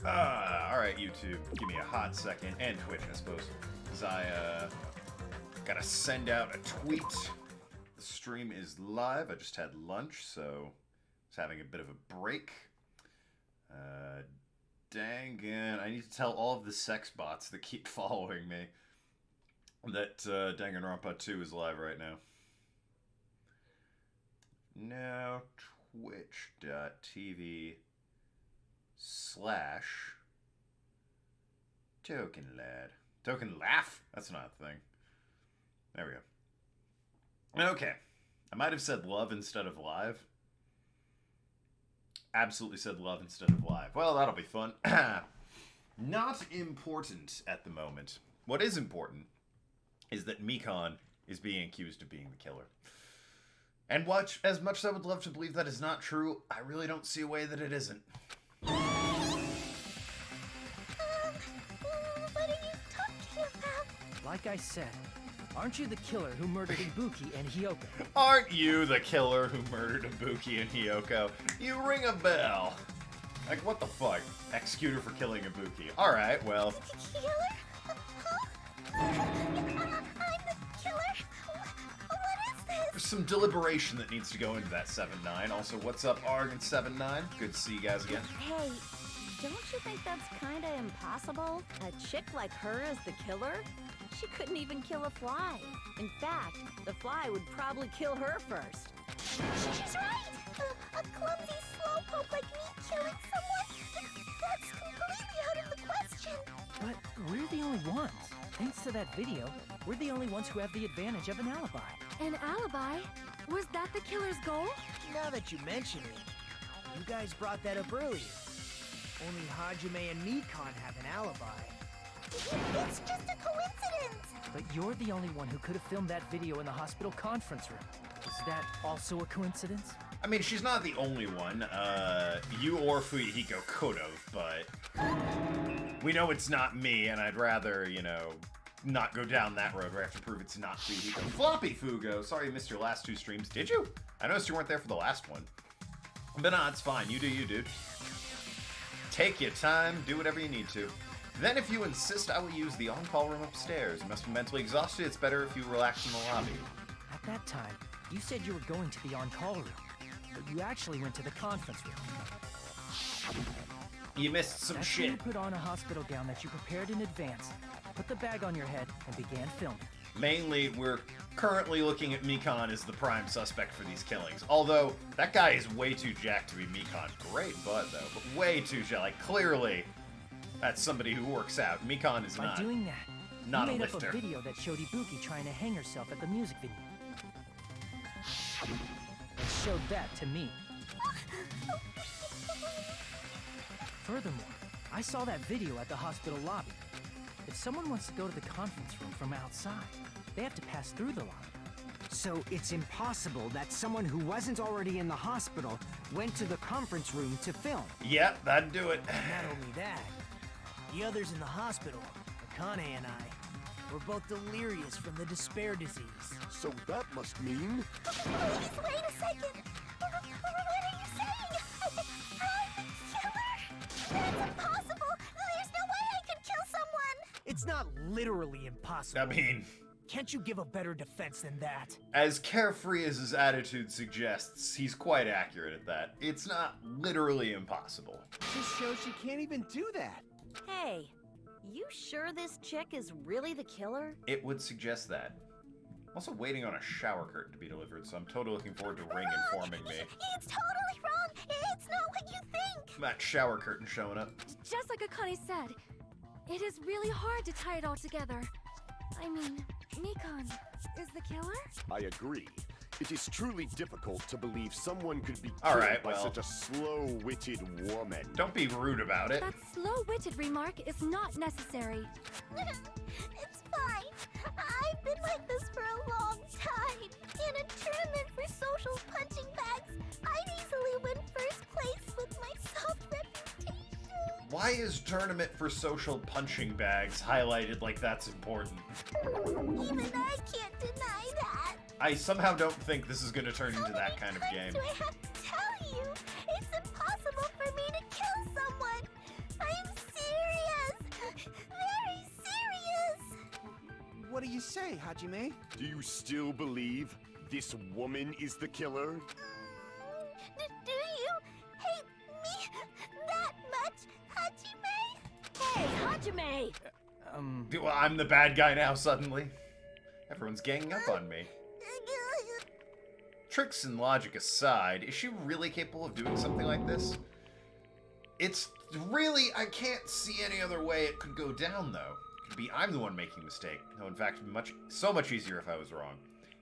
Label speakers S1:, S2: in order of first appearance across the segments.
S1: Alright, YouTube, give me a hot second, and Twitch, I suppose, because I, gotta send out a tweet. The stream is live. I just had lunch, so I was having a bit of a break. I need to tell all of the sex bots that keep following me that Danganronpa 2 is live right now. Now, twitch.tv/TokenLad. Token Laugh? That's not a thing. There we go. Okay. I might have said love instead of live. Absolutely said love instead of live. Well, that'll be fun. Not important at the moment. What is important is that Mikon is being accused of being the killer. And as much as I would love to believe that is not true, I really don't see a way that it isn't.
S2: What are you talking about?
S3: Like I said, aren't you the killer who murdered Ibuki and Hyoko?
S1: Aren't you the killer who murdered Ibuki and Hyoko? You ring a bell. Like, what the fuck? Execute her for killing Ibuki. Alright, well...
S2: The killer? Huh? I'm the killer? What is this?
S1: There's some deliberation that needs to go into that 7-9. Also, what's up, Arg and 7-9? Good to see you guys again.
S4: Hey, don't you think that's kinda impossible? A chick like her as the killer? She couldn't even kill a fly. In fact, the fly would probably kill her first.
S2: She's right! A clumsy slowpoke like me killing someone? That's completely out of the question!
S3: But we're the only ones. Thanks to that video, we're the only ones who have the advantage of an alibi.
S5: An alibi? Was that the killer's goal?
S6: Now that you mention it, you guys brought that up earlier. Only Hajime and Mikon have an alibi.
S2: It's just a coincidence!
S3: But you're the only one who could have filmed that video in the hospital conference room. Is that also a coincidence?
S1: I mean, she's not the only one. You or Fuyuhiko could have, but... we know it's not me, and I'd rather, you know, not go down that road where I have to prove it's not Fuyuhiko. Floppy Fugo! Sorry you missed your last 2 streams. Did you? I noticed you weren't there for the last one. But nah, it's fine. You do you, dude. Take your time, do whatever you need to. Then, if you insist, I will use the on-call room upstairs. You must be mentally exhausted. It's better if you relax in the lobby.
S3: At that time, you said you were going to the on-call room, but you actually went to the conference room.
S1: You missed some
S3: That's
S1: shit.
S3: when you put on a hospital gown that you prepared in advance, put the bag on your head, and began filming.
S1: Mainly, we're currently looking at Mikon as the prime suspect for these killings. Although, that guy is way too jacked to be Mikon. Great butt, though, but way too jacked. Like, clearly, that's somebody who works out. Mikon is not.
S3: By doing that,
S1: not
S3: you
S1: a
S3: made up
S1: lifter.
S3: a video that showed Ibuki trying to hang herself at the music video. And showed that to me. Furthermore, I saw that video at the hospital lobby. If someone wants to go to the conference room from outside, they have to pass through the lobby.
S7: So it's impossible that someone who wasn't already in the hospital went to the conference room to film.
S1: Yep, that'd do it.
S6: Not only that, the others in the hospital, Akane and I, were both delirious from the despair disease.
S8: So that must mean...
S2: Please, wait a second! What are you saying? I'm the killer? That's impossible! There's no way I can kill someone!
S6: It's not literally impossible.
S1: I mean,
S6: Can't you give a better defense than that?
S1: as carefree as his attitude suggests, he's quite accurate at that. It's not literally impossible.
S6: This shows she can't even do that.
S4: Hey, you sure this chick is really the killer?
S1: It would suggest that. I'm also waiting on a shower curtain to be delivered, so I'm totally looking forward to Ring informing me.
S2: It's totally wrong! It's not what you think!
S1: That shower curtain showing up.
S5: Just like Akane said, it is really hard to tie it all together. I mean, Mikon is the killer?
S8: I agree. It is truly difficult to believe someone could be
S1: All
S8: killed
S1: right,
S8: by
S1: well.
S8: such a slow-witted woman.
S1: Don't be rude about it.
S5: That slow-witted remark is not necessary.
S2: It's fine. I've been like this for a long time. In a tournament for social punching bags, I'd easily win first place with my soft reputation.
S1: Why is tournament for social punching bags highlighted like that's important?
S2: Even I can't deny that.
S1: I somehow don't think this is going to turn
S2: How
S1: into that
S2: many
S1: kind of
S2: times
S1: game.
S2: do I have to tell you? It's impossible for me to kill someone. I am
S6: say, Hajime?
S8: Do you still believe this woman is the killer?
S2: Do you hate me that much, Hajime?
S4: Hey, Hajime!
S1: Well, I'm the bad guy now, suddenly. Everyone's ganging up on me. Tricks and logic aside, is she really capable of doing something like this? It's really, I can't see any other way it could go down, though. It could be I'm the one making a mistake. No, in fact, so much easier if I was wrong.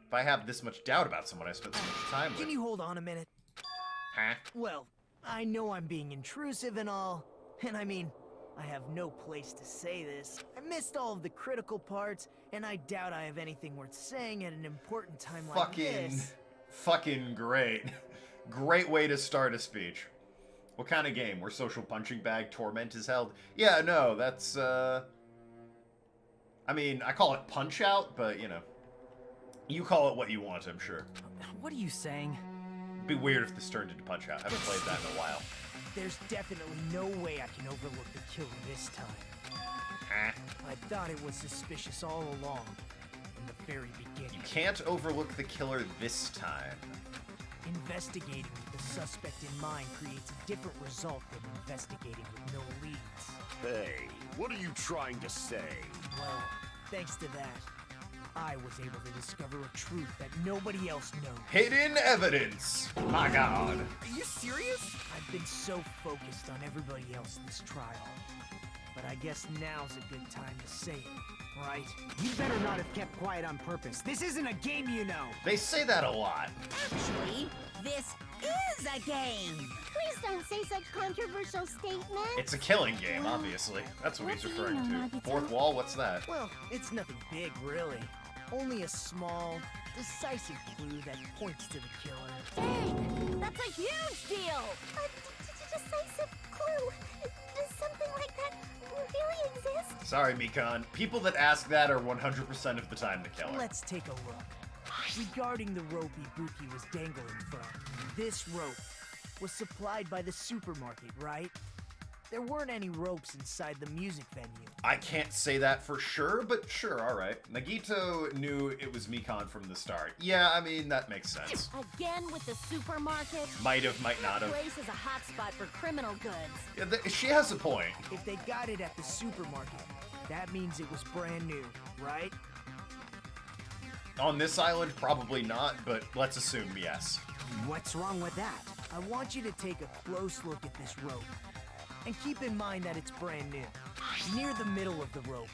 S1: If I have this much doubt about someone I spent so much time with.
S6: Can you hold on a minute?
S1: Huh?
S6: Well, I know I'm being intrusive and all, and I mean, I have no place to say this. I missed all of the critical parts, and I doubt I have anything worth saying at an important time like this.
S1: Fucking great. Great way to start a speech. What kind of game where social punching bag torment is held? Yeah, no, that's, I mean, I call it Punch Out, but, you know. You call it what you want, I'm sure.
S3: What are you saying?
S1: It'd be weird if this turned into Punch Out. I haven't played that in a while.
S6: There's definitely no way I can overlook the killer this time.
S1: Huh?
S6: I thought it was suspicious all along, from the very beginning.
S1: You can't overlook the killer this time.
S6: Investigating with the suspect in mind creates a different result than investigating with no leads.
S8: Hey, what are you trying to say?
S6: Well, thanks to that, I was able to discover a truth that nobody else knows.
S1: Hidden evidence! My god.
S6: Are you serious? I've been so focused on everybody else this trial. But I guess now's a good time to say it, right?
S7: You better not have kept quiet on purpose. This isn't a game, you know.
S1: They say that a lot.
S4: Actually, this is a game!
S2: Please don't say such controversial statements.
S1: It's a killing game, obviously. That's what he's
S2: What do you
S1: referring
S2: know,
S1: to.
S2: Nagito?
S1: Fourth wall, what's that?
S6: Well, it's nothing big, really. Only a small, decisive clue that points to the killer.
S4: Dang! That's a huge deal!
S2: A decisive clue. Does something like that really exist?
S1: Sorry, Mikan. People that ask that are 100% of the time the killer.
S6: Let's take a look. Regarding the rope Ibuki was dangling from, this rope was supplied by the supermarket, right? There weren't any ropes inside the music venue.
S1: I can't say that for sure, but sure, alright. Nagito knew it was Mikan from the start. Yeah, I mean, that makes sense.
S4: Again with the supermarket?
S1: Might have, might not have.
S4: This place is a hotspot for criminal goods.
S1: Yeah, she has a point.
S6: If they got it at the supermarket, that means it was brand new, right?
S1: On this island, probably not, but let's assume yes.
S7: What's wrong with that?
S6: I want you to take a close look at this rope. And keep in mind that it's brand new. Near the middle of the rope,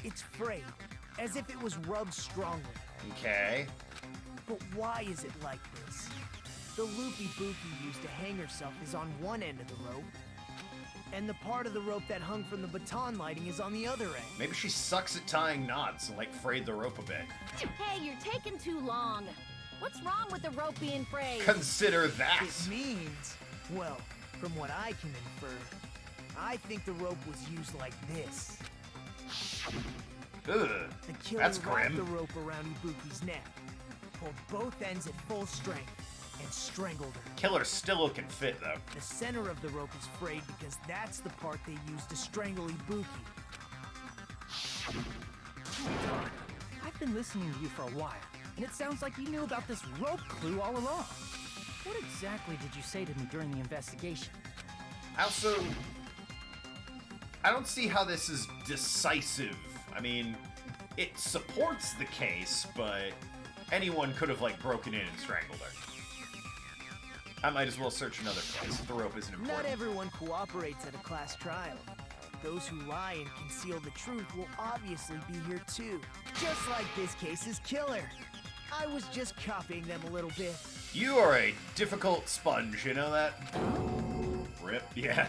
S6: it's frayed, as if it was rubbed strongly.
S1: Okay.
S6: But why is it like this? The loop Ibuki used to hang herself is on one end of the rope, and the part of the rope that hung from the baton lighting is on the other end.
S1: Maybe she sucks at tying knots and, like, frayed the rope a bit.
S4: Hey, you're taking too long. What's wrong with the rope being frayed?
S1: Consider that!
S6: It means, well, from what I can infer, I think the rope was used like this.
S1: Ugh,
S6: The killer
S1: that's
S6: wrapped
S1: grim.
S6: the rope around Ibuki's neck, pulled both ends at full strength, and strangled her.
S1: Killer still looking fit, though.
S6: The center of the rope is frayed because that's the part they used to strangle Ibuki.
S3: I've been listening to you for a while, and it sounds like you knew about this rope clue all along. What exactly did you say to me during the investigation?
S1: Also, I don't see how this is decisive. I mean, it supports the case, but anyone could have, like, broken in and strangled her. I might as well search another place if the rope isn't important.
S6: Not everyone cooperates at a class trial. Those who lie and conceal the truth will obviously be here too. Just like this case's killer. I was just copying them a little bit.
S1: You are a difficult sponge, you know that? Rip, yeah.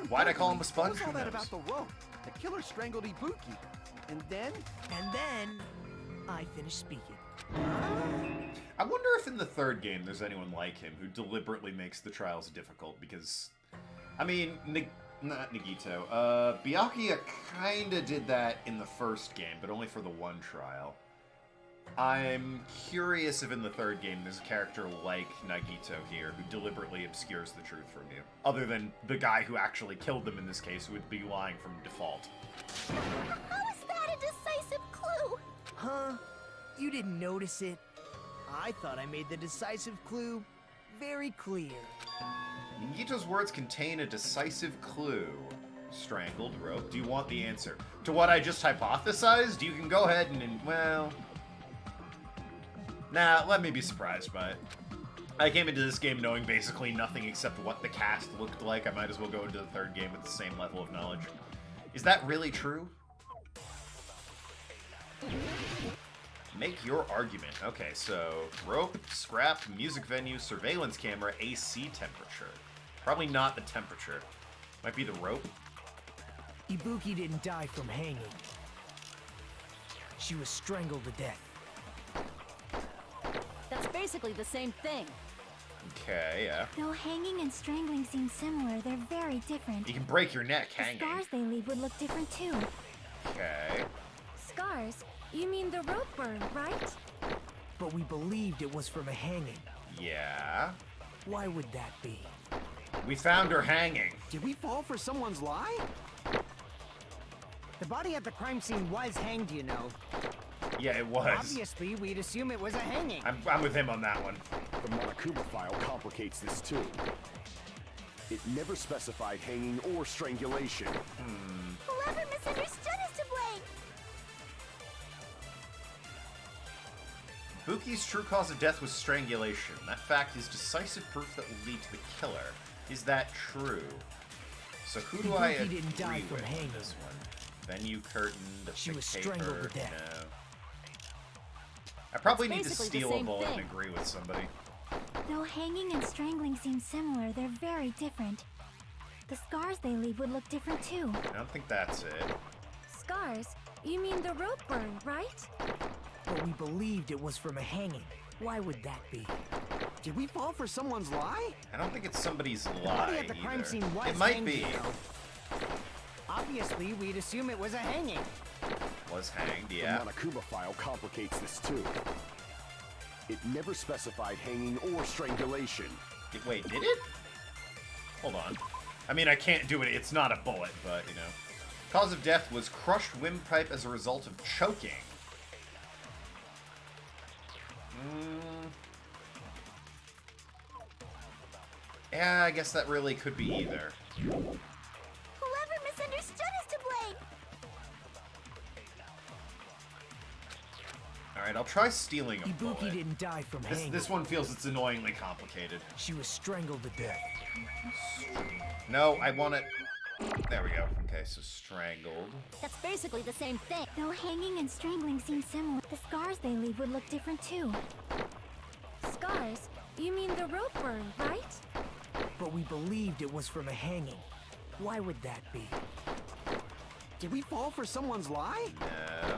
S1: Why'd I call him a sponge?
S9: What was all
S1: Who
S9: that
S1: knows?
S9: about the rope? The killer strangled Ibuki. And then?
S6: And then, I finished speaking.
S1: I wonder if in the third game there's anyone like him who deliberately makes the trials difficult, because, I mean, not Nagito, Byakuya kinda did that in the first game, but only for the one trial. I'm curious if in the third game there's a character like Nagito here who deliberately obscures the truth from you, other than the guy who actually killed them in this case, who would be lying from default.
S2: How is that a decisive clue.
S6: Huh? You didn't notice it? I thought I made the decisive clue very clear.
S1: Yugito's words contain a decisive clue. Strangled, rope. Do you want the answer to what I just hypothesized? You can go ahead and well... Nah, let me be surprised by it. I came into this game knowing basically nothing except what the cast looked like. I might as well go into the third game with the same level of knowledge. Is that really true? Make your argument. Okay, so rope, scrap, music venue, surveillance camera, AC temperature. Probably not the temperature. Might be the rope.
S6: Ibuki didn't die from hanging. She was strangled to death.
S4: That's basically the same thing.
S1: Okay, yeah.
S2: Though hanging and strangling seem similar, they're very different.
S1: You can break your neck
S2: The
S1: hanging.
S2: scars they leave would look different too.
S1: Okay.
S5: Scars? You mean the rope burn, right?
S6: But we believed it was from a hanging.
S1: Yeah.
S6: Why would that be?
S1: We found her hanging.
S9: Did we fall for someone's lie?
S7: The body at the crime scene was hanged, you know.
S1: Yeah, it was.
S7: Obviously, we'd assume it was a hanging.
S1: I'm with him on that one.
S8: The Monokuma file complicates this too. It never specified hanging or strangulation.
S2: Whoever misunderstood is to blame.
S1: Buki's true cause of death was strangulation. That fact is decisive proof that will lead to the killer. Is that true? So who do I
S6: Ibuki
S1: agree
S6: didn't die from
S1: with on
S6: hanging.
S1: this one? Venue curtain, the
S6: She was
S1: paper,
S6: strangled to death.
S1: No. I probably
S4: That's
S1: need to
S4: basically the
S1: steal a
S4: same
S1: bullet and
S4: thing.
S1: agree with somebody.
S2: Though hanging and strangling seem similar, they're very different. The scars they leave would look different too.
S1: I don't think that's it.
S5: Scars? You mean the rope burn, right?
S6: But we believed it was from a hanging. Why would that be?
S9: Did we fall for someone's lie?
S1: I don't think it's somebody's
S7: The
S1: lie
S7: body at the crime
S1: either.
S7: scene was
S1: It might
S7: hanged,
S1: be.
S7: you know. Obviously, we'd assume it was a hanging.
S1: Was hanged,
S8: The
S1: yeah.
S8: Monokuma file complicates this too. It never specified hanging or strangulation.
S1: Wait, did it? Hold on. I mean, I can't do it. It's not a bullet, but, you know. Cause of death was crushed windpipe as a result of choking. Yeah, I guess that really could be either.
S2: Whoever misunderstood is to blame.
S1: Alright, I'll try stealing a
S6: Ibuki
S1: bullet.
S6: didn't die from hanging.
S1: This one feels it's annoyingly complicated.
S6: She was strangled to death.
S1: No, I want it... There we go. Okay, so strangled.
S4: That's basically the same thing.
S2: Though hanging and strangling seem similar, the scars they leave would look different too.
S5: Scars? You mean the rope burn, right?
S6: But we believed it was from a hanging. Why would that be?
S9: Did we fall for someone's lie?
S1: No.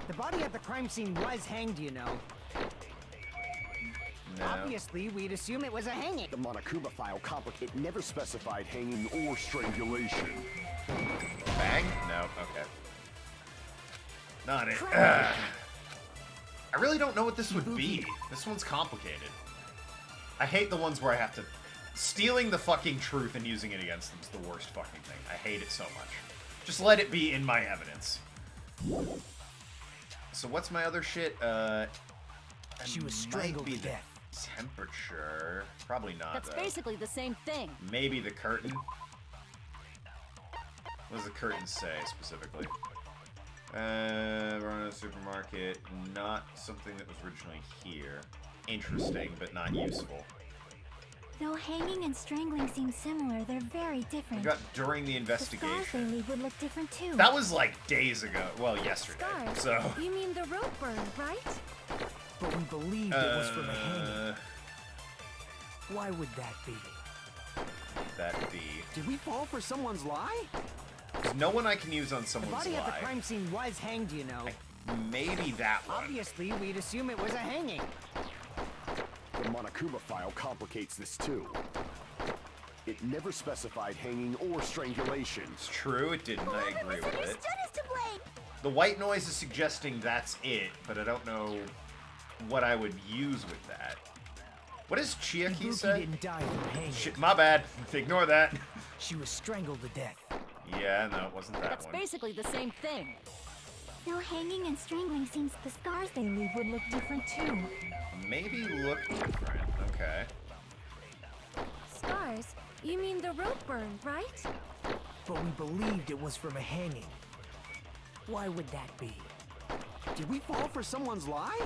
S7: The body at the crime scene was hanged, you know.
S1: No.
S7: Obviously, we'd assume it was a hanging.
S8: The Monokuma file complicates. It never specified hanging or strangulation.
S1: Bang? No, okay. Not it. Ugh. I really don't know what this would be. This one's complicated. I hate the ones where I have to... Stealing the fucking truth and using it against them is the worst fucking thing. I hate it so much. Just let it be in my evidence. So what's my other shit?
S6: She was
S1: might
S6: strangled
S1: be
S6: to
S1: the
S6: death.
S1: temperature. Probably not,
S4: That's
S1: though.
S4: basically the same thing.
S1: Maybe the curtain. What does the curtain say, specifically? We're on a supermarket. Not something that was originally here. Interesting, but not useful.
S2: Though hanging and strangling seem similar, they're very
S1: We
S2: different.
S1: got during the
S2: The scars they
S1: investigation.
S2: leave would look different too.
S1: That was like days ago. Well, yesterday.
S5: Scars?
S1: So.
S5: You mean the rope burn, right?
S6: But we believed it was from a hanging. Why would that be?
S1: That be.
S9: Did we fall for someone's lie?
S1: There's no one I can use on
S7: The
S1: someone's
S7: body at the
S1: lie.
S7: crime scene was hanged, you know.
S1: Maybe that one.
S7: Obviously, we'd assume it was a hanging.
S8: The Monokuma file complicates this too. It never specified hanging or strangulation.
S1: It's true, it didn't. I
S2: Whoever
S1: agree with it.
S2: misunderstood is to blame.
S1: The white noise is suggesting that's it, but I don't know what I would use with that. What does Chiaki
S6: Ibuki
S1: say?
S6: didn't die from hanging.
S1: Shit, my bad. Ignore that.
S6: She was strangled to death.
S1: Yeah, no, it wasn't that
S4: That's
S1: one.
S4: basically the same thing.
S2: Though hanging and strangling seems the scars they leave would look different too.
S1: Maybe look different. Okay.
S5: Scars? You mean the rope burn, right?
S6: But we believed it was from a hanging. Why would that be?
S9: Did we fall for someone's lie?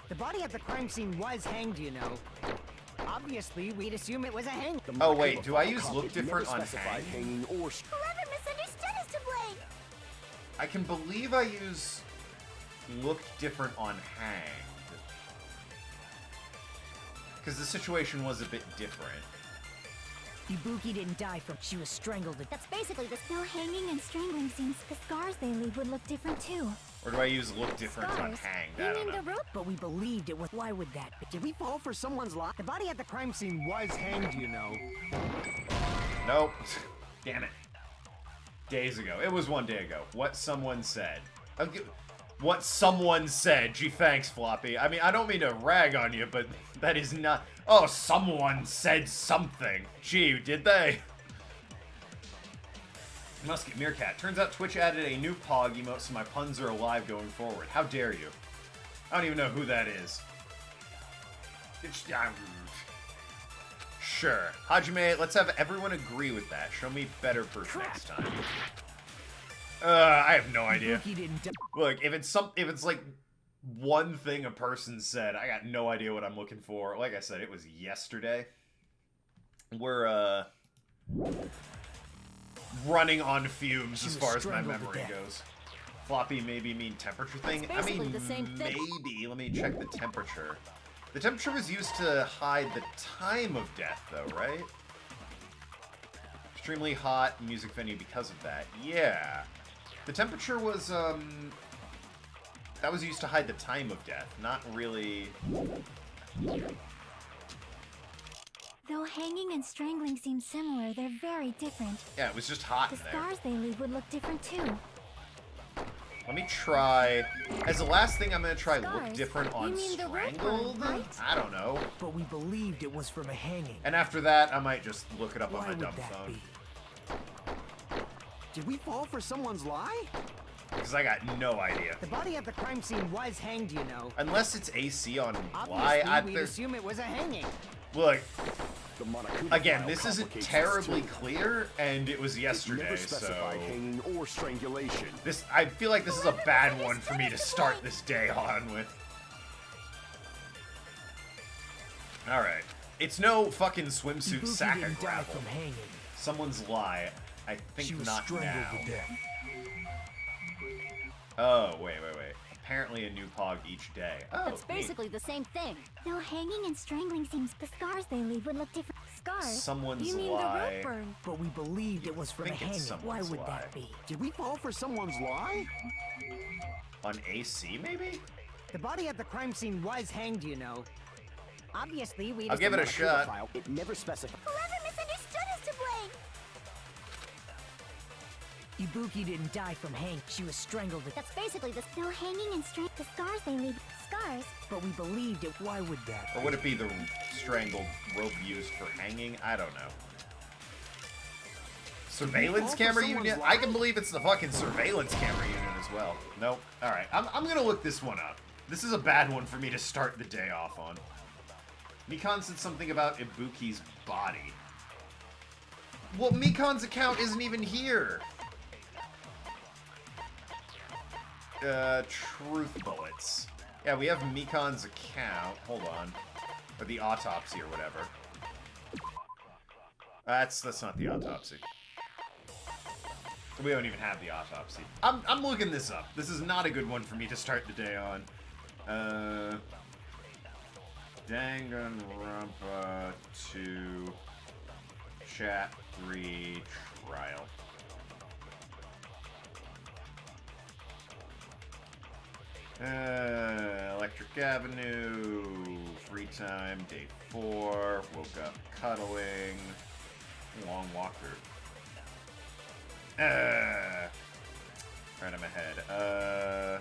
S7: The body at the crime scene was hanged, you know. Obviously, we'd assume it was a hang.
S8: The
S1: Oh, wait,
S8: Monokuma
S1: do I
S8: file
S1: use look
S8: copy never
S1: different on
S8: specified
S1: hang?
S8: hanging or
S2: Whoever misunderstood is to blame.
S1: I can believe I use looked different on hanged. Because the situation was a bit different.
S7: Ibuki didn't die from. She was strangled.
S2: That's basically the. Though hanging and strangling seems the scars they leave would look different too.
S1: Or do I use look different on
S5: Scars?
S1: hanged?
S5: You
S1: I don't
S5: mean
S1: know.
S5: the rope?
S7: But we believed it was. Why would that be?
S9: Did we fall for someone's lie?
S7: The body at the crime scene was hanged, you know.
S1: Nope. Damn it. Days ago. It was 1 day ago. What someone said. What someone said. Gee, thanks, Floppy. I mean, I don't mean to rag on you, but that is not... Oh, someone said something. Gee, did they? Musket Meerkat. Turns out Twitch added a new Pog emote, so my puns are alive going forward. How dare you? I don't even know who that is. Sure. Hajime, let's have everyone agree with that. Show me better proof next time. I have no idea.
S7: Ibuki didn't die.
S1: Look, if it's like one thing a person said, I got no idea what I'm looking for. Like I said, it was yesterday. We're running on fumes
S6: She
S1: as
S6: was
S1: far as my
S6: strangled to
S1: memory
S6: death.
S1: goes. Floppy maybe mean temperature thing?
S4: It's
S1: I mean,
S4: basically the same thing.
S1: maybe. Let me check the temperature. The temperature was used to hide the time of death, though, right? Extremely hot music venue because of that. Yeah. The temperature was, that was used to hide the time of death, not really...
S2: Though hanging and strangling seem similar, they're very different.
S1: Yeah, it was just hot
S2: The
S1: in there.
S2: scars they leave would look different too.
S1: Let me try... As the last thing, I'm gonna try look
S5: Scars?
S1: different on
S5: You mean the rope burn,
S1: strangled?
S5: right?
S1: I don't know.
S6: But we believed it was from a hanging.
S1: And after that, I might just look it up
S6: Why
S1: on my
S6: would
S1: dumb
S6: that
S1: phone.
S6: be?
S9: Did we fall for someone's lie?
S1: Because I got no idea.
S7: The body at the crime scene was hanged, you know.
S1: Unless it's AC on
S7: Obviously,
S1: why,
S7: we'd assume it was a hanging.
S1: Look,
S8: The Monokuma
S1: again,
S8: file
S1: this isn't
S8: complicates
S1: terribly
S8: too.
S1: clear, and it was
S8: It
S1: yesterday,
S8: never
S1: so...
S8: specified hanging or strangulation.
S1: This, I feel like this is a bad one for me to start this day on with. Alright. It's no fucking swimsuit
S6: Ibuki
S1: sack of
S6: didn't die
S1: gravel.
S6: from hanging.
S1: Someone's lie. I think
S6: She was
S1: not
S6: strangled
S1: now.
S6: to death.
S1: Oh, wait. Apparently a new Pog each day. Oh,
S4: That's
S1: neat.
S4: basically the same thing.
S2: Though hanging and strangling seems the scars they leave would look different.
S5: Scars?
S1: Someone's
S5: You mean
S1: lie.
S5: the rope burn?
S6: But we believed it was from a
S1: think it's
S6: hanging. Why
S1: someone's
S6: would
S1: lie.
S6: that be?
S9: Did we fall for someone's lie?
S1: On AC, maybe?
S7: The body at the crime scene was hanged, you know. Obviously, we'd
S1: I'll give it a
S8: Monokuma
S1: shot.
S8: file, it never specified.
S2: Whoever misunderstood is to blame.
S6: Ibuki didn't die from hanging. She was strangled to death.
S2: That's basically the. Though hanging and the scars they leave. Scars?
S6: But we believed it. Why would that
S1: Or
S6: be?
S1: would it be the strangled rope used for hanging? I don't know. Surveillance
S9: for
S1: camera
S9: someone's
S1: unit?
S9: lie?
S1: I can believe it's the fucking surveillance camera unit as well. Nope. Alright, I'm gonna look this one up. This is a bad one for me to start the day off on. Mikon said something about Ibuki's body. Well, Mikon's account isn't even here. Truth bullets. Yeah, we have Mikon's account. Hold on. Or the autopsy or whatever. That's not the autopsy. We don't even have the autopsy. I'm looking this up. This is not a good one for me to start the day on. Danganronpa 2 Chat 3 Trial. Electric Avenue, free time, day 4, woke up cuddling, long walker. Right in my head.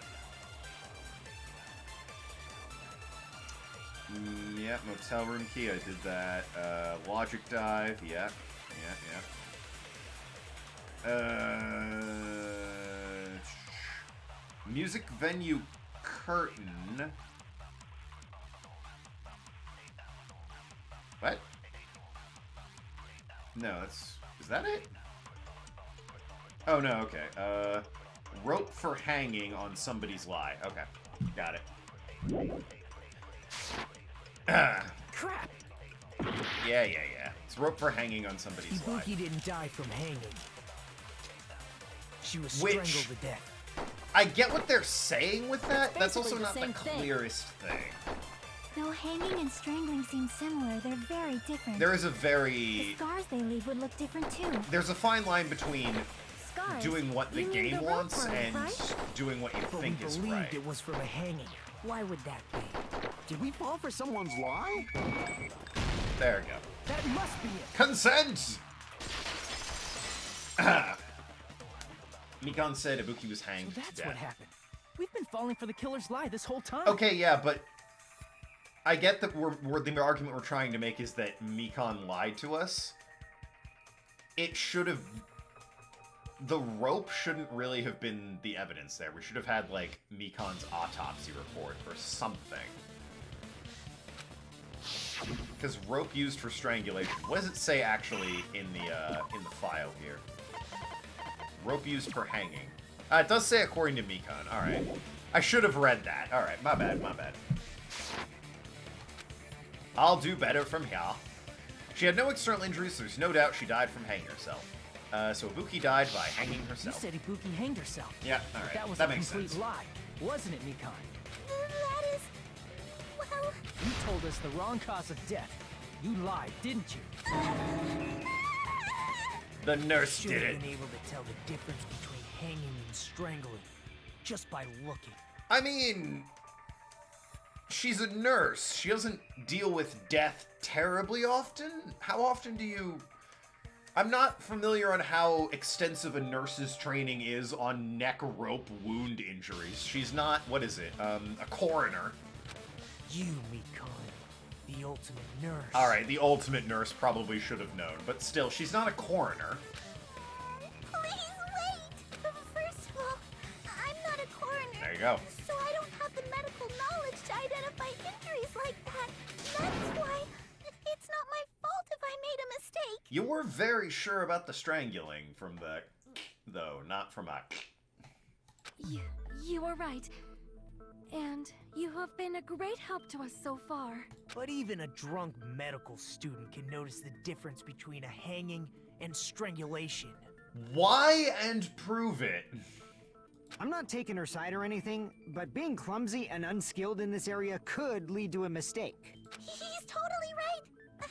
S1: Yeah, motel room key, I did that. Logic dive, yeah. Music venue curtain. What? No, that's... Is that it? Oh, no, okay. Rope for hanging on somebody's lie. Okay, got it.
S6: Crap!
S1: Yeah. It's rope for hanging on somebody's lie.
S6: Ibuki didn't die from hanging. She was
S1: Which-
S6: strangled to death.
S1: I get what they're saying with that.
S4: It's
S1: That's also
S4: basically
S1: not
S4: the
S1: the
S4: same thing.
S1: clearest thing.
S2: Though hanging and strangling seem similar, they're very different.
S1: There is a
S2: The
S1: very...
S2: scars they leave would look different too.
S1: There's a fine line between
S4: Scars.
S1: doing what the
S4: You mean
S1: game
S4: the rope
S1: wants
S4: burn,
S1: and
S4: right?
S1: doing what you
S6: But
S1: think
S6: we
S1: is
S6: believed
S1: right.
S6: it was from a hanging. Why would that be?
S9: Did we fall for someone's lie?
S1: There we go.
S6: That must be it.
S1: Consent! Mikon said Ibuki was hanged
S3: So
S1: to
S3: that's
S1: death.
S3: what happened. We've been falling for the killer's lie this whole time.
S1: Okay, yeah, but I get that we're the argument we're trying to make is that Mikon lied to us. It should have... The rope shouldn't really have been the evidence there. We should have had, like, Mikon's autopsy report or something. Because rope used for strangulation. What does it say, actually, in the file here? Rope used for hanging. It does say according to Mikon. Alright. I should have read that. Alright, my bad. I'll do better from here. She had no external injuries, so there's no doubt she died from hanging herself. So Ibuki died by hanging
S3: You
S1: herself.
S3: said Ibuki hanged herself.
S1: Yeah,
S3: But
S1: alright.
S3: that was
S1: That
S3: a
S1: makes
S3: complete
S1: sense.
S3: lie, wasn't it, Mikon?
S2: That is... well...
S3: You told us the wrong cause of death. You lied, didn't you?
S1: The nurse
S6: Should
S1: did
S6: have
S1: it.
S6: been able to tell the difference between hanging and strangling just by looking.
S1: I mean, she's a nurse. She doesn't deal with death terribly often. How often do you... I'm not familiar on how extensive a nurse's training is on neck rope wound injuries. She's not, what is it, a coroner.
S6: You, Mikon, the ultimate nurse.
S1: Alright, the ultimate nurse probably should have known, but still, she's not a coroner.
S2: Please wait! First of all, I'm not a coroner.
S1: There you go.
S2: So I don't have the medical knowledge to identify injuries like that. That's why it's not my fault if I made a mistake.
S1: You were very sure about the strangling from the... though, not from a...
S5: You were right. And you have been a great help to us so far.
S6: But even a drunk medical student can notice the difference between a hanging and strangulation.
S1: Why and prove it?
S7: I'm not taking her side or anything, but being clumsy and unskilled in this area could lead to a mistake.
S2: He's totally right.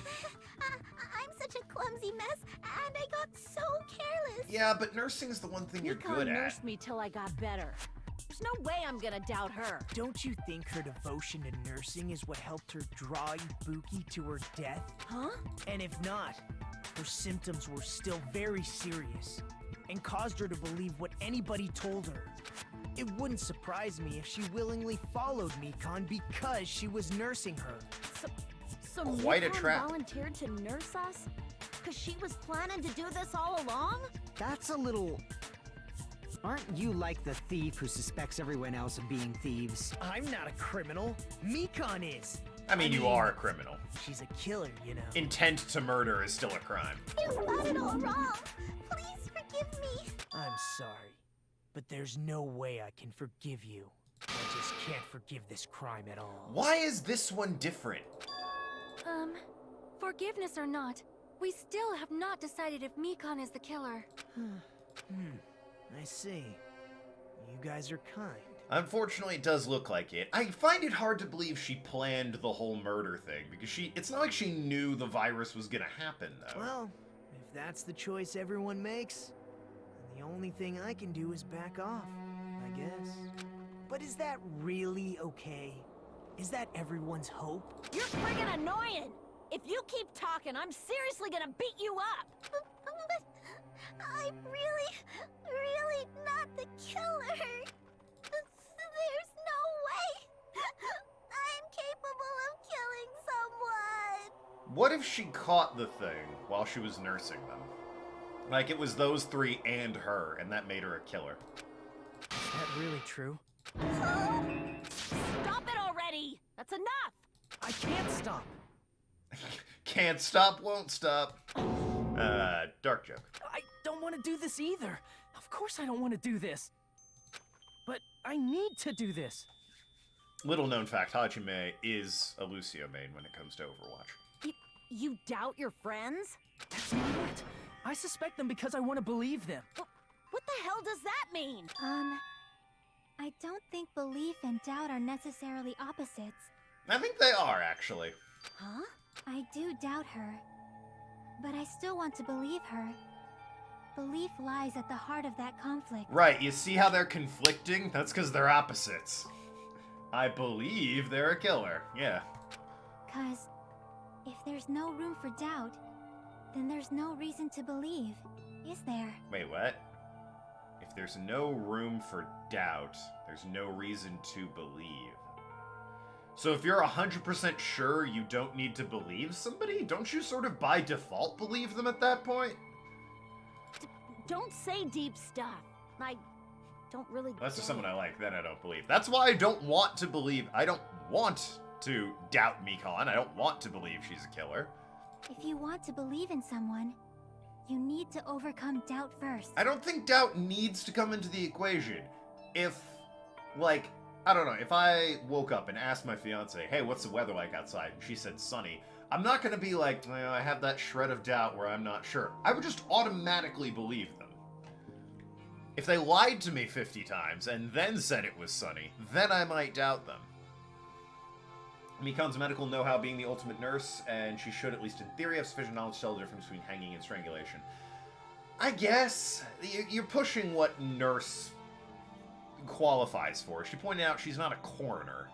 S2: I'm such a clumsy mess, and I got so careless.
S1: Yeah, but nursing's the one thing you're
S4: Mikon
S1: good at.
S4: nursed me till I got better. There's no way I'm gonna doubt her.
S6: Don't you think her devotion to nursing is what helped her draw Ibuki to her death?
S4: Huh?
S6: And if not, her symptoms were still very serious and caused her to believe what anybody told her. It wouldn't surprise me if she willingly followed Mikon because she was nursing her.
S4: So
S1: Quite a
S4: Mikon
S1: trap.
S4: volunteered to nurse us? Cause she was planning to do this all along?
S7: That's a little... Aren't you like the thief who suspects everyone else of being thieves?
S6: I'm not a criminal. Mikon is.
S1: I mean, you are a criminal.
S6: She's a killer, you know.
S1: Intent to murder is still a crime.
S2: You've got it all wrong. Please forgive me.
S6: I'm sorry, but there's no way I can forgive you. I just can't forgive this crime at all.
S1: Why is this one different?
S5: Forgiveness or not, we still have not decided if Mikon is the killer.
S6: I see. You guys are kind.
S1: Unfortunately, it does look like it. I find it hard to believe she planned the whole murder thing, because it's not like she knew the virus was gonna happen, though.
S6: Well, if that's the choice everyone makes, then the only thing I can do is back off, I guess. But is that really okay? Is that everyone's hope?
S4: You're friggin' annoying! If you keep talking, I'm seriously gonna beat you up!
S2: But I'm really not the killer. There's no way. I'm capable of killing someone.
S1: What if she caught the thing while she was nursing them? Like, it was those three and her, and that made her a killer.
S3: Is that really true?
S4: Stop it already! That's enough!
S3: I can't stop.
S1: Can't stop, won't stop. Dark joke.
S3: I don't want to do this either. Of course I don't want to do this. But I need to do this.
S1: Little known fact, Hajime is a Lucio main when it comes to Overwatch.
S4: You doubt your friends?
S3: That's not it. I suspect them because I want to believe them.
S4: What the hell does that mean?
S2: I don't think belief and doubt are necessarily opposites.
S1: I think they are, actually.
S4: Huh?
S2: I do doubt her, but I still want to believe her. Belief lies at the heart of that conflict.
S1: Right, you see how they're conflicting? That's because they're opposites. I believe they're a killer, yeah.
S2: 'Cause if there's no room for doubt, then there's no reason to believe, is there?
S1: Wait, what? If there's no room for doubt, there's no reason to believe. So if you're 100% sure you don't need to believe somebody, don't you sort of by default believe them at that point?
S4: Don't say deep stuff. I don't really
S1: That's just
S4: get
S1: someone
S4: it.
S1: I like, then I don't believe. That's why I don't want to believe. I don't want to doubt Mikon. I don't want to believe she's a killer.
S2: If you want to believe in someone, you need to overcome doubt first.
S1: I don't think doubt needs to come into the equation. If, like, I don't know, if I woke up and asked my fiance, hey, what's the weather like outside? And she said sunny. I'm not going to be like, well, I have that shred of doubt where I'm not sure. I would just automatically believe them. If they lied to me 50 times and then said it was sunny, then I might doubt them. Mikon's medical know-how being the ultimate nurse, and she should, at least in theory, have sufficient knowledge to tell the difference between hanging and strangulation. I guess. You're pushing what nurse qualifies for. She pointed out she's not a coroner.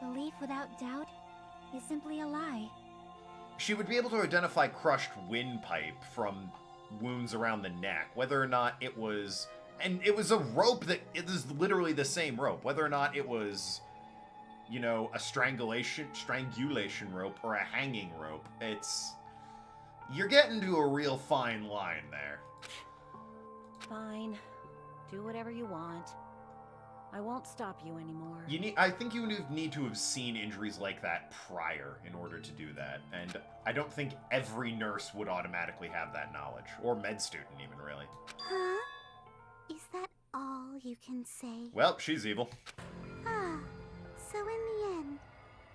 S2: Belief without doubt is simply a lie.
S1: She would be able to identify crushed windpipe from wounds around the neck, whether or not it was... And it was a rope that... It is literally the same rope. Whether or not it was, you know, a strangulation rope or a hanging rope. It's... You're getting to a real fine line there.
S4: Fine. Do whatever you want. I won't stop you anymore.
S1: I think you need to have seen injuries like that prior in order to do that. And I don't think every nurse would automatically have that knowledge. Or med student even, really.
S2: Huh? Is that all you can say?
S1: Well, she's evil.
S2: Ah, so in the end,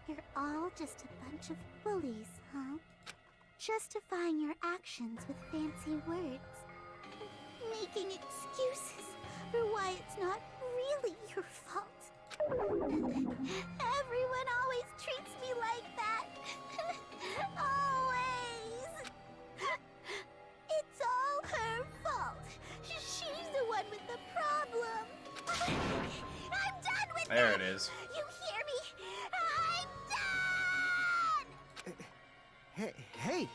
S2: you're all just a bunch of bullies, huh? Justifying your actions with fancy words. Making excuses for why it's not really your fault. Everyone always treats me like that. Always. It's all her fault. She's the one with the problem. I'm done with
S1: There
S2: that.
S1: it is.
S2: You hear me? I'm done!
S7: Hey,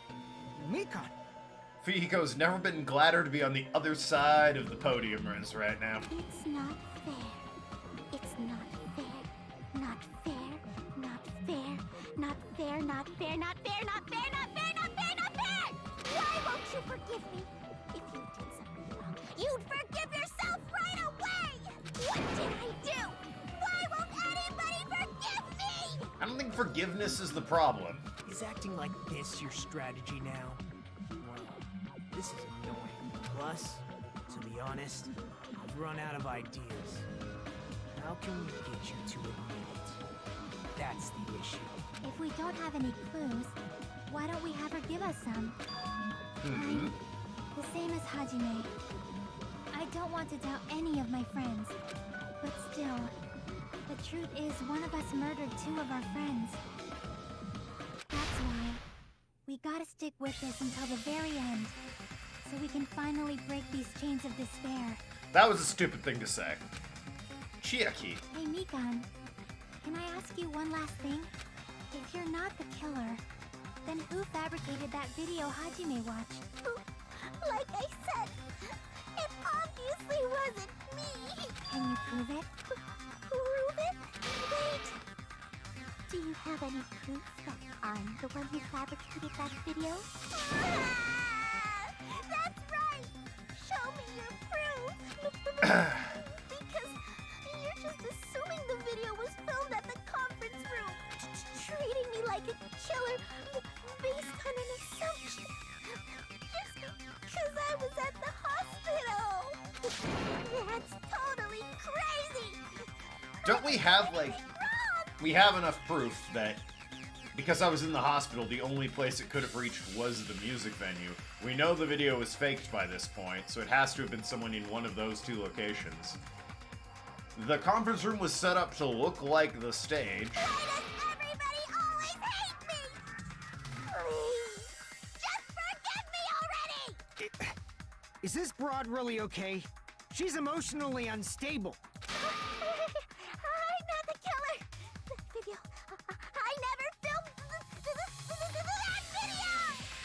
S7: Mikon.
S1: Fihiko's never been gladder to be on the other side of the podium right now.
S2: It's not fair. It's not fair. Not fair. Not fair. Not fair. Not fair. Not fair. Not fair. Not fair. Not fair. Not fair. Why won't you forgive me? If you did something wrong, you'd forgive yourself right away. What did I do? Why won't anybody forgive me?
S1: I don't think forgiveness is the problem.
S6: Is acting like this your strategy now? Well, this is annoying. Plus, to be honest, I've run out of ideas. How can we get you to admit it? That's the issue.
S2: If we don't have any clues, why don't we have her give us some? I'm the same as Hajime. I don't want to doubt any of my friends. But still, the truth is one of us murdered 2 of our friends. That's why we gotta stick with this until the very end, so we can finally break these chains of despair.
S1: That was a stupid thing to say. Chiaki.
S2: Hey Mikon, can I ask you one last thing? If you're not the killer, then who fabricated that video Hajime watched? Like I said, it obviously wasn't me! Can you prove it? Prove it? Wait! Do you have any proof that I'm the one who fabricated that video? That's right! Show me your proof! Because
S1: Don't we have, like... We have enough proof that because I was in the hospital, the only place it could have reached was the music venue. We know the video was faked by this point, so it has to have been someone in one of those two locations. The conference room was set up to look like the stage.
S2: Why does everybody always hate me? Please, just forgive me already!
S7: Is this broad really okay? She's emotionally unstable.
S2: I'm not the killer. The video. I never filmed that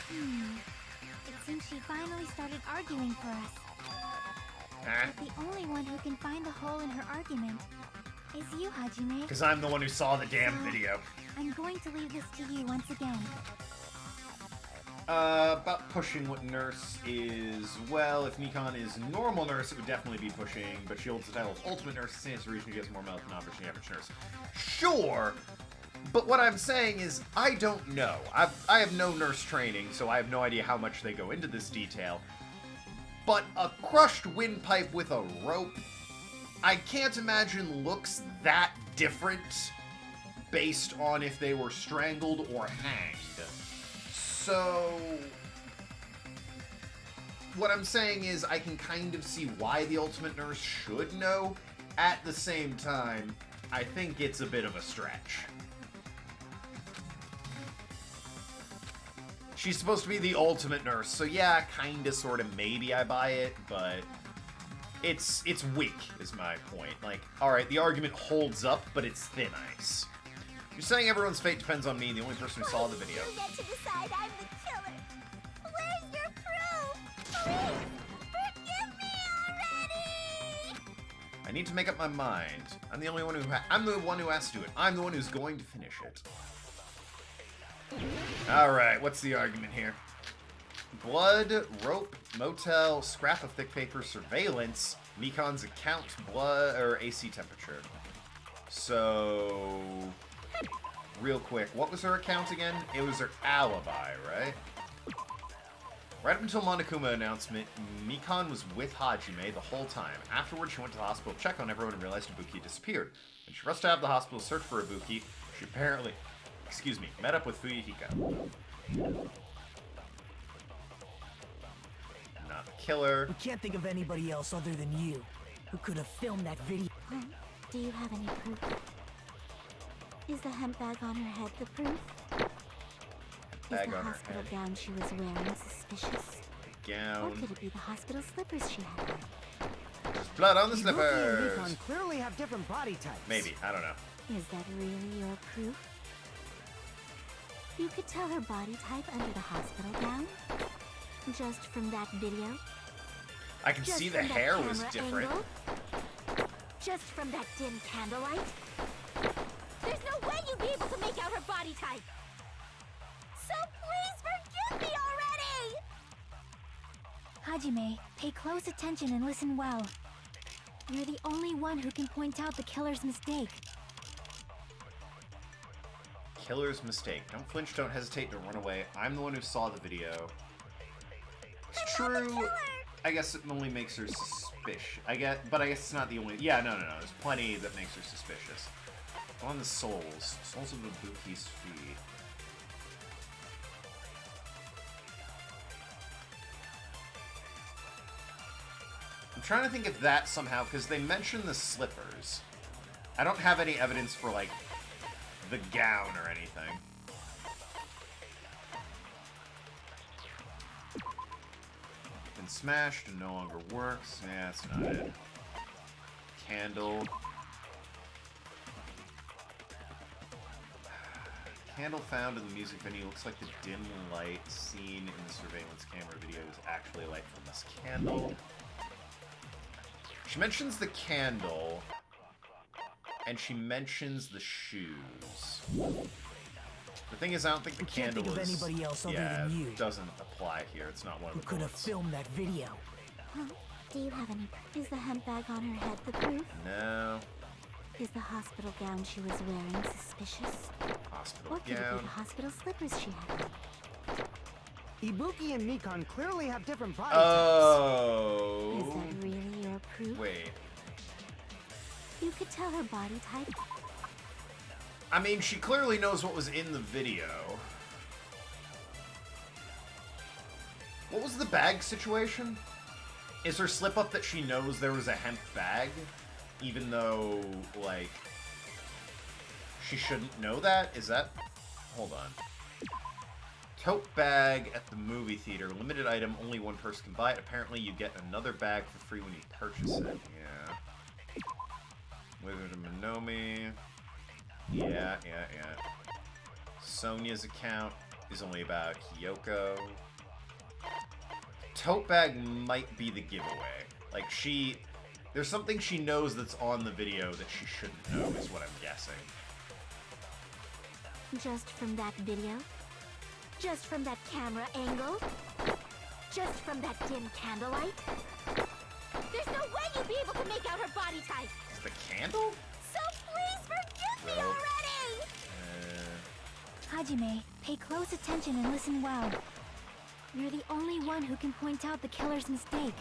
S2: video.
S5: It seems she finally started arguing for us.
S1: Huh?
S5: But the only one who can find the hole in her argument is you, Hajime.
S1: Because I'm the one who saw the damn video.
S5: I'm going to leave this to you once again.
S1: About pushing what nurse is, well, if Nikon is normal nurse, it would definitely be pushing, but she holds the title of ultimate nurse, the same reason she gets more medical knowledge than the average nurse. Sure, but what I'm saying is, I don't know. I have no nurse training, so I have no idea how much they go into this detail. But a crushed windpipe with a rope, I can't imagine looks that different based on if they were strangled or hanged. So, what I'm saying is I can kind of see why the ultimate nurse should know. At the same time, I think it's a bit of a stretch. She's supposed to be the ultimate nurse, so yeah, kinda, sorta, maybe I buy it, but it's weak, is my point. Like, alright, the argument holds up, but it's thin ice. You're saying everyone's fate depends on me, the only person who saw the video.
S2: You get to decide I'm the killer. Where's your proof? Please, forgive me already!
S1: I need to make up my mind. I'm the only one who I'm the one who has to do it. I'm the one who's going to finish it. Alright, what's the argument here? Blood, rope, motel, scrap of thick paper, surveillance, Mikon's account, blood, or AC temperature. So... Real quick, what was her account again? It was her alibi, right? Right up until Monokuma announcement, Mikon was with Hajime the whole time. Afterwards, she went to the hospital to check on everyone and realized Ibuki had disappeared. When she rushed out of the hospital to search for Ibuki, she apparently, met up with Fuyuhiko. Not the killer.
S6: We can't think of anybody else other than you who could have filmed that video.
S2: Do you have any proof? Is the hemp bag on her head the proof?
S1: Bag
S2: Is the
S1: on her
S2: hospital
S1: head.
S2: gown she was wearing suspicious? Or
S1: Gown.
S2: could it be the hospital slippers she had on?
S1: There's blood on the
S7: Ibuki and
S1: slippers.
S7: Nikon clearly have different body types.
S1: Maybe, I don't know.
S2: Is that really your proof? You could tell her body type under the hospital gown? Just from that video?
S1: I can
S2: Just
S1: see the
S2: from that
S1: hair was
S2: camera
S1: different.
S2: angle? Just from that dim candlelight? There's no way you'd be able to make out her body type! So please forgive me already!
S5: Hajime, pay close attention and listen well. You're the only one who can point out the killer's mistake.
S1: Killer's mistake. Don't flinch, don't hesitate, don't run away. I'm the one who saw the video. It's true. I guess it only makes her suspicious. But I guess it's not the only. Yeah, no. There's plenty that makes her suspicious. On the souls. Souls of Ibuki's feet. I'm trying to think if that somehow, because they mention the slippers. I don't have any evidence for, like, the gown or anything. Been smashed and no longer works. Yeah, that's not it. Candle. Candle found in the music venue looks like the dim light seen in the surveillance camera video is actually a light from this candle. She mentions the candle, and she mentions the shoes. The thing is, I don't think the
S6: Can't
S1: candle
S6: think of
S1: is...
S6: anybody else other
S1: yeah,
S6: than you
S1: it doesn't apply here. It's not one
S6: who
S1: of the
S6: could have
S1: bullets.
S6: filmed that video.
S2: Huh? Do you have any proof? Is the hemp bag on her head the proof?
S1: No.
S2: Is the hospital gown she was wearing suspicious?
S1: Hospital
S2: Or could it be
S1: gown.
S2: the hospital slippers she had on?
S7: Ibuki and Nikon clearly have different body
S2: Is
S1: Oh.
S2: that really your proof?
S1: Wait.
S2: You could tell her body type.
S1: I mean, she clearly knows what was in the video. What was the bag situation? Is her slip up that she knows there was a hemp bag? Even though, like, she shouldn't know that? Is that... Hold on. Tote bag at the movie theater. Limited item, only one person can buy it. Apparently you get another bag for free when you purchase it. Yeah. Wizard of Minomi. Yeah. Sonia's account is only about Hiyoko. Tote bag might be the giveaway. Like, there's something she knows that's on the video that she shouldn't know, is what I'm guessing.
S2: Just from that video? Just from that camera angle? Just from that dim candlelight? There's no way you'd be able to make out her body type!
S1: Is the candle?
S2: So please forgive me already!
S5: Hajime, pay close attention and listen well. You're the only one who can point out the killer's mistake.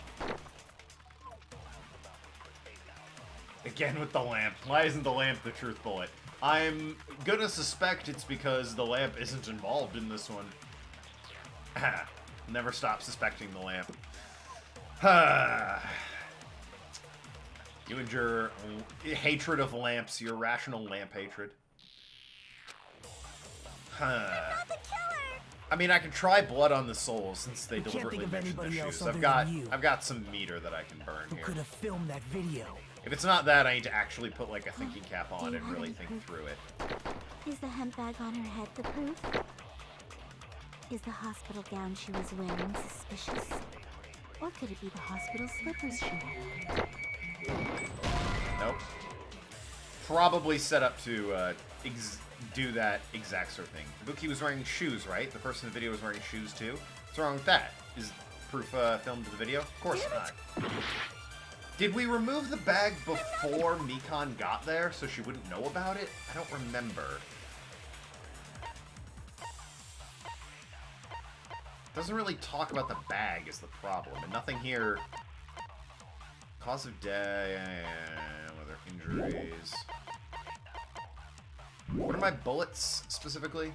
S1: Again with the lamp. Why isn't the lamp the truth bullet? I'm gonna suspect it's because the lamp isn't involved in this one. Never stop suspecting the lamp. You and your hatred of lamps, your rational lamp hatred.
S2: Not the killer!
S1: I mean, I can try blood on the soul since they
S6: We can't
S1: deliberately
S6: think of
S1: mentioned
S6: anybody
S1: their
S6: else
S1: shoes.
S6: other than you.
S1: I've got some meter that I can burn
S6: Who
S1: here.
S6: could have filmed that video?
S1: If it's not that, I need to actually put like a thinking cap
S2: Do
S1: on
S2: you
S1: and
S2: have
S1: really
S2: any
S1: think
S2: proof?
S1: through it.
S2: Is the hemp bag on her head the proof? Is the hospital gown she was wearing suspicious? Or could it be the hospital slippers she had?
S1: Nope. Probably set up to do that exact sort of thing. Ibuki was wearing shoes, right? The person in the video was wearing shoes too. What's wrong with that? Is proof filmed in the video? Of course not. Did we remove the bag before Mikon got there so she wouldn't know about it? I don't remember. Doesn't really talk about the bag is the problem, and nothing here. Cause of death, whether injuries. What are my bullets specifically?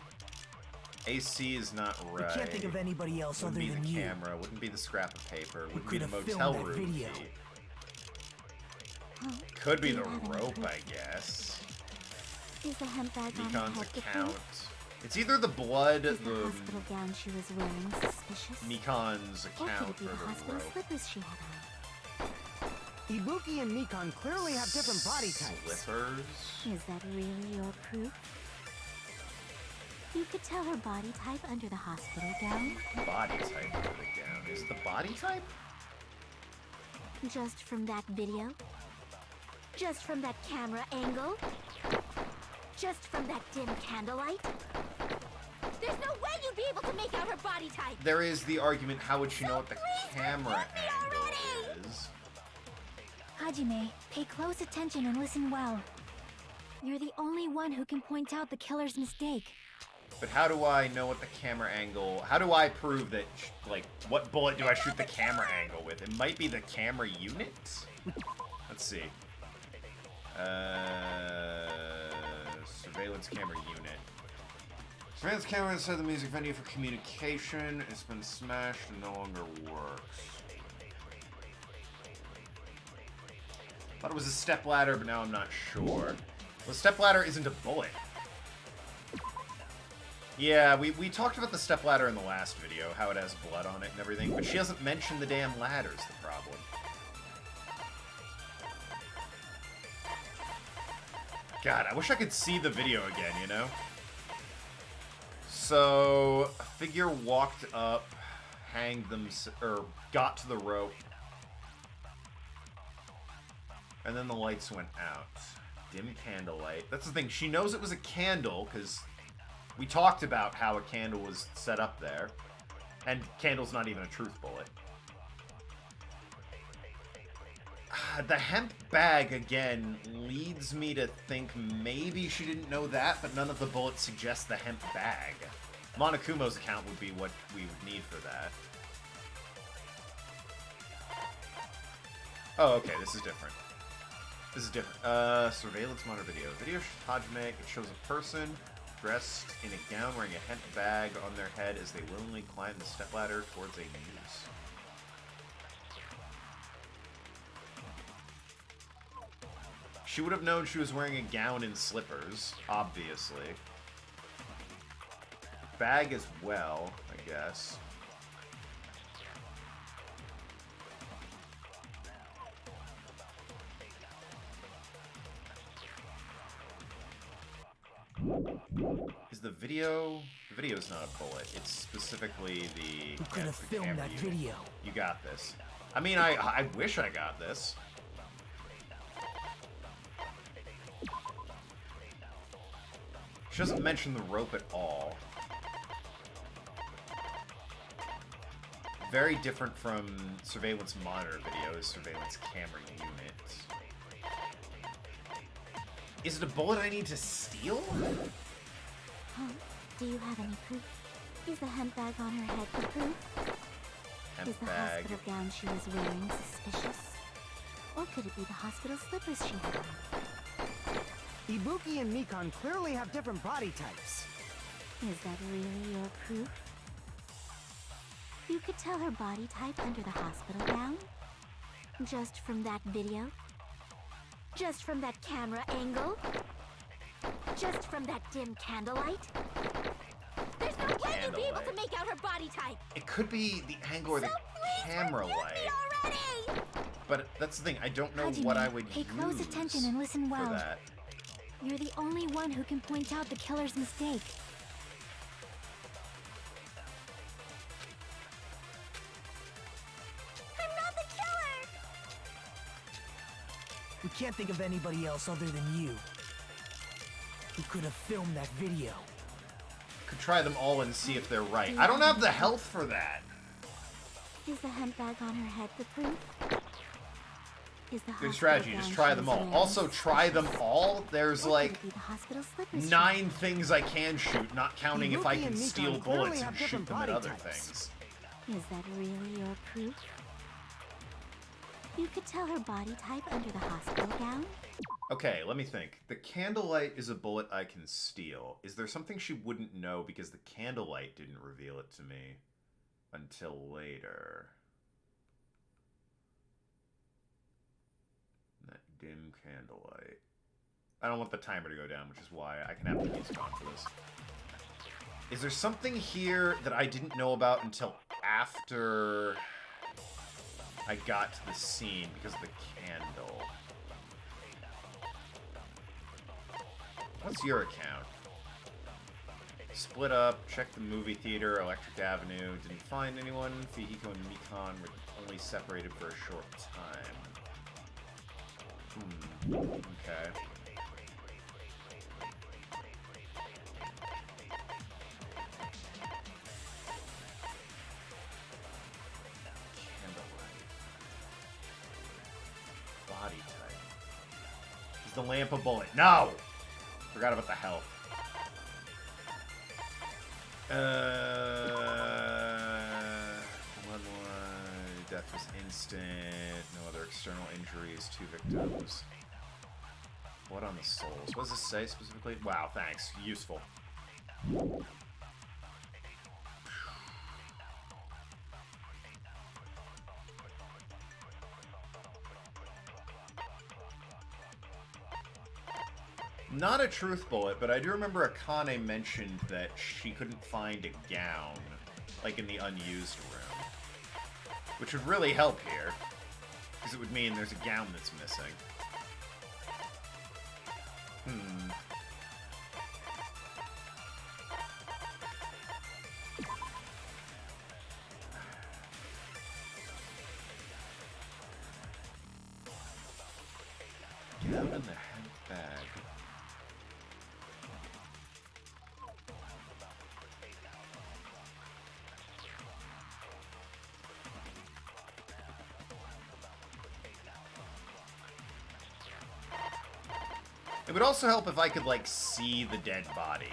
S1: AC is not right.
S6: I can't think of anybody else
S1: Wouldn't
S6: other
S1: be
S6: than
S1: the
S6: you.
S1: camera. Wouldn't be the scrap of paper. Wouldn't be
S6: could
S1: the
S6: have filmed
S1: motel
S6: that
S1: room
S6: video?
S1: key.
S2: Oh,
S1: Could be
S2: do
S1: the
S2: you have any
S1: rope,
S2: proof?
S1: I guess.
S2: Is the hemp bag on her
S1: Mikon's
S2: head the
S1: account.
S2: proof?
S1: It's either the blood,
S2: Is the
S1: the
S2: hospital gown she was wearing suspicious?
S1: Mikon's
S2: Or could
S1: account,
S2: it be
S1: or
S2: the
S1: the
S2: hospital
S1: rope.
S2: slippers she had on?
S7: Ibuki and Mikon clearly have different body types.
S1: Slippers.
S2: Is that really your proof? You could tell her body type under the hospital gown?
S1: Body type of the gown. Is it the body type?
S2: Just from that video? Just from that camera angle? Just from that dim candlelight? There's no way you'd be able to make out her body type!
S1: There is the argument, how would she know what the
S2: please
S1: camera
S2: forgive me
S1: angle
S2: already!
S1: is?
S5: Hajime, pay close attention and listen well. You're the only one who can point out the killer's mistake.
S1: But how do I know what the camera angle... How do I prove that, like, what bullet do I shoot the camera angle with? It might be the camera unit? Let's see. Surveillance camera unit. Surveillance camera inside the music venue for communication. It's been smashed and no longer works. Thought it was a stepladder, but now I'm not sure. Well, stepladder isn't a bullet. Yeah, we talked about the stepladder in the last video, how it has blood on it and everything, but she hasn't mentioned the damn ladder's the problem. God, I wish I could see the video again, you know? So, a figure walked up, hanged them, or got to the rope, and then the lights went out. Dim candlelight. That's the thing, she knows it was a candle, because we talked about how a candle was set up there, and candle's not even a truth bullet. The hemp bag, again, leads me to think maybe she didn't know that, but none of the bullets suggest the hemp bag. Monokumo's account would be what we would need for that. Oh, okay, this is different. This is different. Surveillance monitor video. Video Hajime, it shows a person dressed in a gown wearing a hemp bag on their head as they willingly climb the stepladder towards a noose. She would have known she was wearing a gown and slippers, obviously. Bag as well, I guess. Is the video... The video's not a bullet. It's specifically the...
S6: Who could have filmed that video?
S1: You got this. I mean, I wish I got this. She doesn't mention the rope at all. Very different from surveillance monitor videos, surveillance camera unit. Is it a bullet I need to steal?
S2: Huh? Do you have any proof? Is the hemp bag on her head the proof? Is the hospital gown she was wearing suspicious? Or could it be the hospital slippers she had on?
S7: Ibuki and Mikan clearly have different body types.
S2: Is that really your proof? You could tell her body type under the hospital gown? Just from that video? Just from that camera angle? Just from that dim candlelight? There's no way you'd be able to make out her body type!
S1: It could be the angle or the camera light.
S2: Already!
S1: But that's the thing, I don't know
S2: Hajime,
S1: what I would
S2: pay
S1: use
S2: close attention and listen well.
S1: for that.
S2: You're the only one who can point out the killer's mistake. I'm not the killer!
S6: We can't think of anybody else other than you. Who could have filmed that video?
S1: Could try them all and see if they're right. I don't have the health for that.
S2: Is the hemp bag on her head the proof? Is the
S1: Good strategy, just try them all. Also, try them all? There's like 9 things I can shoot, not counting if I can steal bullets and shoot them at other things.
S2: Is that really your proof? You could tell her body type under the hospital gown?
S1: Okay, let me think. The candlelight is a bullet I can steal. Is there something she wouldn't know because the candlelight didn't reveal it to me until later? That dim candlelight. I don't want the timer to go down, which is why I can have the music on for this. Is there something here that I didn't know about until after I got to the scene because of the candle? What's your account? Split up, check the movie theater, Electric Avenue, didn't find anyone. Fihiko and Mikan were only separated for a short time. Okay. Candlelight. Body type. Is the lamp a bullet? No! Forgot about the health. Death was instant. No other external injuries. 2 victims. Blood on the souls. What does this say specifically? Wow, thanks. Useful. Not a truth bullet, but I do remember Akane mentioned that she couldn't find a gown, like in the unused room. Which would really help here, because it would mean there's a gown that's missing. Gown in the hemp bag. It would also help if I could, like, see the dead body.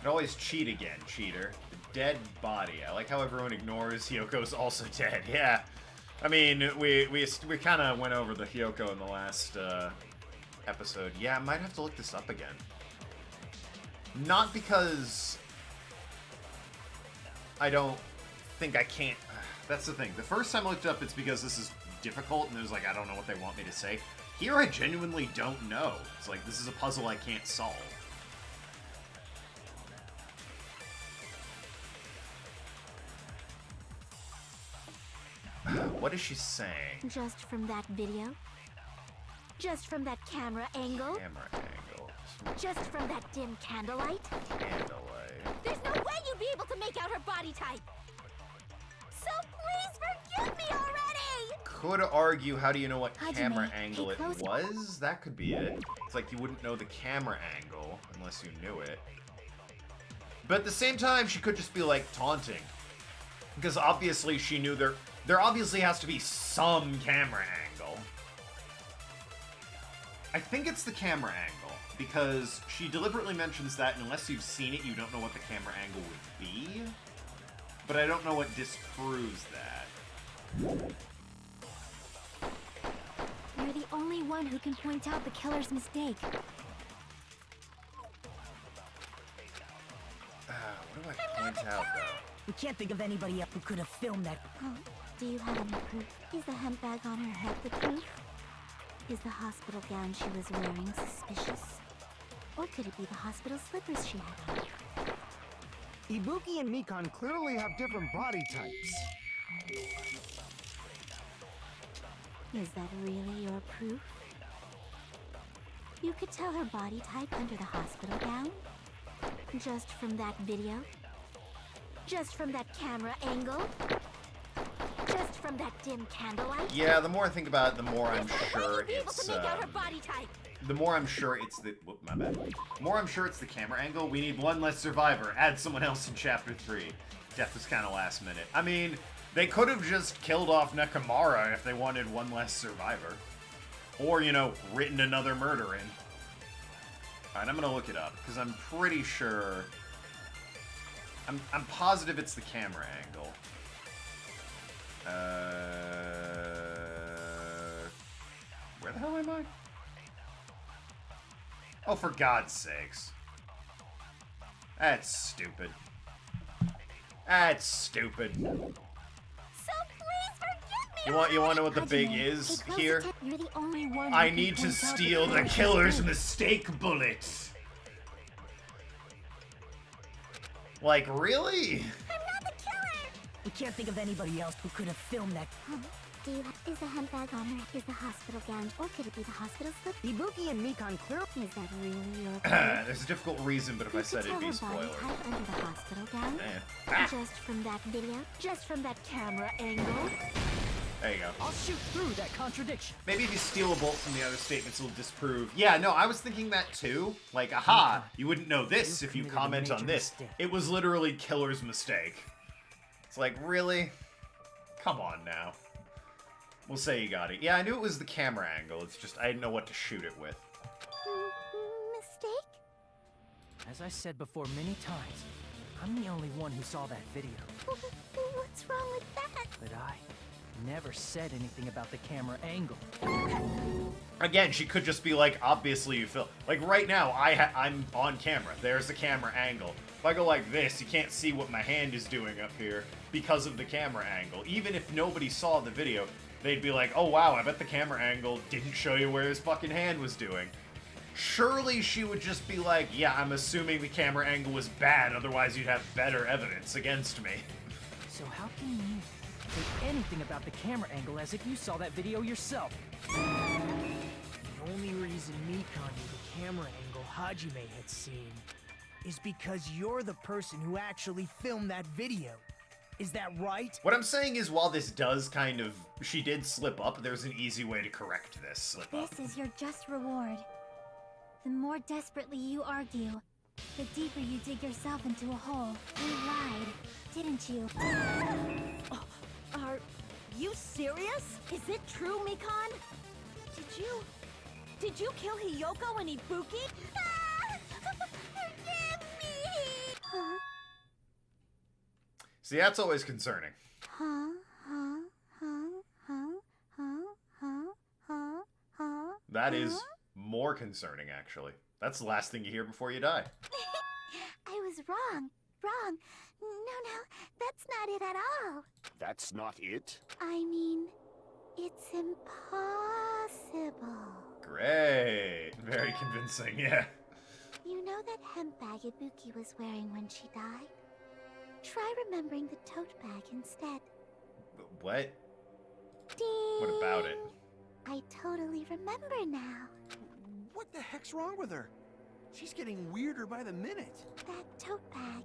S1: Could always cheat again, cheater. The dead body. I like how everyone ignores Hyoko's also dead. Yeah. I mean, we kind of went over the Hyoko in the last episode. Yeah, I might have to look this up again. Not because I don't think I can't. That's the thing. The first time I looked it up, it's because this is difficult, and there's like, I don't know what they want me to say. Here, I genuinely don't know. It's like, this is a puzzle I can't solve. What is she saying?
S2: Just from that video? Just from that camera angle?
S1: Camera angle.
S2: Just from that dim candlelight?
S1: Candlelight.
S2: There's no way you'd be able to make out her body type! So please forgive me already!
S1: Could argue, how do you know what
S2: Hajime,
S1: camera angle
S2: pay
S1: it
S2: close-
S1: was? That could be it. It's like you wouldn't know the camera angle unless you knew it. But at the same time, she could just be like taunting. Because obviously she knew there obviously has to be some camera angle. I think it's the camera angle, because she deliberately mentions that unless you've seen it, you don't know what the camera angle would be. But I don't know what disproves that.
S2: You're the only one who can point out the killer's mistake.
S1: What do I point out, though?
S6: We can't think of anybody else who could have filmed that.
S2: Oh, do you have any proof? Is the hemp bag on her head the proof? Is the hospital gown she was wearing suspicious? Or could it be the hospital slippers she had on?
S7: Ibuki and Mikan clearly have different body types.
S2: Is that really your proof? You could tell her body type under the hospital gown? Just from that video? Just from that camera angle? Just from that dim candlelight?
S1: Yeah, the more I think about it, the more I'm sure
S2: You'd be able
S1: it's
S2: to make out her body type.
S1: the more I'm sure it's the whoop, my bad. The more I'm sure it's the camera angle. We need one less survivor. Add someone else in chapter 3. Death was kind of last minute. I mean, they could have just killed off Nekomara if they wanted one less survivor. Or, you know, written another murder in. Alright, I'm gonna look it up, because I'm pretty sure... I'm positive it's the camera angle. Where the hell am I? Oh, for God's sakes. That's stupid. That's stupid.
S2: So please forgive me.
S1: You want to know what the big
S2: Hajime,
S1: is
S2: pay close
S1: here?
S2: You're the only one who
S1: I
S2: can
S1: need to
S2: point out
S1: steal the killer's mistake bullet. Like, really?
S2: I'm not the killer.
S6: We can't think of anybody else who could have filmed that.
S2: Is the hemp bag on her? Is the hospital gown? Or could it be the hospital slip?
S7: Ibuki and Mikan clearly...
S2: Is that really your proof?
S1: There's a difficult reason, but if I said it, it'd be
S2: Tell her body
S1: spoiler.
S2: type under the hospital gown?
S1: Man. Ah,
S2: Just from that video? Just from that camera angle?
S1: there you go.
S3: I'll shoot through that contradiction.
S1: Maybe if you steal a bolt from the other statements, it'll disprove. Yeah, no, I was thinking that too. Like, aha, you wouldn't know this if you
S3: committed a
S1: comment on
S3: major
S1: this.
S3: mistake.
S1: It was literally killer's mistake. It's like, really? Come on now. We'll say you got it. Yeah, I knew it was the camera angle. It's just I didn't know what to shoot it with.
S2: Mistake?
S3: As I said before many times, I'm the only one who saw that video.
S2: What's wrong with that?
S3: But I never said anything about the camera angle.
S1: Again, she could just be like, obviously you film. Like right now, I'm on camera. There's the camera angle. If I go like this, you can't see what my hand is doing up here because of the camera angle. Even if nobody saw the video, they'd be like, oh wow, I bet the camera angle didn't show you where his fucking hand was doing. Surely she would just be like, yeah, I'm assuming the camera angle was bad, otherwise you'd have better evidence against me.
S3: So how can you say anything about the camera angle as if you saw that video yourself?
S6: The only reason Mikan knew the camera angle Hajime had seen is because you're the person who actually filmed that video. Is that right?
S1: What I'm saying is, while this does kind of... She did slip up, there's an easy way to correct this slip up.
S2: This is your just reward. The more desperately you argue, the deeper you dig yourself into a hole. You lied, didn't you?
S4: Are you serious? Is it true, Mikan? Did you kill Hiyoko and Ibuki?
S2: Forgive me!
S1: See, that's always concerning.
S2: Huh? Huh? Huh? Huh? Huh? Huh? Huh? Huh?
S1: That is more concerning, actually. That's the last thing you hear before you die.
S2: I was wrong. Wrong. No, that's not it at all.
S8: That's not it?
S2: I mean, it's impossible.
S1: Great. Very convincing, yeah.
S2: You know that hemp bag Ibuki was wearing when she died? Try remembering the tote bag instead.
S1: What?
S2: Ding!
S1: What about it?
S2: I totally remember now.
S9: What the heck's wrong with her? She's getting weirder by the minute.
S2: That tote bag.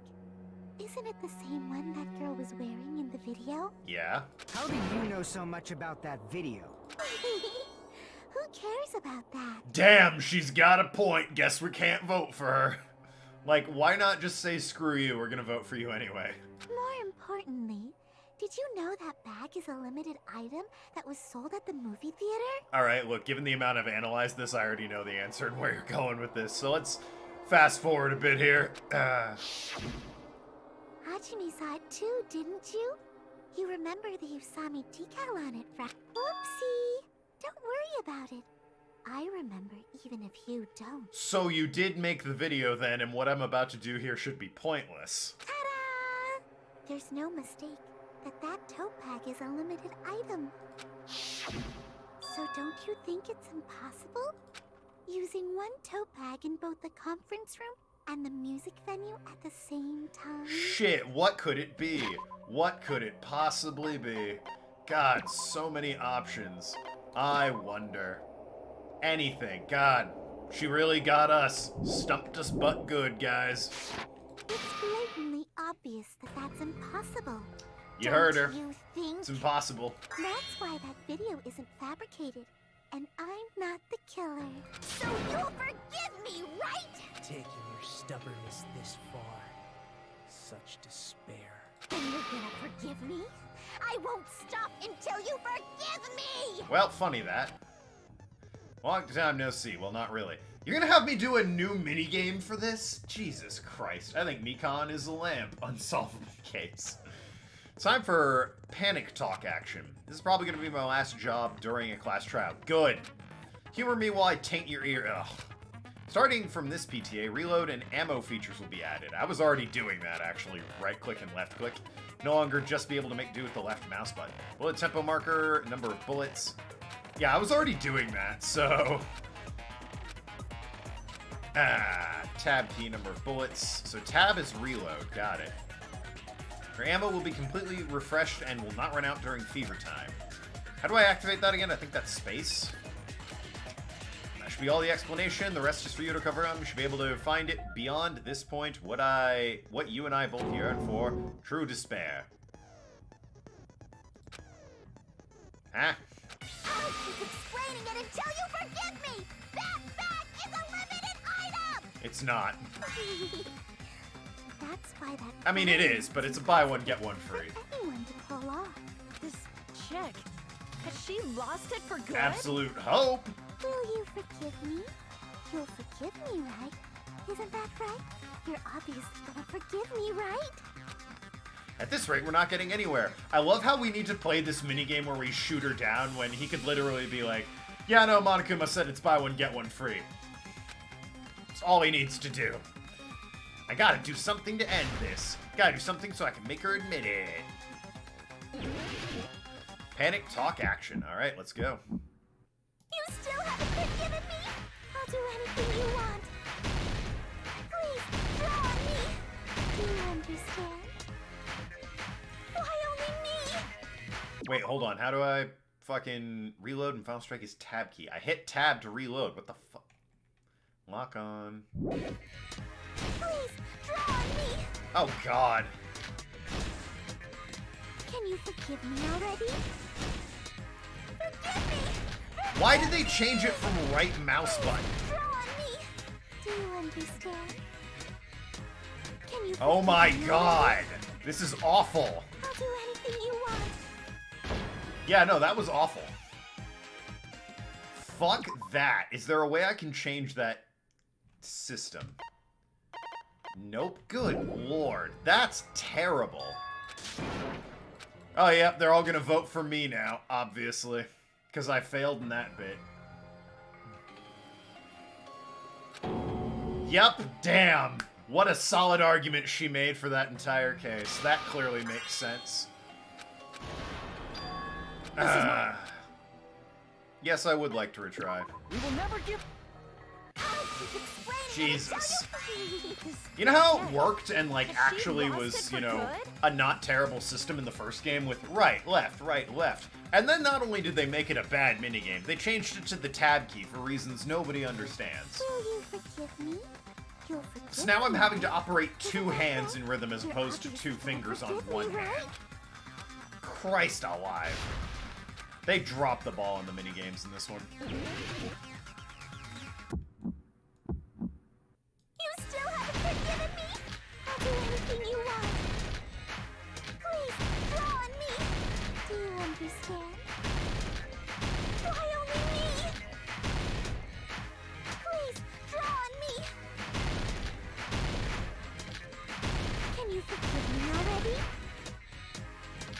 S2: Isn't it the same one that girl was wearing in the video?
S1: Yeah.
S7: How do you know so much about that video?
S2: Who cares about that?
S1: Damn, she's got a point. Guess we can't vote for her. Like, why not just say screw you, we're gonna vote for you anyway.
S2: More importantly, did you know that bag is a limited item that was sold at the movie theater?
S1: Alright, look, given the amount I've analyzed this, I already know the answer and where you're going with this. So let's fast forward a bit here.
S2: Hajime saw it too, didn't you? You remember the Usami decal on it, right? Whoopsie! Don't worry about it. I remember even if you don't.
S1: So you did make the video then, and what I'm about to do here should be pointless.
S2: Ta-da! There's no mistake that tote bag is a limited item. So don't you think it's impossible? Using one tote bag in both the conference room and the music venue at the same time?
S1: Shit, what could it be? What could it possibly be? God, so many options. I wonder. Anything. God, she really got us. Stumped us but good, guys.
S2: It's blatantly obvious that that's impossible.
S1: You heard her.
S2: Don't you think?
S1: It's impossible.
S2: That's why that video isn't fabricated. And I'm not the killer. So you'll forgive me, right?
S6: Taking your stubbornness this far. Such despair.
S2: Then you're gonna forgive me? I won't stop until you forgive me!
S1: Well, funny that. Long time no see. Well, not really. You're gonna have me do a new minigame for this? Jesus Christ. I think Mikon is a lamp. Unsolvable case. It's time for panic talk action. This is probably gonna be my last job during a class trial. Good. Humor me while I taint your ear. Ugh. Starting from this PTA, reload and ammo features will be added. I was already doing that, actually. Right click and left click. No longer just be able to make do with the left mouse button. Bullet tempo marker, number of bullets. Yeah, I was already doing that, so... tab key, number of bullets. So tab is reload, got it. Your ammo will be completely refreshed and will not run out during fever time. How do I activate that again? I think that's space. That should be all the explanation. The rest is for you to cover on. You should be able to find it beyond this point. What you and I both yearn for. True despair. Huh?
S2: I'll keep explaining it until you forgive me! That bag is a limited item!
S1: It's not.
S2: That's why that...
S1: I mean, it is, but it's a buy one, get one free.
S2: For anyone to pull off.
S4: This chick, has she lost it for good?
S1: Absolute hope.
S2: Will you forgive me? You'll forgive me, right? Isn't that right? You're obviously gonna forgive me, right?
S1: At this rate, we're not getting anywhere. I love how we need to play this minigame where we shoot her down when he could literally be like, yeah, no, Monokuma said it's buy one, get one free. It's all he needs to do. I gotta do something to end this. Gotta do something so I can make her admit it. Panic talk action. Alright, let's go.
S2: You still haven't forgiven me? I'll do anything you want. Please, draw on me. Do you understand? Why only me?
S1: Wait, hold on. How do I fucking reload and Final Strike is tab key? I hit tab to reload. What the fuck? Lock on.
S2: Please, draw on me.
S1: Oh, God.
S2: Can you forgive me already? Forgive me!
S1: Why did they change it from right mouse button?
S2: Draw on me! Do you understand? Can you
S1: Oh my
S2: forgive me
S1: God.
S2: already?
S1: This is awful.
S2: I'll do anything you want.
S1: Yeah, no, that was awful. Fuck that. Is there a way I can change that system? Nope. Good lord. That's terrible. Oh, yeah, they're all gonna vote for me now, obviously. Because I failed in that bit. Yup, damn. What a solid argument she made for that entire case. That clearly makes sense. Yes, I would like to retry.
S3: We will never give.
S1: Jesus. You know how it worked and, like, actually was, you know, a not terrible system in the first game with right, left, right, left. And then not only did they make it a bad minigame, they changed it to the tab key for reasons nobody understands.
S2: Will you forgive me? You'll forgive
S1: So now I'm
S2: me.
S1: having to operate 2 hands in rhythm as opposed to 2 fingers on 1 hand. Christ alive. They dropped the ball in the minigames in this one.
S2: You still haven't forgiven me? I'll do anything you want. Please, draw on me. Do you understand? Why only me? Please, draw on me. Can you forgive me already?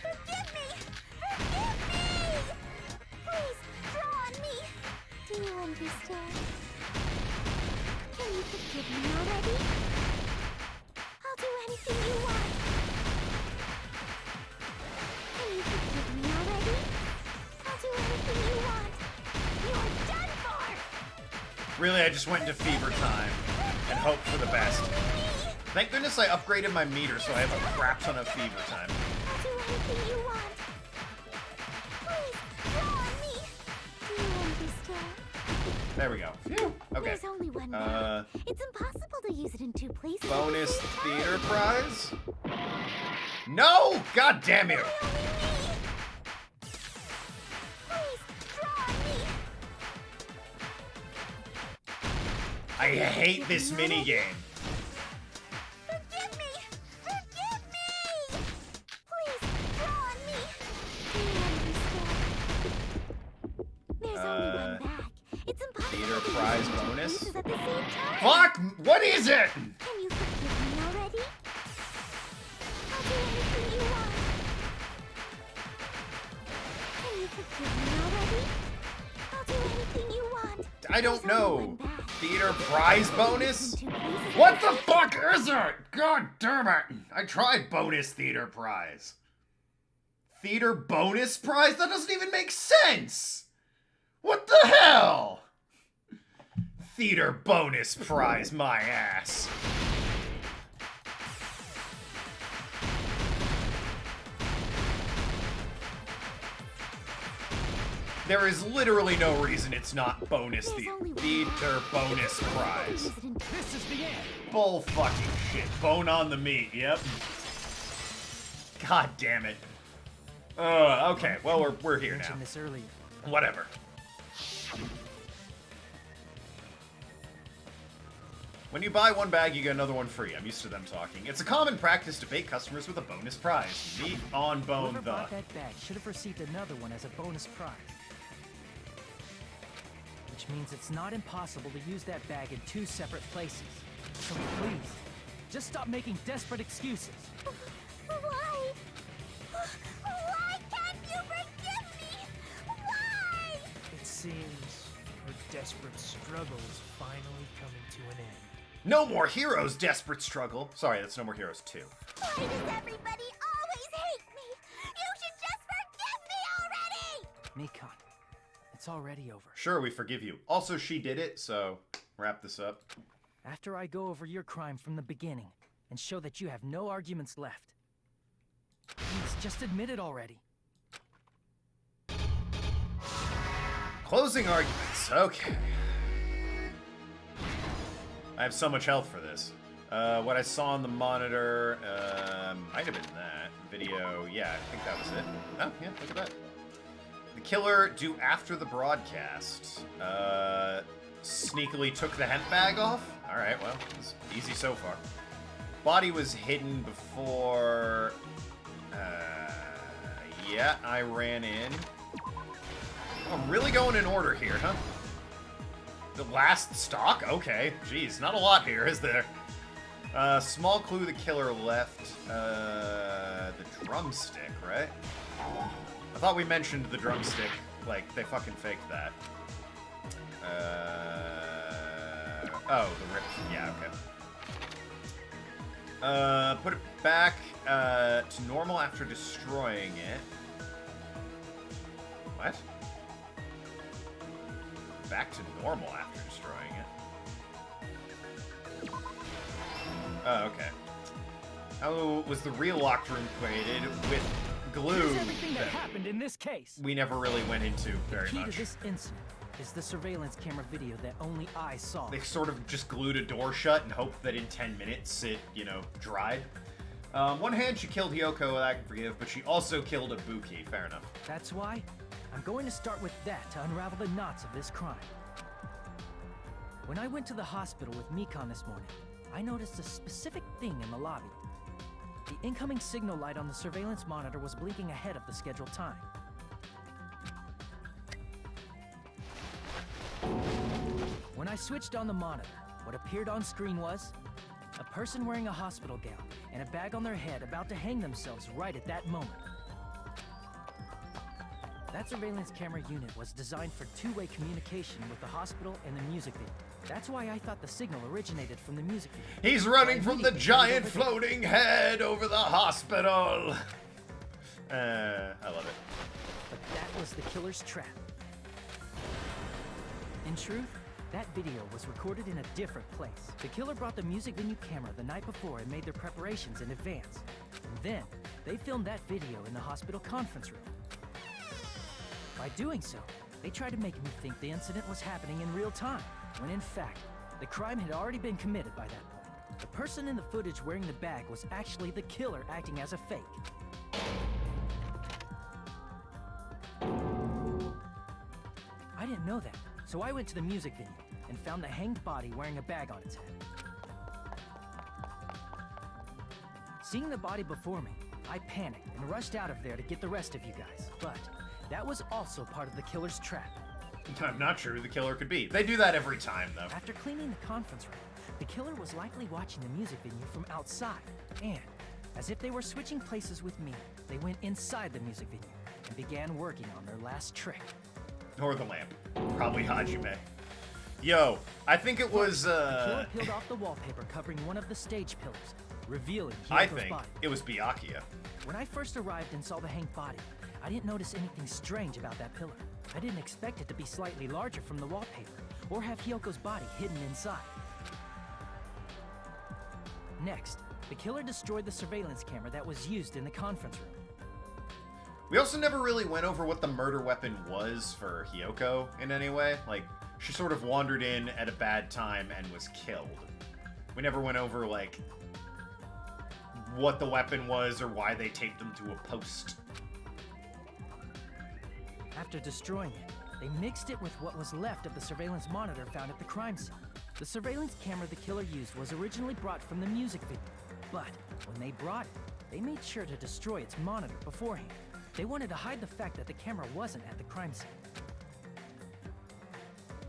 S2: Forgive me! Forgive me! Please, draw on me. Do you understand? Can you forgive me already? I'll do anything you want. Can you forgive me already? I'll do anything you want. You're done for!
S1: Really, I just went into fever time and hoped for the best. Thank goodness I upgraded my meter so I have a crap ton of fever time.
S2: I'll do anything you want. Please, draw on me. Do you understand?
S1: There we go. Phew. Okay.
S2: There's only one bag. It's impossible to use it in 2 places.
S1: Bonus theater prize? No! God damn you!
S2: Please, draw on me.
S1: I hate this minigame.
S2: Forgive me! Forgive me! Please, draw on me. Do you understand? There's only one bag. It's impossible
S1: Theater
S2: to use
S1: prize
S2: it in 2
S1: bonus?
S2: places at the same time.
S1: Fuck! What is it?
S2: Can you forgive me already? I'll do anything you want. Can you forgive me already? I'll do anything you want.
S1: I don't
S2: There's only
S1: know.
S2: one bag.
S1: Theater prize bonus?
S2: In 2 places
S1: What
S2: at
S1: the fuck is it? God damn it! I tried bonus theater prize. Theater bonus prize? That doesn't even make sense! What the hell? Theater bonus prize, my ass. There is literally no reason it's not bonus theater bonus prize.
S3: This is the end.
S1: Bull fucking shit. Bone on the meat, yep. God damn it. Okay, well, we're here now.
S3: Mentioned this earlier.
S1: Whatever. When you buy one bag, you get another one free. I'm used to them talking. It's a common practice to bait customers with a bonus prize. Meat on bone
S3: Whoever
S1: the.
S3: bought that bag should have received another one as a bonus prize. Which means it's not impossible to use that bag in 2 separate places. So please, just stop making desperate excuses.
S2: Why? Why can't you forgive me? Why?
S6: It seems her desperate struggle is finally coming to an end.
S1: No More Heroes Desperate Struggle. Sorry, that's No More Heroes 2.
S2: Why does everybody always hate me? You should just forgive me already!
S3: Nikon, it's already over.
S1: Sure, we forgive you. Also, she did it, so wrap this up.
S3: After I go over your crime from the beginning and show that you have no arguments left. Please, just admit it already.
S1: Closing arguments. Okay. I have so much health for this. What I saw on the monitor, might have been that video. Yeah, I think that was it. Oh, yeah, look at that. The killer, due after the broadcast, sneakily took the hemp bag off. All right, well, it's easy so far. Body was hidden before. Yeah, I ran in. Oh, I'm really going in order here, huh? The last stock? Okay. Jeez, not a lot here, is there? Small clue the killer left. the drumstick, right? I thought we mentioned the drumstick. Like, they fucking faked that. Oh, the rip. Yeah, okay. Put it back to normal after destroying it. What? Back to normal after destroying it. Oh, okay. How was the real locked room created with glue?
S3: Here's everything that happened in this case.
S1: We never really went into very
S3: The key
S1: much.
S3: to this incident is the surveillance camera video that only I saw.
S1: They sort of just glued a door shut and hoped that in 10 minutes it, you know, dried. One hand, she killed Hyoko, that I can forgive, but she also killed Ibuki. Fair enough.
S3: That's why I'm going to start with that to unravel the knots of this crime. When I went to the hospital with Mikon this morning, I noticed a specific thing in the lobby. The incoming signal light on the surveillance monitor was blinking ahead of the scheduled time. When I switched on the monitor, what appeared on screen was a person wearing a hospital gown and a bag on their head about to hang themselves right at that moment. That surveillance camera unit was designed for two-way communication with the hospital and the music video. That's why I thought the signal originated from the music video.
S1: He's running from the giant floating head over the hospital. I love it.
S3: But that was the killer's trap. In truth, that video was recorded in a different place. The killer brought the music venue camera the night before and made their preparations in advance. And then, they filmed that video in the hospital conference room. By doing so, they tried to make me think the incident was happening in real time, when in fact, the crime had already been committed by that point. The person in the footage wearing the bag was actually the killer acting as a fake. I didn't know that, so I went to the music venue and found the hanged body wearing a bag on its head. Seeing the body before me, I panicked and rushed out of there to get the rest of you guys, but that was also part of the killer's trap.
S1: I'm not sure who the killer could be. They do that every time, though.
S3: After cleaning the conference room, the killer was likely watching the music venue from outside, and as if they were switching places with me, they went inside the music venue and began working on their last trick.
S1: Or the lamp. Probably Hajime. Yo, I think it was,
S3: The killer peeled off the wallpaper covering one of the stage pillars, revealing
S1: I
S3: Hyoko's
S1: think
S3: body.
S1: it was Byakuya.
S3: When I first arrived and saw the hanged body, I didn't notice anything strange about that pillar. I didn't expect it to be slightly larger from the wallpaper, or have Hyoko's body hidden inside. Next, the killer destroyed the surveillance camera that was used in the conference room.
S1: We also never really went over what the murder weapon was for Hyoko in any way. Like, she sort of wandered in at a bad time and was killed. We never went over, like, what the weapon was or why they taped them to a post.
S3: After destroying it, they mixed it with what was left of the surveillance monitor found at the crime scene. The surveillance camera the killer used was originally brought from the music video, but when they brought it, they made sure to destroy its monitor beforehand. They wanted to hide the fact that the camera wasn't at the crime scene.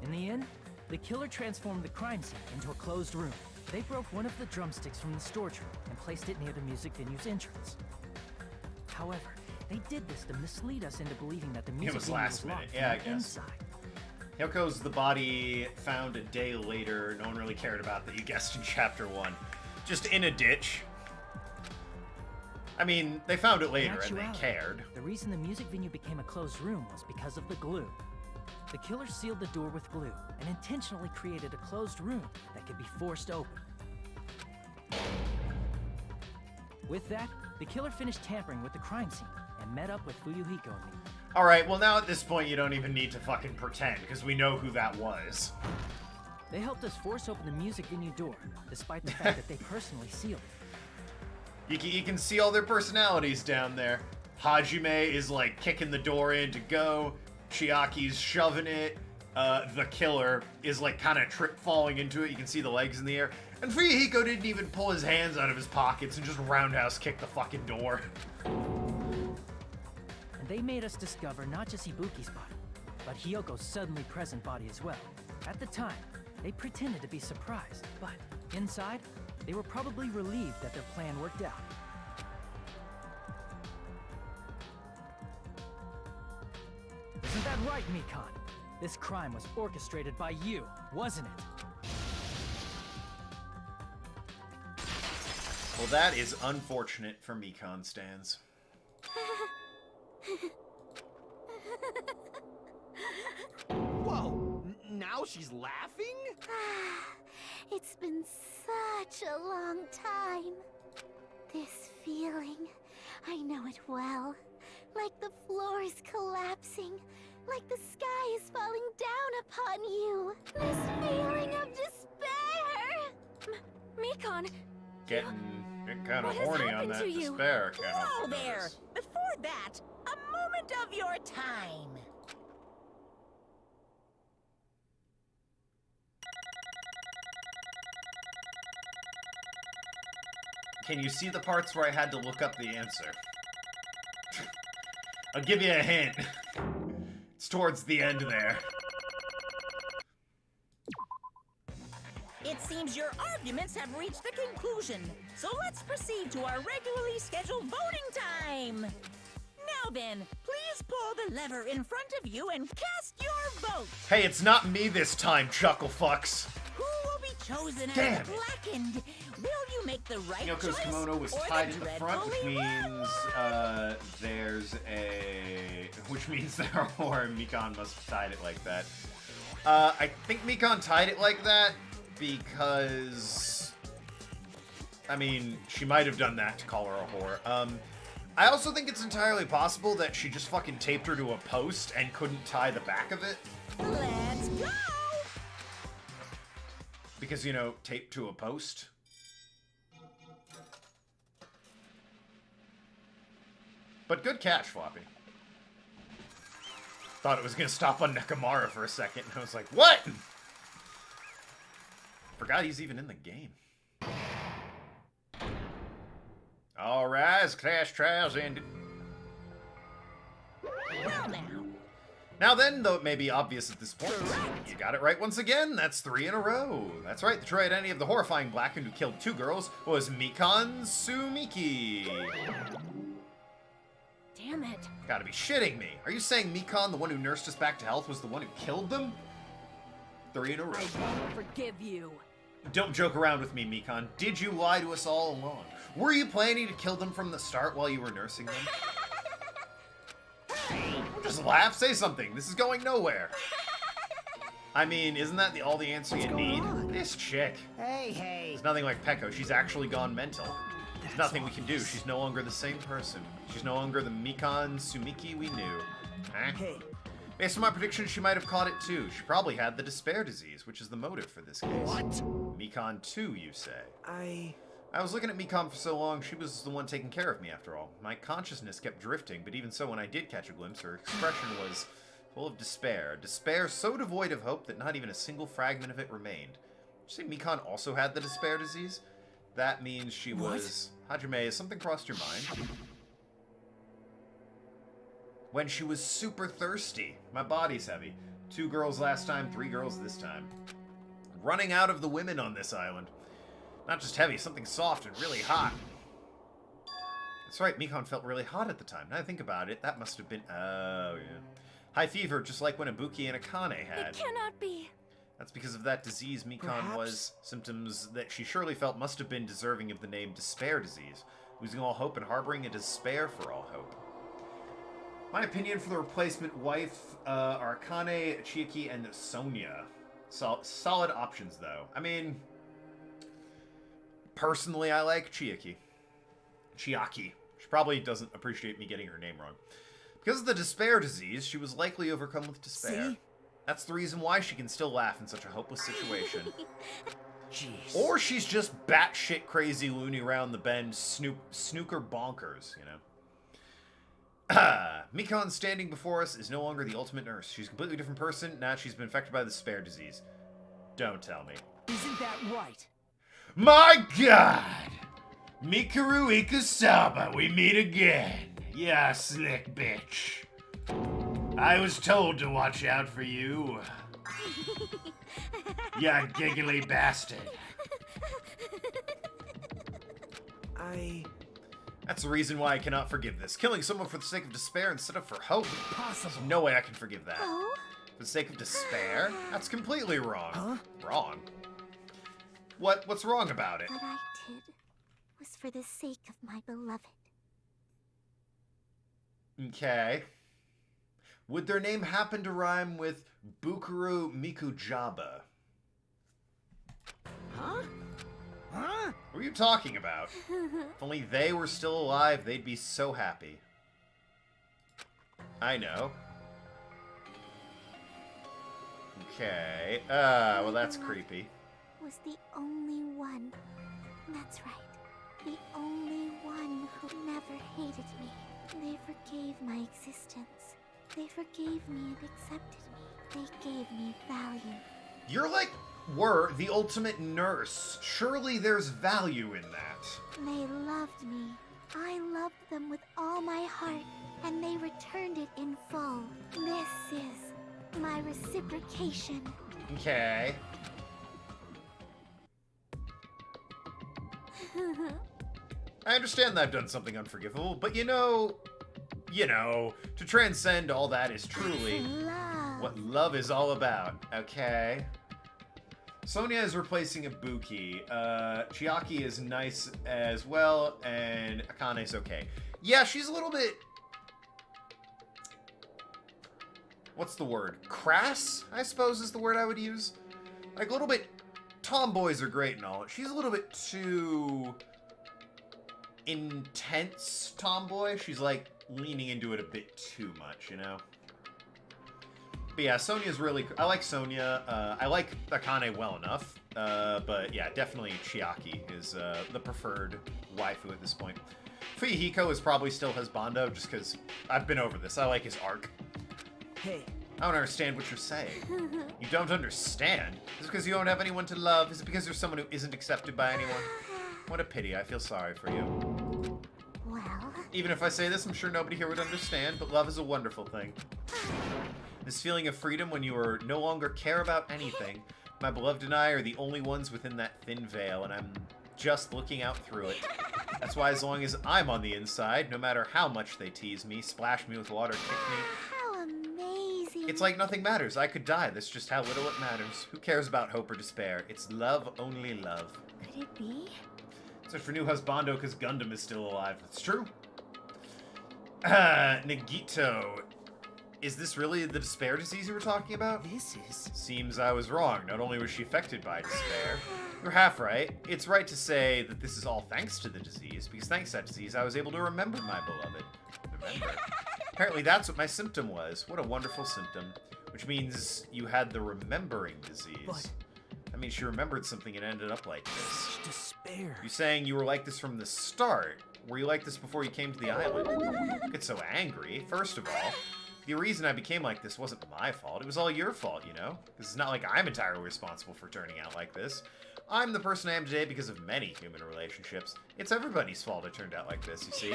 S3: In the end, the killer transformed the crime scene into a closed room. They broke one of the drumsticks from the storage room and placed it near the music venue's entrance. However, they did this to mislead us into believing that the music
S1: was
S3: venue
S1: last
S3: was locked
S1: minute. Yeah,
S3: from
S1: I
S3: the
S1: guess.
S3: inside.
S1: Hyoko's the body found a day later. No one really cared about that, you guessed in chapter 1. Just in a ditch. I mean, they found it later and they cared.
S3: The reason the music venue became a closed room was because of the glue. The killer sealed the door with glue and intentionally created a closed room that could be forced open. With that, the killer finished tampering with the crime scene and met up with Fuyuhiko and me.
S1: Alright, well now at this point you don't even need to fucking pretend, because we know who that was.
S3: They helped us force open the music venue door, despite the fact that they personally sealed it.
S1: You can see all their personalities down there. Hajime is like kicking the door in to go. Chiaki's shoving it. The killer is like kind of falling into it. You can see the legs in the air. And Fuyuhiko didn't even pull his hands out of his pockets and just roundhouse kick the fucking door.
S3: And they made us discover not just Ibuki's body, but Hyoko's suddenly present body as well. At the time, they pretended to be surprised, but inside, they were probably relieved that their plan worked out. that right, Mikon? This crime was orchestrated by you, wasn't it?
S1: Well, that is unfortunate for Mikon stans.
S9: Whoa! Now she's laughing?
S2: It's been such a long time. This feeling, I know it well. Like the floor is collapsing, like the sky is falling down upon you. This feeling of despair.
S5: Mikon,
S1: Getting kind of
S5: What has
S1: horny on
S5: happened
S1: that
S5: to you?
S1: despair.
S10: Whoa there! Before that, a moment of your time.
S1: Can you see the parts where I had to look up the answer? I'll give you a hint. It's towards the end there.
S10: It seems your arguments have reached a conclusion, so let's proceed to our regularly scheduled voting time. Now then, please pull the lever in front of you and cast your vote.
S1: Hey, it's not me this time, Chucklefucks.
S10: Who will be chosen
S1: Damn
S10: as
S1: it.
S10: blackened? Will you make the right
S1: Yoko's
S10: choice?
S1: kimono was
S10: or
S1: tied at the front, which
S10: dreadfully
S1: means therefore Mikon must have tied it like that. I think Mikon tied it like that because, I mean, she might have done that to call her a whore. I also think it's entirely possible that she just fucking taped her to a post and couldn't tie the back of it.
S10: Let's go!
S1: Because, you know, taped to a post. But good catch, Floppy. Thought it was gonna stop on Nekomara for a second, and I was like, what? Forgot he's even in the game. Alright, Clash Trials ended.
S10: Well now.
S1: Now then, though it may be obvious at this point, you got it right once again. That's 3 in a row. That's right, the true identity of the horrifying blackened who killed 2 girls was Mikon Sumiki.
S4: Damn it.
S1: Gotta be shitting me. Are you saying Mikon, the one who nursed us back to health, was the one who killed them? 3 in a row.
S4: I won't forgive you.
S1: Don't joke around with me, Mikon. Did you lie to us all along? Were you planning to kill them from the start while you were nursing them? Just laugh, say something. This is going nowhere. I mean, isn't that all the answer you need? This chick.
S7: Hey.
S1: It's nothing like Peko. She's actually gone mental. There's nothing we can do. She's no longer the same person. She's no longer the Mikon Sumiki we knew. Huh?
S6: Hey.
S1: Based on my prediction, she might have caught it too. She probably had the despair disease, which is the motive for this case.
S6: What?
S1: Mikon 2, you say?
S6: I
S1: was looking at Mikon for so long, she was the one taking care of me after all. My consciousness kept drifting, but even so, when I did catch a glimpse, her expression was full of despair. Despair so devoid of hope that not even a single fragment of it remained. Did you say Mikon also had the despair disease? That means she was... Hajime, has something crossed your mind? When she was super thirsty. My body's heavy. 2 girls last time, 3 girls this time. Running out of the women on this island. Not just heavy, something soft and really hot. That's right, Mikon felt really hot at the time. Now I think about it, that must have been... Oh, yeah. High fever, just like when Ibuki and Akane had.
S5: It cannot be.
S1: That's because of that disease Mikon was. Symptoms that she surely felt must have been deserving of the name despair disease. Losing all hope and harboring a despair for all hope. My opinion for the replacement wife are Akane, Chiaki, and Sonia. Solid options, though. I mean... Personally, I like Chiaki. Chiaki. She probably doesn't appreciate me getting her name wrong. Because of the despair disease, she was likely overcome with despair.
S6: See?
S1: That's the reason why she can still laugh in such a hopeless situation.
S6: Jeez.
S1: Or she's just batshit crazy loony round the bend snooker bonkers, you know? Mikon standing before us is no longer the ultimate nurse. She's a completely different person. Now she's been infected by the despair disease. Don't tell me.
S7: Isn't that right?
S1: My God! Mikuru Ikusaba, we meet again. Yeah, slick bitch. I was told to watch out for you. Ya giggly bastard. That's the reason why I cannot forgive this. Killing someone for the sake of despair instead of for hope.
S6: Impossible.
S1: There's no way I can forgive that.
S2: Oh?
S1: For the sake of despair? That's completely wrong.
S6: Huh?
S1: Wrong? What's wrong about it?
S2: What I did was for the sake of my beloved.
S1: Okay. Would their name happen to rhyme with Bukaru Mikujaba?
S7: Huh? Huh?
S1: What are you talking about? If only they were still alive, they'd be so happy. I know. Okay. Well, that's creepy.
S2: Was the only one. That's right. The only one who never hated me. They forgave my existence. They forgave me and accepted me. They gave me value.
S1: You're like, were the ultimate nurse. Surely there's value in that.
S2: They loved me. I loved them with all my heart, and they returned it in full. This is my reciprocation.
S1: Okay. I understand that I've done something unforgivable, but you know, to transcend all that is truly
S2: Love.
S1: what love is all about, okay? Sonia is replacing Ibuki. Chiaki is nice as well, and Akane's okay. Yeah, she's a little bit... What's the word? Crass, I suppose is the word I would use. Like, a little bit... Tomboys are great and all. She's a little bit too... intense tomboy. She's, like, leaning into it a bit too much, you know? But yeah, Sonia's really... I like Sonia. I like Akane well enough. But yeah, definitely Chiaki is the preferred waifu at this point. Fuyuhiko is probably still husbando, just because I've been over this. I like his arc.
S6: Hey,
S1: I don't understand what you're saying. You don't understand? Is it because you don't have anyone to love? Is it because you're someone who isn't accepted by anyone? What a pity. I feel sorry for you.
S2: Well,
S1: Even if I say this, I'm sure nobody here would understand, but love is a wonderful thing. This feeling of freedom when you are no longer care about anything. My beloved and I are the only ones within that thin veil, and I'm just looking out through it. That's why as long as I'm on the inside, no matter how much they tease me, splash me with water, kick me,
S2: how amazing.
S1: it's like nothing matters. I could die. That's just how little it matters. Who cares about hope or despair? It's love, only love.
S2: Could it be?
S1: Search for new husbando because Gundam is still alive. That's true. Nagito. Is this really the despair disease you were talking about?
S6: this is...
S1: Seems I was wrong. Not only was she affected by despair, you're half right. It's right to say that this is all thanks to the disease, because thanks to that disease, I was able to remember my beloved. Remember? Apparently that's what my symptom was. What a wonderful symptom. Which means you had the remembering disease.
S6: But-
S1: That means she remembered something and ended up like this.
S6: despair.
S1: You saying you were like this from the start? Were you like this before you came to the island? Don't get so angry. First of all, the reason I became like this wasn't my fault. It was all your fault, you know? Because it's not like I'm entirely responsible for turning out like this. I'm the person I am today because of many human relationships. It's everybody's fault I turned out like this, you see?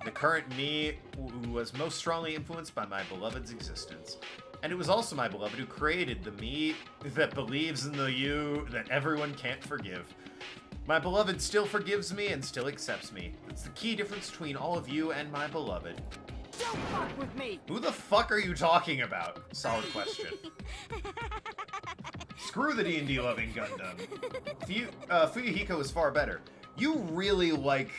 S1: The current me who was most strongly influenced by my beloved's existence. And it was also my beloved who created the me that believes in the you that everyone can't forgive. My beloved still forgives me and still accepts me. It's the key difference between all of you and my beloved.
S7: Don't fuck with me!
S1: Who the fuck are you talking about? Solid question. Screw the D&D loving Gundam. Fuyuhiko is far better. You really like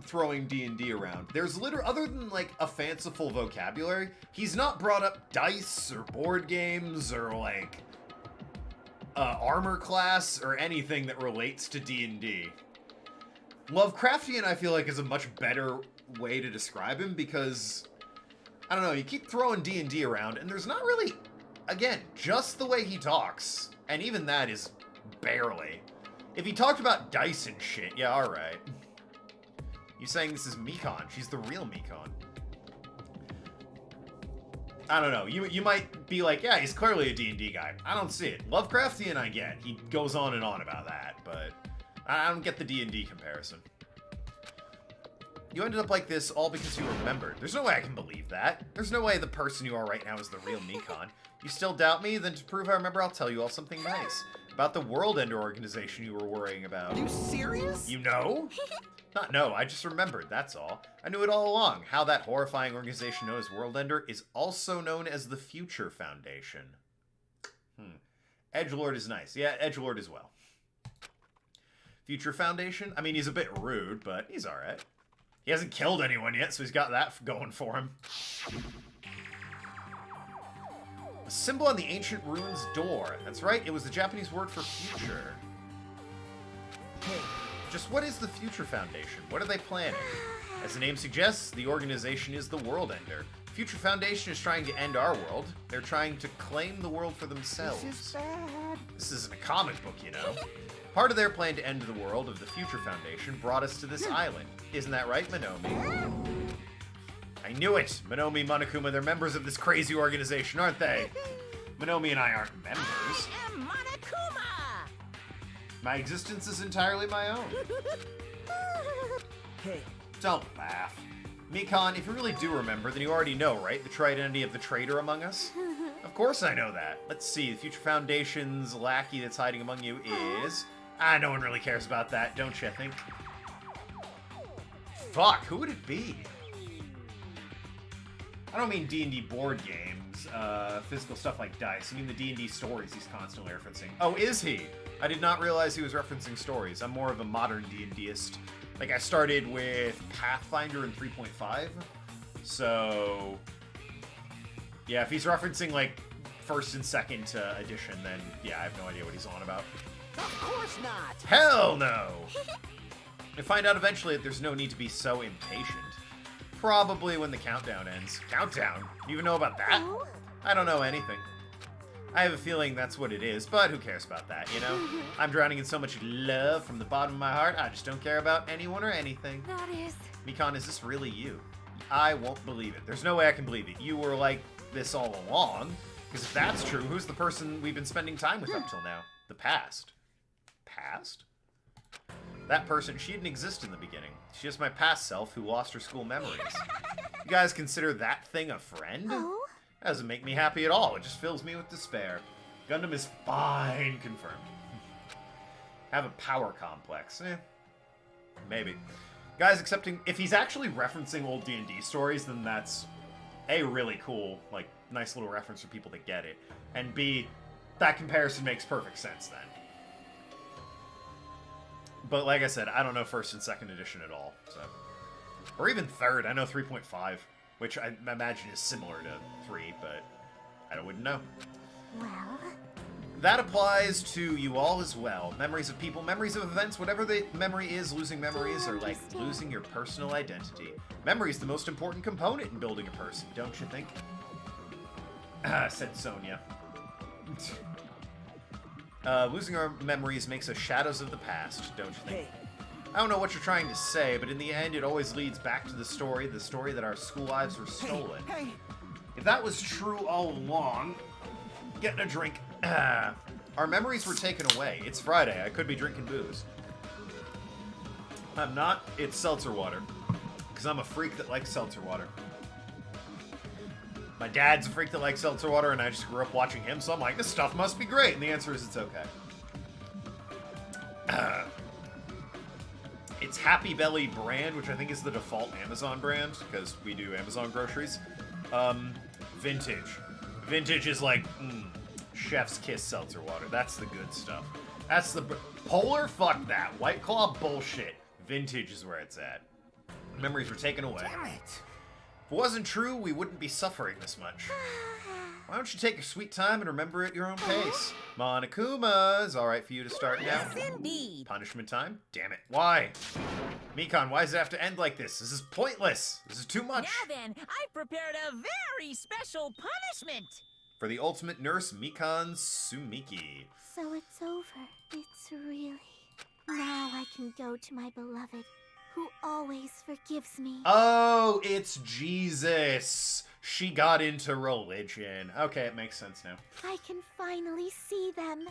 S1: throwing D&D around. There's literally, other than like a fanciful vocabulary, he's not brought up dice or board games or like armor class or anything that relates to D&D. Lovecraftian, I feel like, is a much better way to describe him because, I don't know, you keep throwing D&D around and there's not really, again, just the way he talks. And even that is barely. If he talked about dice and shit, yeah, alright. You saying this is Mikon. She's the real Mikon. I don't know. You might be like, yeah, he's clearly a D&D guy. I don't see it. Lovecraftian, I get. He goes on and on about that, but I don't get the D&D comparison. You ended up like this all because you remembered. There's no way I can believe that. There's no way the person you are right now is the real Mikon. You still doubt me? Then to prove I remember, I'll tell you all something nice. About the World Ender organization you were worrying about.
S9: Are you serious?
S1: You know? Not no, I just remembered, that's all. I knew it all along. How that horrifying organization known as World Ender is also known as the Future Foundation. Edgelord is nice. Yeah, Edgelord as well. Future Foundation? I mean, he's a bit rude, but he's alright. He hasn't killed anyone yet, so he's got that going for him. A symbol on the ancient ruins door. That's right, it was the Japanese word for future.
S6: Hey,
S1: just what is the Future Foundation? What are they planning? As the name suggests, the organization is the World Ender. Future Foundation is trying to end our world. They're trying to claim the world for themselves.
S6: this is bad.
S1: This isn't a comic book, you know. Part of their plan to end the world of the Future Foundation brought us to this island. Isn't that right, Minomi? I knew it! Minomi, Monokuma, they're members of this crazy organization, aren't they? Minomi and I aren't members.
S10: I am Monokuma!
S1: My existence is entirely my own.
S6: Hey,
S1: Don't laugh. Mikan, if you really do remember, then you already know, right? The true identity of the traitor among us? Of course I know that. Let's see, the Future Foundation's lackey that's hiding among you is... no one really cares about that, don't you think? Fuck, who would it be? I don't mean D&D board games, physical stuff like dice. I mean the D&D stories he's constantly referencing. Oh, is he? I did not realize he was referencing stories. I'm more of a modern D&Dist. Like, I started with Pathfinder in 3.5, so... Yeah, if he's referencing, like, first and second edition, then, yeah, I have no idea what he's on about.
S6: of course not.
S1: Hell no! You'll find out eventually that there's no need to be so impatient. Probably when the countdown ends. Countdown? You even know about that?
S2: Oh?
S1: I don't know anything. I have a feeling that's what it is, but who cares about that, you know? I'm drowning in so much love from the bottom of my heart, I just don't care about anyone or anything.
S5: That is...
S1: Mikan, is this really you? I won't believe it. There's no way I can believe it. You were like this all along. Because if that's true, who's the person we've been spending time with up till now? The past. Past? That person, she didn't exist in the beginning. She's just my past self who lost her school memories. You guys consider that thing a friend?
S2: Oh?
S1: That doesn't make me happy at all. It just fills me with despair. Gundam is fine, confirmed. Have a power complex. Maybe. Guys, accepting... If he's actually referencing old D&D stories, then that's A, really cool. Like, nice little reference for people to get it. And B, that comparison makes perfect sense then. But like I said, I don't know first and second edition at all. So, or even third. I know 3.5, which I imagine is similar to 3, but I wouldn't know.
S2: Well...
S1: That applies to you all as well. Memories of people, memories of events, whatever the memory is, losing memories are like losing your personal identity. Memory is the most important component in building a person, don't you think? Said Sonia. Losing our memories makes us shadows of the past, don't you think?
S6: Hey,
S1: I don't know what you're trying to say, but in the end, it always leads back to the story that our school lives were stolen.
S6: hey.
S1: If that was true all along, getting a drink. Our memories were taken away. It's Friday. I could be drinking booze. I'm not. It's seltzer water. Because I'm a freak that likes seltzer water. My dad's a freak that likes seltzer water, and I just grew up watching him, so I'm like, this stuff must be great. And the answer is it's okay. It's Happy Belly brand, which I think is the default Amazon brand, because we do Amazon groceries. Vintage. Vintage is like, chef's kiss seltzer water. That's the good stuff. That's the... Polar? Fuck that. White Claw? Bullshit. Vintage is where it's at. Memories were taken away.
S6: Damn it.
S1: If it wasn't true, we wouldn't be suffering this much. Why don't you take your sweet time and remember at your own pace? Monokuma, is alright for you to start now?
S10: Yes, indeed.
S1: Punishment time? Damn it. Why? Mikan, why does it have to end like this? This is pointless. This is too much.
S10: Now then, I prepared a very special punishment.
S1: For the ultimate nurse, Mikan Sumiki.
S2: So it's over. It's really... Now I can go to my beloved, who always forgives me.
S1: Oh, it's Jesus. She got into religion. Okay, it makes sense now.
S2: I can finally see them.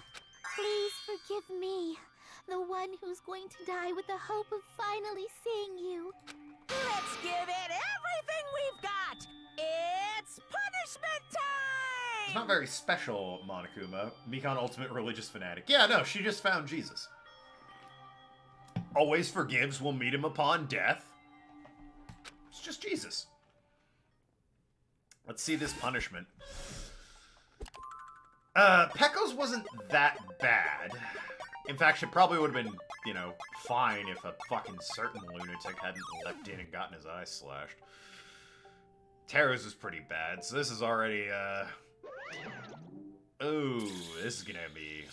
S2: Please forgive me, the one who's going to die with the hope of finally seeing you.
S10: Let's give it everything we've got. It's punishment time!
S1: It's not very special, Monokuma. Mikan, ultimate religious fanatic. Yeah, no, she just found Jesus. always forgives, will meet him upon death. It's just Jesus. Let's see this punishment. Pecco's wasn't that bad. In fact, she probably would have been, you know, fine if a fucking certain lunatic hadn't leapt in and gotten his eyes slashed. Tara's was pretty bad, so this is already, oh, this is gonna be...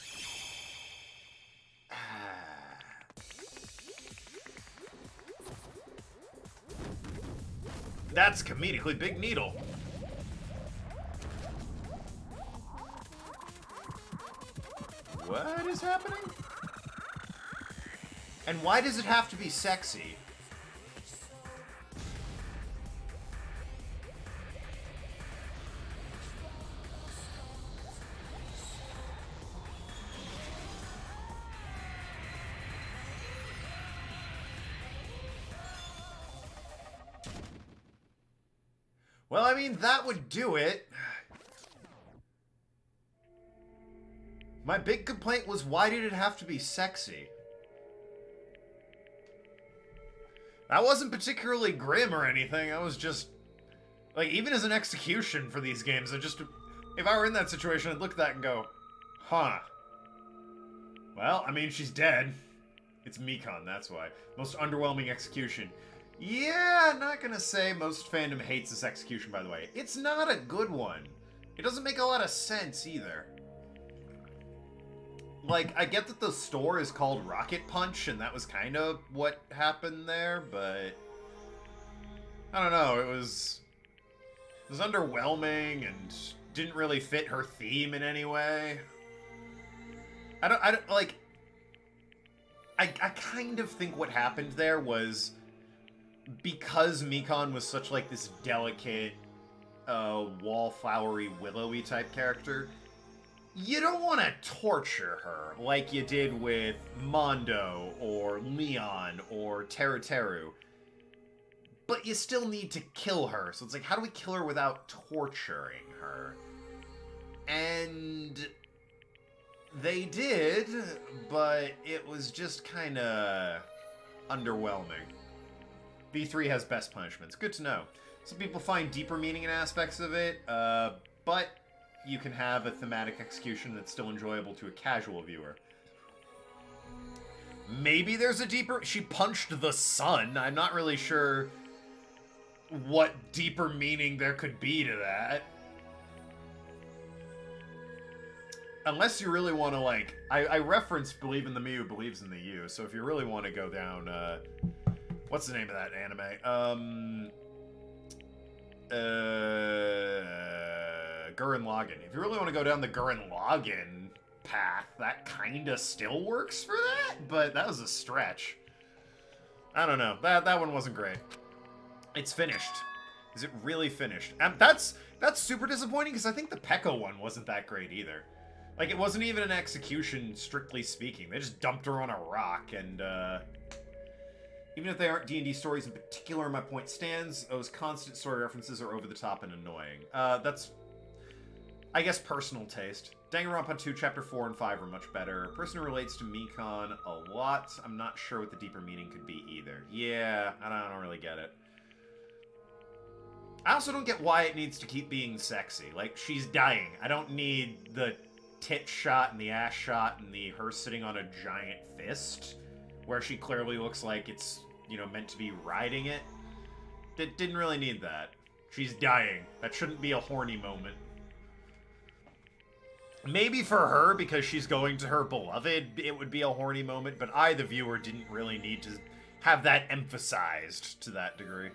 S1: That's comedically big needle. What is happening? And why does it have to be sexy? Well, I mean, that would do it. My big complaint was, why did it have to be sexy? That wasn't particularly grim or anything. I was just... like, even as an execution for these games, if I were in that situation, I'd look at that and go, huh. Well, I mean, she's dead. It's Mikon, that's why. Most underwhelming execution. Yeah, not gonna say most fandom hates this execution, by the way. It's not a good one. It doesn't make a lot of sense, either. Like, I get that the store is called Rocket Punch, and that was kind of what happened there, but... I don't know, it was underwhelming and didn't really fit her theme in any way. I kind of think what happened there was... because Mikon was such, like, this delicate, wallflowery, willowy type character, you don't want to torture her like you did with Mondo, or Leon, or Teru. But you still need to kill her, so it's like, how do we kill her without torturing her? And... they did, but it was just kinda... underwhelming. B3 has best punishments. Good to know. Some people find deeper meaning in aspects of it, but you can have a thematic execution that's still enjoyable to a casual viewer. Maybe there's a deeper... she punched the sun. I'm not really sure what deeper meaning there could be to that. Unless you really want to, like... I referenced Believe in the Me Who Believes in the You, so if you really want to go down... what's the name of that anime? Gurren Lagann. If you really want to go down the Gurren Lagann path, that kinda still works for that, but that was a stretch. I don't know. That one wasn't great. It's finished. Is it really finished? That's super disappointing, because I think the Pecco one wasn't that great either. Like, it wasn't even an execution, strictly speaking. They just dumped her on a rock, and, even if they aren't D&D stories in particular, my point stands. Those constant story references are over the top and annoying. That's, I guess, personal taste. Danganronpa 2, Chapter 4 and 5 are much better. Person who relates to Mikon a lot. I'm not sure what the deeper meaning could be either. Yeah, I don't really get it. I also don't get why it needs to keep being sexy. Like, she's dying. I don't need the tit shot and the ass shot and her sitting on a giant fist, where she clearly looks like it's, you know, meant to be riding it. It didn't really need that. She's dying. That shouldn't be a horny moment. Maybe for her, because she's going to her beloved, it would be a horny moment, but I, the viewer, didn't really need to have that emphasized to that degree.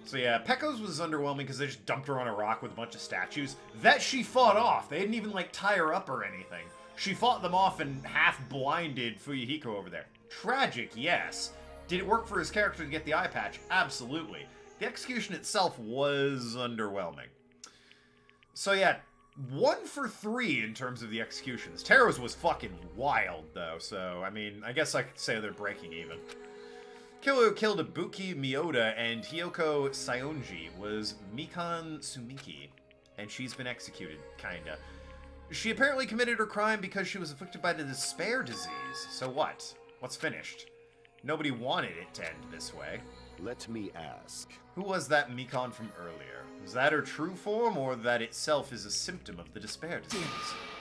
S1: So yeah, Pecco's was underwhelming because they just dumped her on a rock with a bunch of statues that she fought off. They didn't even, like, tie her up or anything. She fought them off and half-blinded Fuyuhiko over there. Tragic, yes. Did it work for his character to get the eye patch? Absolutely. The execution itself was underwhelming. So yeah, 1 for 3 in terms of the executions. Tero's was fucking wild, though, so, I mean, I guess I could say they're breaking even. Killer who killed Ibuki Miyoda and Hiyoko Saionji was Mikon Sumiki, and she's been executed, kinda. She apparently committed her crime because she was afflicted by the despair disease. So what? What's finished? Nobody wanted it to end this way.
S8: Let me ask.
S1: Who was that Mikon from earlier? Was that her true form, or that itself is a symptom of the despair disease?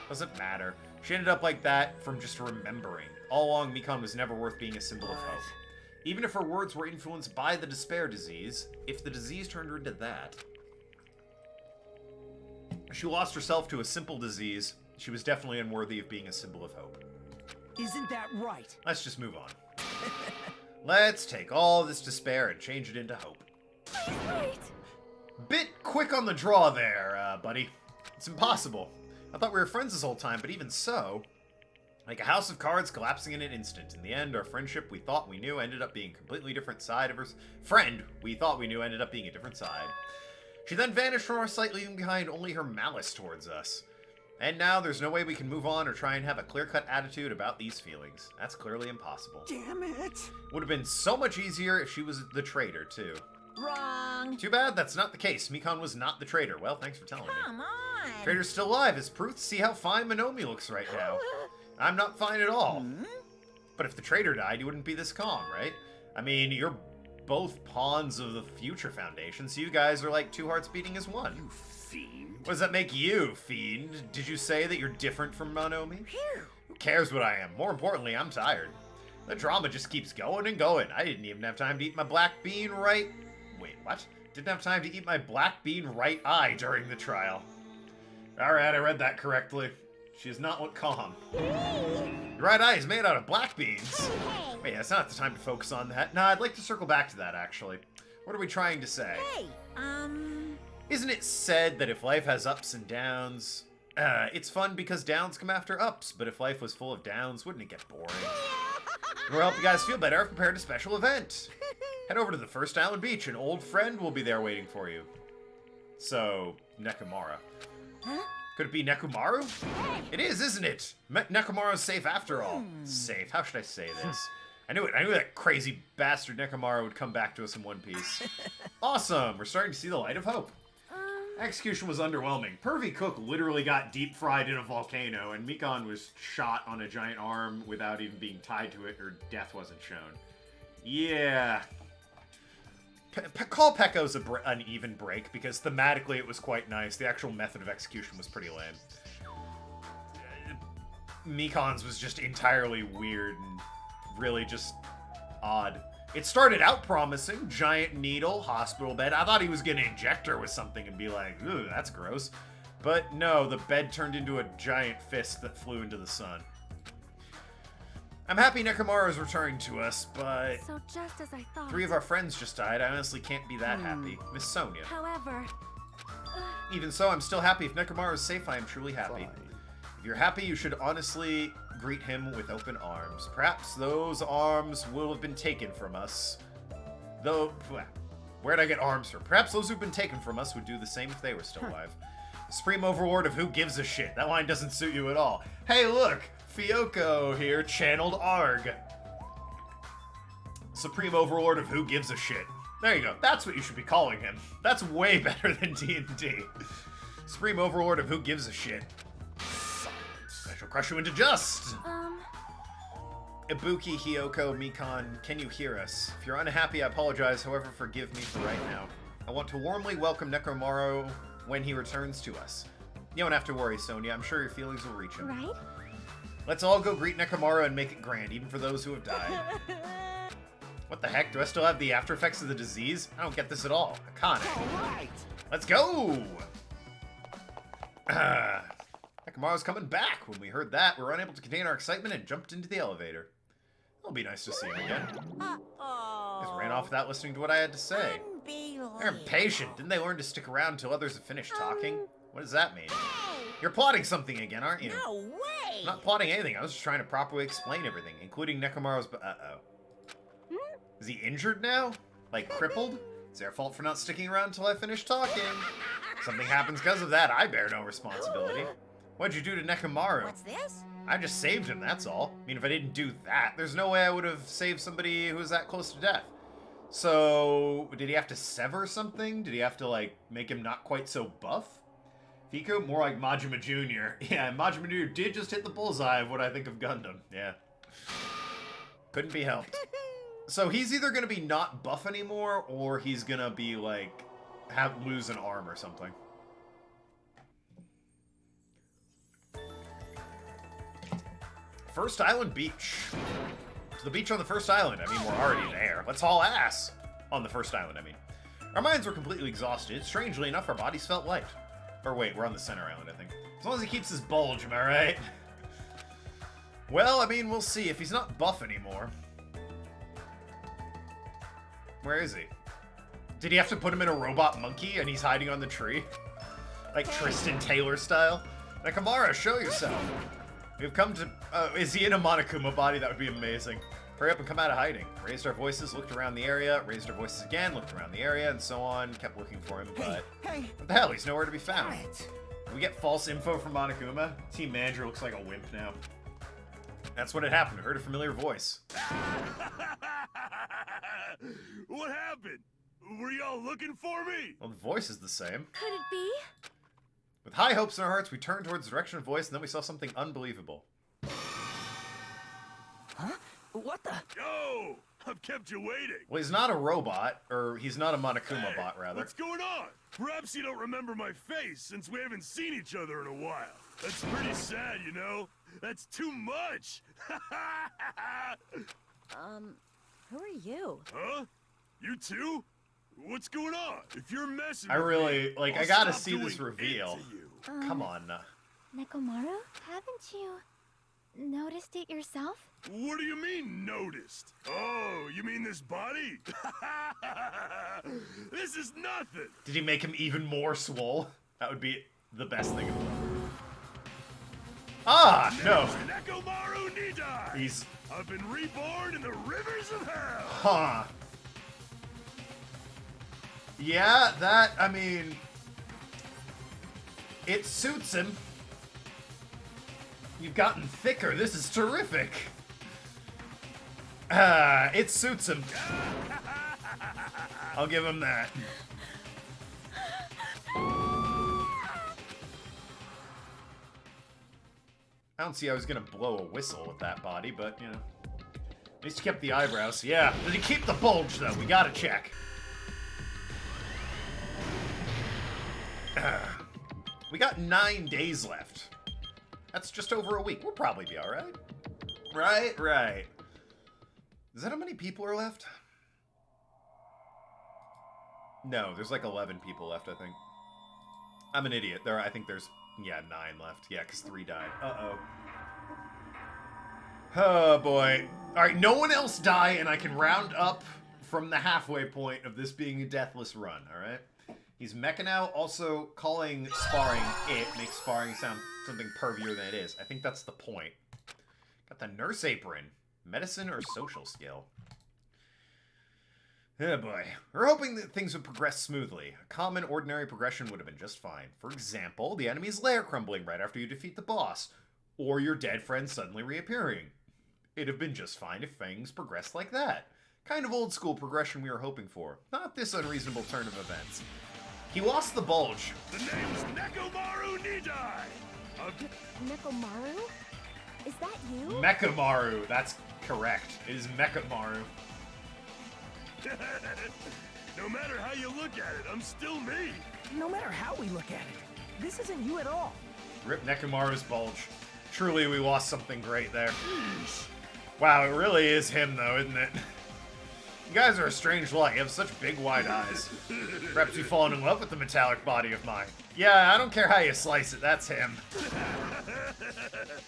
S1: Doesn't matter. She ended up like that from just remembering. All along, Mikon was never worth being a symbol of hope. Even if her words were influenced by the despair disease, if the disease turned her into that... She lost herself to a simple disease. She was definitely unworthy of being a symbol of hope.
S6: Isn't that right?
S1: Let's just move on. Let's take all this despair and change it into hope.
S5: Wait.
S1: Bit quick on the draw there, buddy. It's impossible. I thought we were friends this whole time, but even so... Like a house of cards collapsing in an instant. In the end, our friendship we thought we knew ended up being a completely different side of her... Friend we thought we knew ended up being a different side. She then vanished from our sight, leaving behind only her malice towards us. And now there's no way we can move on or try and have a clear-cut attitude about these feelings. That's clearly impossible.
S6: Damn it!
S1: Would have been so much easier if she was the traitor, too.
S10: Wrong.
S1: Too bad that's not the case. Mikon was not the traitor. Well, thanks for telling me.
S10: Come on.
S1: Traitor's still alive as proof. See how fine Monomi looks right now. I'm not fine at all. But if the traitor died, you wouldn't be this calm, right? I mean, you're both pawns of the Future Foundation, so you guys are like two hearts beating as one.
S8: You fiend.
S1: What does that make you, fiend? Did you say that you're different from Monomi? Who cares what I am? More importantly, I'm tired. The drama just keeps going and going. I didn't even have time to eat my black bean right... Wait, what? Didn't have time to eat my black bean right eye during the trial. Alright, I read that correctly. She does not look calm. Your right eye is made out of black beans. Wait, that's not the time to focus on that. Nah, I'd like to circle back to that, actually. What are we trying to say?
S10: Hey,
S1: Isn't it said that if life has ups and downs, it's fun because downs come after ups, but if life was full of downs, wouldn't it get boring? We'll help you guys feel better. I've prepared a special event. Head over to the First Island Beach. An old friend will be there waiting for you. So, Nekomara.
S10: Huh?
S1: Could it be Nekomaru? It is, isn't it? Nekomaru's safe after all. Safe. How should I say this? I knew it. I knew that crazy bastard Nekomaru would come back to us in one piece. Awesome. We're starting to see the light of hope. Execution was underwhelming. Pervy Cook literally got deep fried in a volcano, and Mikon was shot on a giant arm without even being tied to it, or death wasn't shown. Yeah. Call Pecco's an even break, because thematically it was quite nice. The actual method of execution was pretty lame. Mikon's was just entirely weird and really just odd. It started out promising. Giant needle, hospital bed. I thought he was gonna inject her with something and be like, ooh, that's gross. But no, the bed turned into a giant fist that flew into the sun. I'm happy Nekomaru is returning to us, but...
S5: So just as I thought.
S1: 3 of our friends just died. I honestly can't be that happy. Miss Sonia.
S5: However...
S1: Even so, I'm still happy. If Nekomaru is safe, I am truly happy.
S8: Fine.
S1: If you're happy, you should honestly greet him with open arms. Perhaps those arms will have been taken from us. Though... Where'd I get arms from? Perhaps those who've been taken from us would do the same if they were still alive. Supreme Overlord of Who Gives a Shit. That line doesn't suit you at all. Hey, look! Fioko here, channeled Arg. Supreme Overlord of Who Gives a Shit. There you go. That's what you should be calling him. That's way better than D&D. Supreme Overlord of Who Gives a Shit. I shall crush you into dust. Ibuki, Hiyoko, Mikon, can you hear us? If you're unhappy, I apologize. However, forgive me for right now. I want to warmly welcome Nekomaru when he returns to us. You don't have to worry, Sonia. I'm sure your feelings will reach him.
S5: Right?
S1: Let's all go greet Nekomaru and make it grand, even for those who have died. What the heck? Do I still have the after effects of the disease? I don't get this at all. Akane.
S6: Alright!
S1: Let's go! Nekomaru's coming back. When we heard that, we were unable to contain our excitement and jumped into the elevator. It'll be nice to see him again.
S10: Uh-oh.
S1: Just ran off without listening to what I had to say. They're impatient. Didn't they learn to stick around until others have finished talking? What does that mean? You're plotting something again, aren't you?
S10: No way!
S1: I'm not plotting anything. I was just trying to properly explain everything, including Nekomaru's... Uh-oh. Is he injured now? Like, crippled? It's their fault for not sticking around until I finish talking. Something happens because of that. I bear no responsibility. What'd you do to Nekomaru?
S10: What's this?
S1: I just saved him, that's all. I mean, if I didn't do that, there's no way I would have saved somebody who was that close to death. So, did he have to sever something? Did he have to, like, make him not quite so buff? Fiku? More like Majima Jr. Yeah, Majima Jr. did just hit the bullseye of what I think of Gundam. Yeah. Couldn't be helped. So he's either gonna be not buff anymore, or he's gonna be like lose an arm or something. First Island Beach. To the beach on the first island. I mean, we're already there. Let's haul ass on the first island, I mean. Our minds were completely exhausted. Strangely enough, our bodies felt light. Or wait, we're on the center island, I think. As long as he keeps his bulge, am I right? Well, I mean, we'll see. If he's not buff anymore. Where is he? Did he have to put him in a robot monkey and he's hiding on the tree? Like Tristan Taylor style? Nakamura, show yourself. We've come to... is he in a Monokuma body? That would be amazing. Hurry up and come out of hiding. Raised our voices, looked around the area, raised our voices again, looked around the area, and so on. Kept looking for him, but...
S7: Hey!
S1: What the hell? He's nowhere to be found. We get false info from Monokuma. Team manager looks like a wimp now. That's what had happened. I heard a familiar voice.
S11: What happened? Were y'all looking for me?
S1: Well, the voice is the same.
S5: Could it be?
S1: With high hopes in our hearts, we turned towards the direction of voice, and then we saw something unbelievable.
S7: Huh? What the?
S11: Yo! I've kept you waiting.
S1: Well, he's not a robot, or he's not a Monokuma bot, rather.
S11: What's going on? Perhaps you don't remember my face, since we haven't seen each other in a while. That's pretty sad, you know? That's too much!
S4: Who are you?
S11: Huh? You too? What's going on? If you're messing
S1: I really,
S11: with me,
S1: like,
S11: I'll
S1: I gotta
S11: stop
S1: see
S11: doing
S1: this reveal.
S11: it to you.
S1: Come on.
S5: Nekomaru? Haven't you noticed it yourself?
S11: What do you mean, noticed? Oh, you mean this body? This is nothing!
S1: Did he make him even more swole? That would be the best thing in the world. Ah, no.
S11: Nekomaru Nidai!
S1: He's...
S11: I've been reborn in the rivers of hell!
S1: Huh. Yeah, that, I mean... It suits him. You've gotten thicker. This is terrific. It suits him. I'll give him that. I don't see how he's gonna blow a whistle with that body, but, you know. At least he kept the eyebrows. Yeah. Did he keep the bulge, though? We gotta check. We got 9 days left. That's just over a week. We'll probably be alright. Right. Is that how many people are left? No, there's like 11 people left, I think. I'm an idiot. I think there's, yeah, 9 left. Yeah, because 3 died. Uh-oh. Oh, boy. Alright, no one else die, and I can round up from the halfway point of this being a deathless run, alright? He's Mecha now, also calling sparring it makes sparring sound something pervier than it is. I think that's the point. Got the nurse apron. Medicine or social skill? Oh boy. We're hoping that things would progress smoothly. A common, ordinary progression would have been just fine. For example, the enemy's lair crumbling right after you defeat the boss, or your dead friend suddenly reappearing. It'd have been just fine if things progressed like that. Kind of old school progression we were hoping for. Not this unreasonable turn of events. He lost the bulge.
S11: The name's Nekomaru Nidai!
S4: Nekomaru? Is that you?
S1: Mechamaru, that's correct. It is Mechamaru.
S11: No matter how you look at it, I'm still me.
S7: No matter how we look at it, this isn't you at all.
S1: Rip Nekamaru's bulge. Truly, we lost something great there. Wow, it really is him, though, isn't it? You guys are a strange lot. You have such big, wide eyes. Perhaps you've fallen in love with the metallic body of mine. Yeah, I don't care how you slice it. That's him.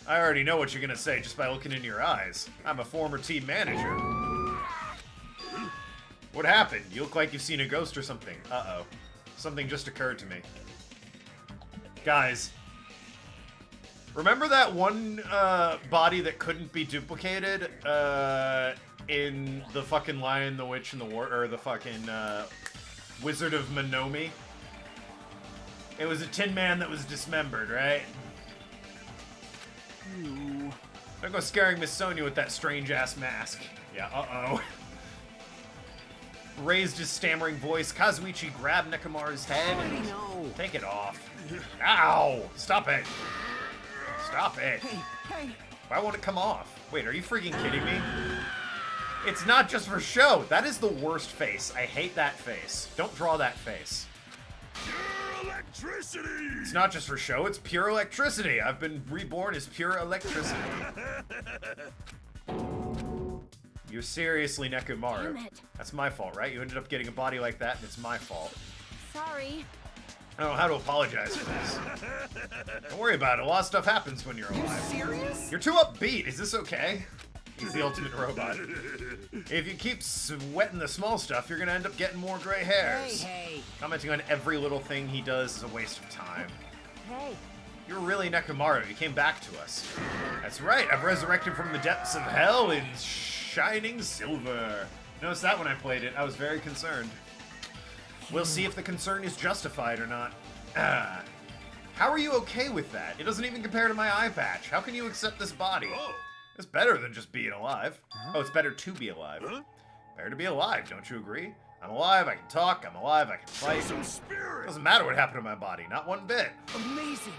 S1: I already know what you're gonna say just by looking into your eyes. I'm a former team manager. What happened? You look like you've seen a ghost or something. Uh-oh. Something just occurred to me. Guys. Remember that one body that couldn't be duplicated? In the fucking Lion, the Witch, and the War, or the fucking Wizard of Minomi. It was a Tin Man that was dismembered, right?
S7: Ew.
S1: Don't go scaring Miss Sonia with that strange-ass mask. Yeah, uh-oh. Raised his stammering voice, Kazuichi grabbed Nekamaru's head and take it off. Ow! Stop it! Stop it!
S7: Hey!
S1: Why won't it come off? Wait, are you freaking kidding me? It's not just for show. That is the worst face. I hate that face. Don't draw that face.
S11: Pure electricity!
S1: It's not just for show, it's pure electricity. I've been reborn as pure electricity. You're seriously Nekomaru.
S4: Damn it.
S1: That's my fault, right? You ended up getting a body like that, and it's my fault.
S4: Sorry.
S1: I don't know how to apologize for this. Don't worry about it. A lot of stuff happens when you're alive.
S6: Serious?
S1: You're too upbeat. Is this okay? He's the ultimate robot. If you keep sweating the small stuff, you're gonna end up getting more gray hairs.
S6: Hey.
S1: Commenting on every little thing he does is a waste of time.
S4: Hey.
S1: You're really Nekomaru. You came back to us. That's right. I've resurrected from the depths of hell in shining silver. Notice that when I played it, I was very concerned. We'll see if the concern is justified or not. How are you okay with that? It doesn't even compare to my eye patch. How can you accept this body? It's better than just being alive. Oh, it's better to be alive. Better to be alive, don't you agree? I'm alive, I can talk, I'm alive, I can fight.
S11: Some spirit!
S1: Doesn't matter what happened to my body, not one bit.
S6: Amazing.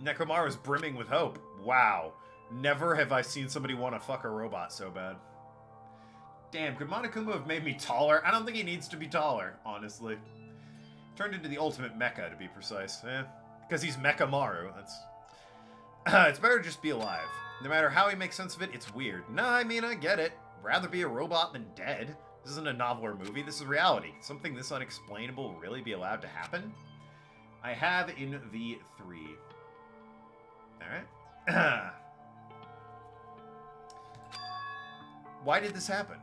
S1: Nekomaru is brimming with hope. Wow. Never have I seen somebody want to fuck a robot so bad. Damn, could Monokuma have made me taller? I don't think he needs to be taller, honestly. Turned into the ultimate mecha, to be precise. Because he's Mechamaru. That's... it's better to just be alive. No matter how he makes sense of it, it's weird. Nah, I mean, I get it. Rather be a robot than dead. This isn't a novel or movie, this is reality. Something this unexplainable will really be allowed to happen? I have in V3. Alright. Why did this happen?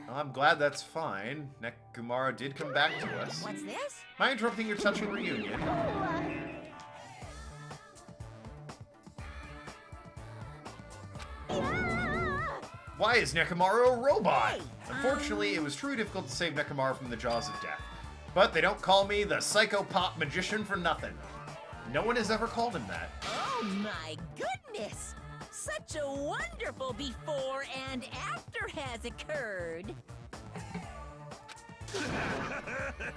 S1: Well, I'm glad that's fine. Nekomaru did come back to us.
S10: What's this?
S1: Am I interrupting your touching reunion? Why is Nekomaru a robot?
S10: Hey,
S1: Unfortunately, it was truly difficult to save Nekomaru from the jaws of death. But they don't call me the psychopop magician for nothing. No one has ever called him that.
S10: Oh my goodness! Such a wonderful before and after has occurred.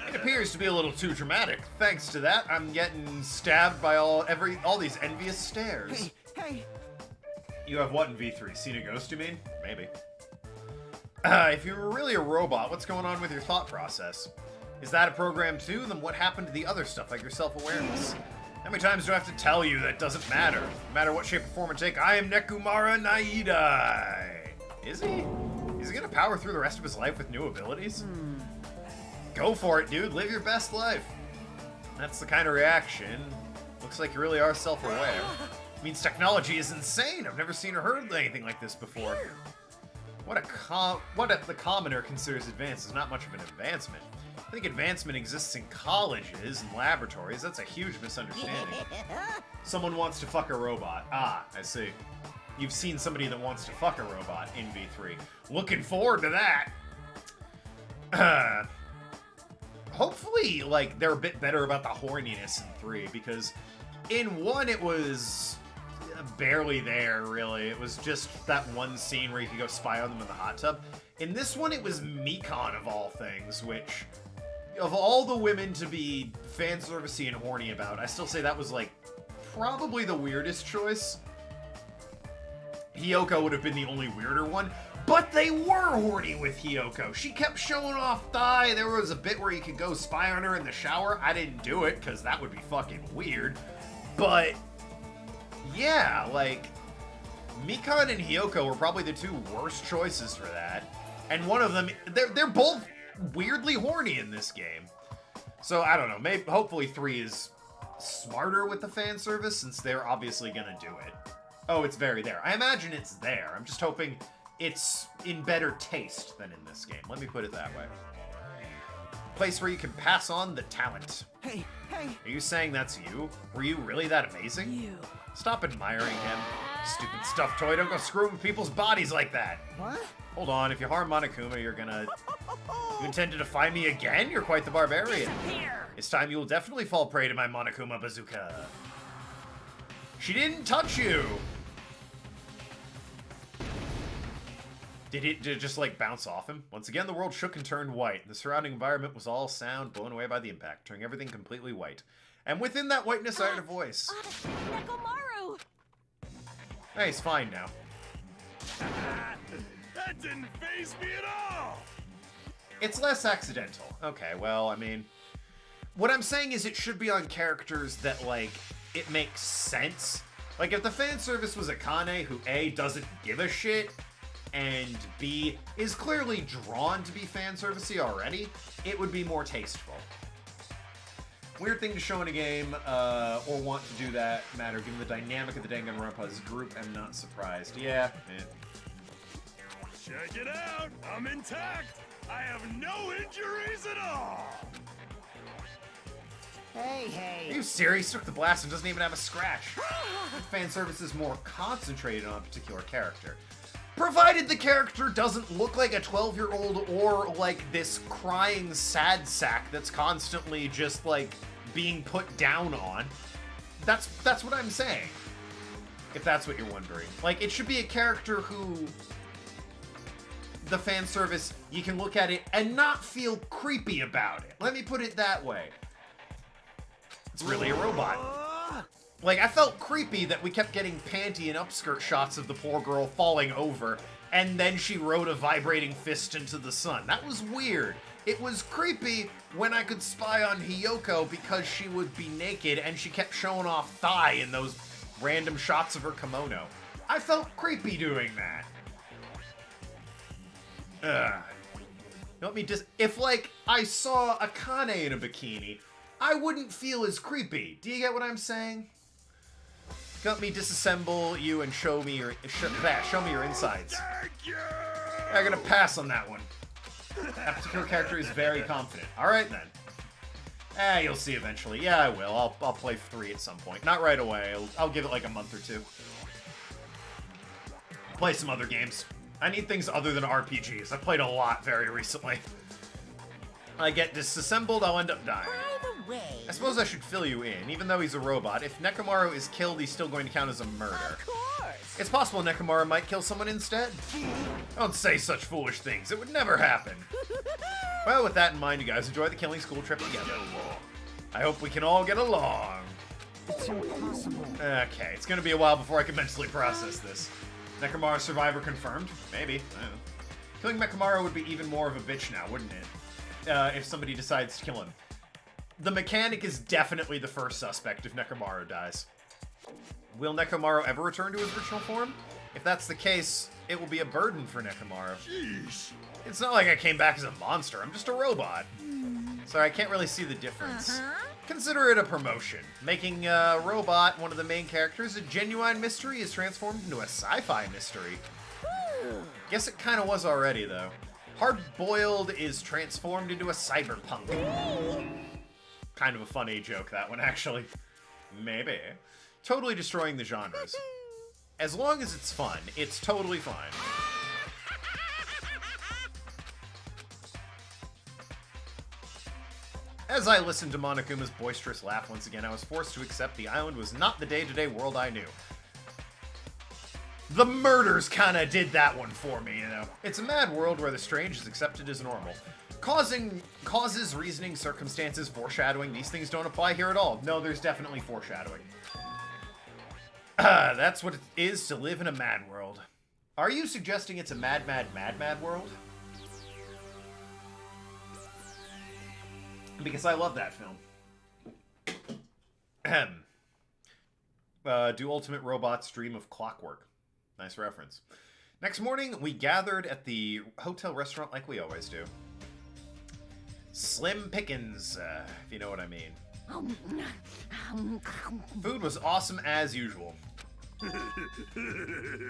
S1: It appears to be a little too dramatic. Thanks to that, I'm getting stabbed by all these envious stares.
S6: Hey.
S1: You have what in V3? Seen a ghost, you mean? Maybe. If you were really a robot, what's going on with your thought process? Is that a program too? Then what happened to the other stuff, like your self-awareness? How many times do I have to tell you that doesn't matter? No matter what shape or form I take, I am Nekomaru Naidai. Is he? Is he gonna power through the rest of his life with new abilities? Go for it, dude. Live your best life. That's the kind of reaction. Looks like you really are self-aware. Means technology is insane. I've never seen or heard of anything like this before. What the commoner considers advanced is not much of an advancement. I think advancement exists in colleges and laboratories. That's a huge misunderstanding. Someone wants to fuck a robot. Ah, I see. You've seen somebody that wants to fuck a robot in V3. Looking forward to that. Hopefully, like, they're a bit better about the horniness in 3, because in 1 it was barely there, really. It was just that one scene where you could go spy on them in the hot tub. In this one, it was Mikan, of all things, which, of all the women to be fan servicey and horny about, I still say that was, like, probably the weirdest choice. Hiyoko would have been the only weirder one, but they were horny with Hiyoko. She kept showing off thigh. There was a bit where you could go spy on her in the shower. I didn't do it, because that would be fucking weird. But yeah, like, Mikan and Hiyoko were probably the two worst choices for that. And one of them, they're both weirdly horny in this game. So, I don't know, maybe, hopefully 3 is smarter with the fan service, since they're obviously gonna do it. Oh, it's very there. I imagine it's there. I'm just hoping it's in better taste than in this game. Let me put it that way. Place where you can pass on the talent.
S6: Hey.
S1: Are you saying that's you? Were you really that amazing?
S6: You.
S1: Stop admiring him. Stupid stuffed toy, don't go screwing with people's bodies like that.
S6: What?
S1: Hold on, if you harm Monokuma, you're gonna... You intend to defy me again? You're quite the barbarian. This time you will definitely fall prey to my Monokuma bazooka. She didn't touch you! Did it just, like, bounce off him? Once again, the world shook and turned white. The surrounding environment was all sound, blown away by the impact, turning everything completely white. And within that whiteness, I heard a voice.
S4: Nekomaru!
S1: Hey, he's fine now.
S11: That didn't faze me at all!
S1: It's less accidental. Okay, well, I mean... What I'm saying is it should be on characters that, like, it makes sense. Like, if the fan service was Akane, who A, doesn't give a shit, and B, is clearly drawn to be fan servicey already, it would be more tasteful. Weird thing to show in a game, or want to do that matter, given the dynamic of the Danganronpa's group, I'm not surprised. Yeah.
S11: Check it out! I'm intact! I have no injuries at all!
S7: Hey.
S1: Are you serious? He took the blast and doesn't even have a scratch. Fan service is more concentrated on a particular character. Provided the character doesn't look like a 12-year-old or like this crying sad sack that's constantly just like being put down on. That's what I'm saying. If that's what you're wondering. Like, it should be a character who the fan service, you can look at it and not feel creepy about it. Let me put it that way. It's really a robot. Like, I felt creepy that we kept getting panty and upskirt shots of the poor girl falling over, and then she rode a vibrating fist into the sun. That was weird. It was creepy when I could spy on Hiyoko because she would be naked and she kept showing off thigh in those random shots of her kimono. I felt creepy doing that. Let me just... If, like, I saw Akane in a bikini, I wouldn't feel as creepy. Do you get what I'm saying? Let me disassemble you and show me your insides. I'm gonna pass on that one. That particular character is very confident. All right then. You'll see eventually. Yeah, I will. I'll play 3 at some point. Not right away. I'll give it like a month or 2. Play some other games. I need things other than RPGs. I've played a lot very recently. I get disassembled, I'll end up dying.
S10: By the way...
S1: I suppose I should fill you in. Even though he's a robot, if Nekomaru is killed, he's still going to count as a murder.
S10: Of course!
S1: It's possible Nekomaru might kill someone instead. Don't say such foolish things. It would never happen. Well, with that in mind, you guys enjoy the Killing School trip together. I hope we can all get along.
S7: It's impossible.
S1: Okay, it's gonna be a while before I can mentally process this. Nekomaru survivor confirmed? Maybe. I don't know. Killing Nekomaru would be even more of a bitch now, wouldn't it? If somebody decides to kill him. The mechanic is definitely the first suspect if Nekomaru dies. Will Nekomaru ever return to his original form? If that's the case, it will be a burden for Nekomaru.
S11: Jeez.
S1: It's not like I came back as a monster, I'm just a robot. So I can't really see the difference. Consider it a promotion. Making a robot one of the main characters a genuine mystery is transformed into a sci-fi mystery. Guess it kind of was already, though. Hard-boiled is transformed into a cyberpunk. Kind of a funny joke, that one, actually. Maybe. Totally destroying the genres. As long as it's fun, it's totally fine. As I listened to Monokuma's boisterous laugh once again, I was forced to accept the island was not the day-to-day world I knew. The murders kinda did that one for me, you know. It's a mad world where the strange is accepted as normal. Causes, reasoning, circumstances, foreshadowing, these things don't apply here at all. No, there's definitely foreshadowing. That's what it is to live in a mad world. Are you suggesting it's a mad world? Because I love that film. Do ultimate robots dream of clockwork? Nice reference. Next morning, we gathered at the hotel restaurant like we always do. Slim pickings, if you know what I mean. Food was awesome as usual.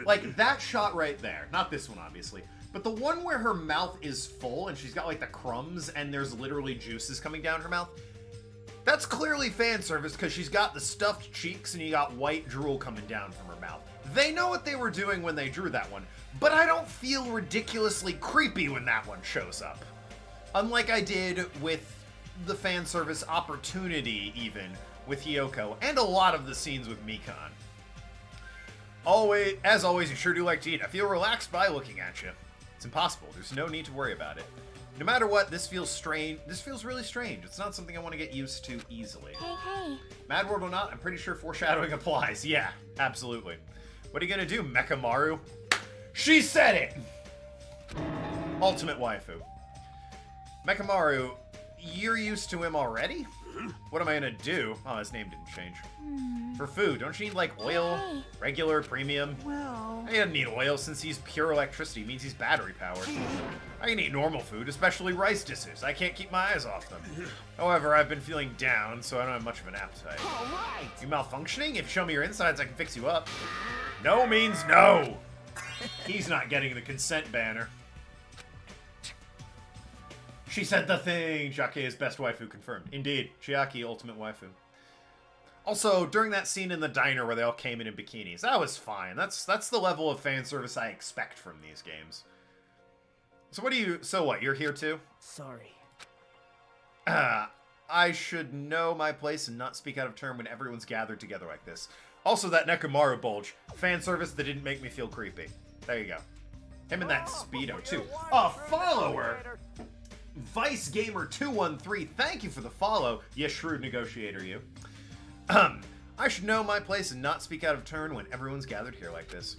S1: Like, that shot right there. Not this one, obviously. But the one where her mouth is full and she's got, like, the crumbs and there's literally juices coming down her mouth. That's clearly fan service because she's got the stuffed cheeks and you got white drool coming down from her mouth. They know what they were doing when they drew that one, but I don't feel ridiculously creepy when that one shows up. Unlike I did with the fan service opportunity, even, with Hiyoko, and a lot of the scenes with Mikan. As always, you sure do like to eat. I feel relaxed by looking at you. It's impossible. There's no need to worry about it. No matter what, this feels strange. This feels really strange. It's not something I want to get used to easily.
S2: Hey.
S1: Mad World or not, I'm pretty sure foreshadowing applies. Yeah, absolutely. What are you gonna do, Mechamaru? She said it! Ultimate waifu. Mekamaru, you're used to him already? What am I gonna do? Oh, his name didn't change. For food, don't you need, like, oil? Regular, premium?
S6: Well...
S1: He doesn't need oil since he's pure electricity, means he's battery powered. I can eat normal food, especially rice dishes. I can't keep my eyes off them. However, I've been feeling down, so I don't have much of an appetite.
S7: Alright!
S1: You malfunctioning? If you show me your insides, I can fix you up. No means no! He's not getting the consent banner. She said the thing! Chiaki is best waifu confirmed. Indeed, Chiaki, ultimate waifu. Also, during that scene in the diner where they all came in bikinis, that was fine. That's the level of fan service I expect from these games. So what, you're here too?
S6: Sorry.
S1: I should know my place and not speak out of turn when everyone's gathered together like this. Also, that Nekomaru bulge. Fan service that didn't make me feel creepy. There you go. Him and that Speedo, too. A follower! Vice Gamer 213, thank you for the follow. Yes, shrewd negotiator, you. I should know my place and not speak out of turn when everyone's gathered here like this.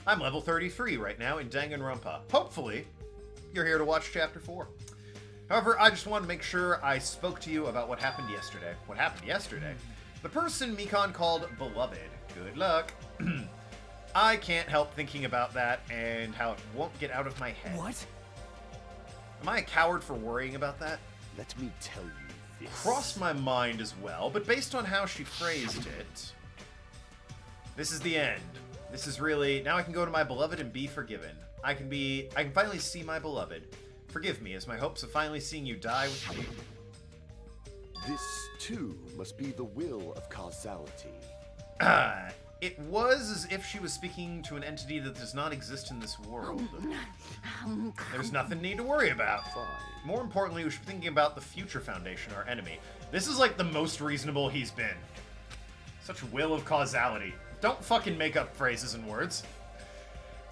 S1: I'm level 33 right now in Danganronpa. Hopefully, you're here to watch Chapter 4. However, I just want to make sure I spoke to you about what happened yesterday. What happened yesterday? The person Mikon called Beloved. Good luck. I can't help thinking about that and how it won't get out of my head.
S6: What?
S1: Am I a coward for worrying about that?
S8: Let me tell you this.
S1: Crossed my mind as well, but based on how she phrased it, this is the end. This is really, now I can go to my beloved and be forgiven. I can finally see my beloved. Forgive me, as my hopes of finally seeing you die with me.
S8: This, too, must be the will of causality.
S1: It was as if she was speaking to an entity that does not exist in this world. There's nothing need to worry about.
S8: Fine.
S1: More importantly, we should be thinking about the Future Foundation, our enemy. This is like the most reasonable he's been. Such will of causality. Don't fucking make up phrases and words.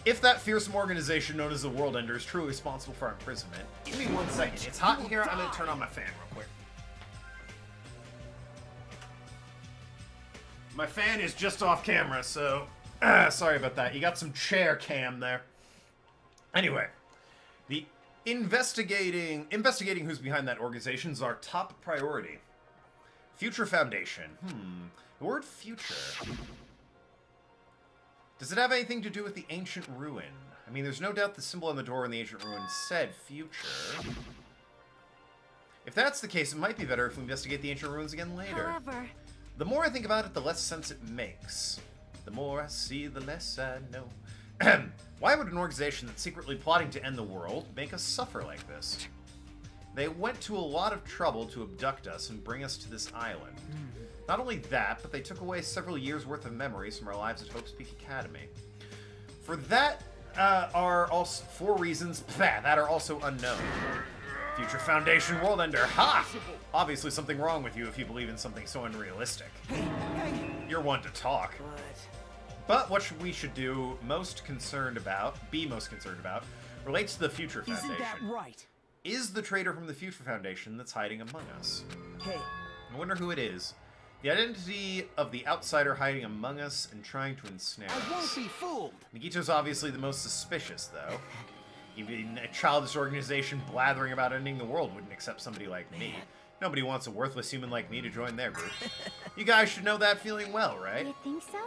S1: If that fearsome organization known as the World Ender is truly responsible for our imprisonment, give me 1 second. It's hot in here. I'm gonna turn on my fan real quick. My fan is just off camera, so sorry about that. You got some chair cam there. Anyway, the investigating who's behind that organization is our top priority. Future Foundation. The word future. Does it have anything to do with the ancient ruin? I mean, there's no doubt the symbol on the door in the ancient ruin said future. If that's the case, it might be better if we investigate the ancient ruins again later.
S5: However,
S1: the more I think about it, the less sense it makes. The more I see, the less I know. Why would an organization that's secretly plotting to end the world make us suffer like this? They went to a lot of trouble to abduct us and bring us to this island. Not only that, but they took away several years' worth of memories from our lives at Hope's Peak Academy. For that are also 4 reasons that are also unknown. Future Foundation World Ender. Ha! Obviously something wrong with you if you believe in something so unrealistic. You're one to talk. But what we should be most concerned about, relates to the Future Foundation.
S6: Isn't that right?
S1: Is the traitor from the Future Foundation that's hiding among us.
S6: Hey.
S1: I wonder who it is. The identity of the outsider hiding among us and trying to ensnare us.
S6: I won't be fooled.
S1: Nagito's obviously the most suspicious, though. Even a childish organization blathering about ending the world wouldn't accept somebody like me. Nobody wants a worthless human like me to join their group. You guys should know that feeling well, right?
S2: You think so?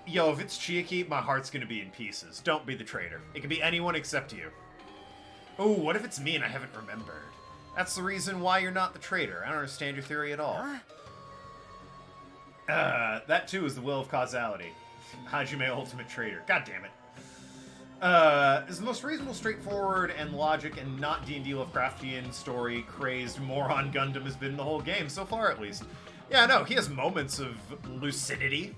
S1: Yo, if it's Chiaki, my heart's gonna be in pieces. Don't be the traitor. It can be anyone except you. Ooh, what if it's me and I haven't remembered? That's the reason why you're not the traitor. I don't understand your theory at all. That too is the will of causality. Hajime Ultimate Traitor. God damn it. Is the most reasonable, straightforward, and logic and not D&D Lovecraftian story crazed moron Gundam has been the whole game, so far at least. Yeah, no, he has moments of lucidity.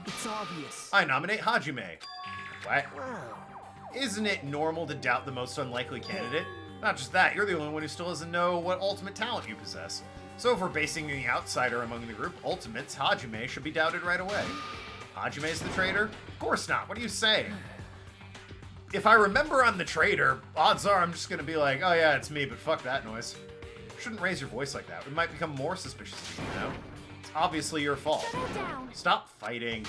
S6: It's obvious.
S1: I nominate Hajime. What?
S6: Wow.
S1: Isn't it normal to doubt the most unlikely candidate? Not just that, you're the only one who still doesn't know what ultimate talent you possess. So if we're basing the outsider among the group, Ultimates, Hajime should be doubted right away. Hajime's the traitor? Of course not, what do you say? If I remember I'm the traitor, odds are I'm just gonna be like, oh yeah, it's me, but fuck that noise. Shouldn't raise your voice like that. We might become more suspicious of you, you know? obviously your fault.
S5: Settle down.
S1: Stop fighting.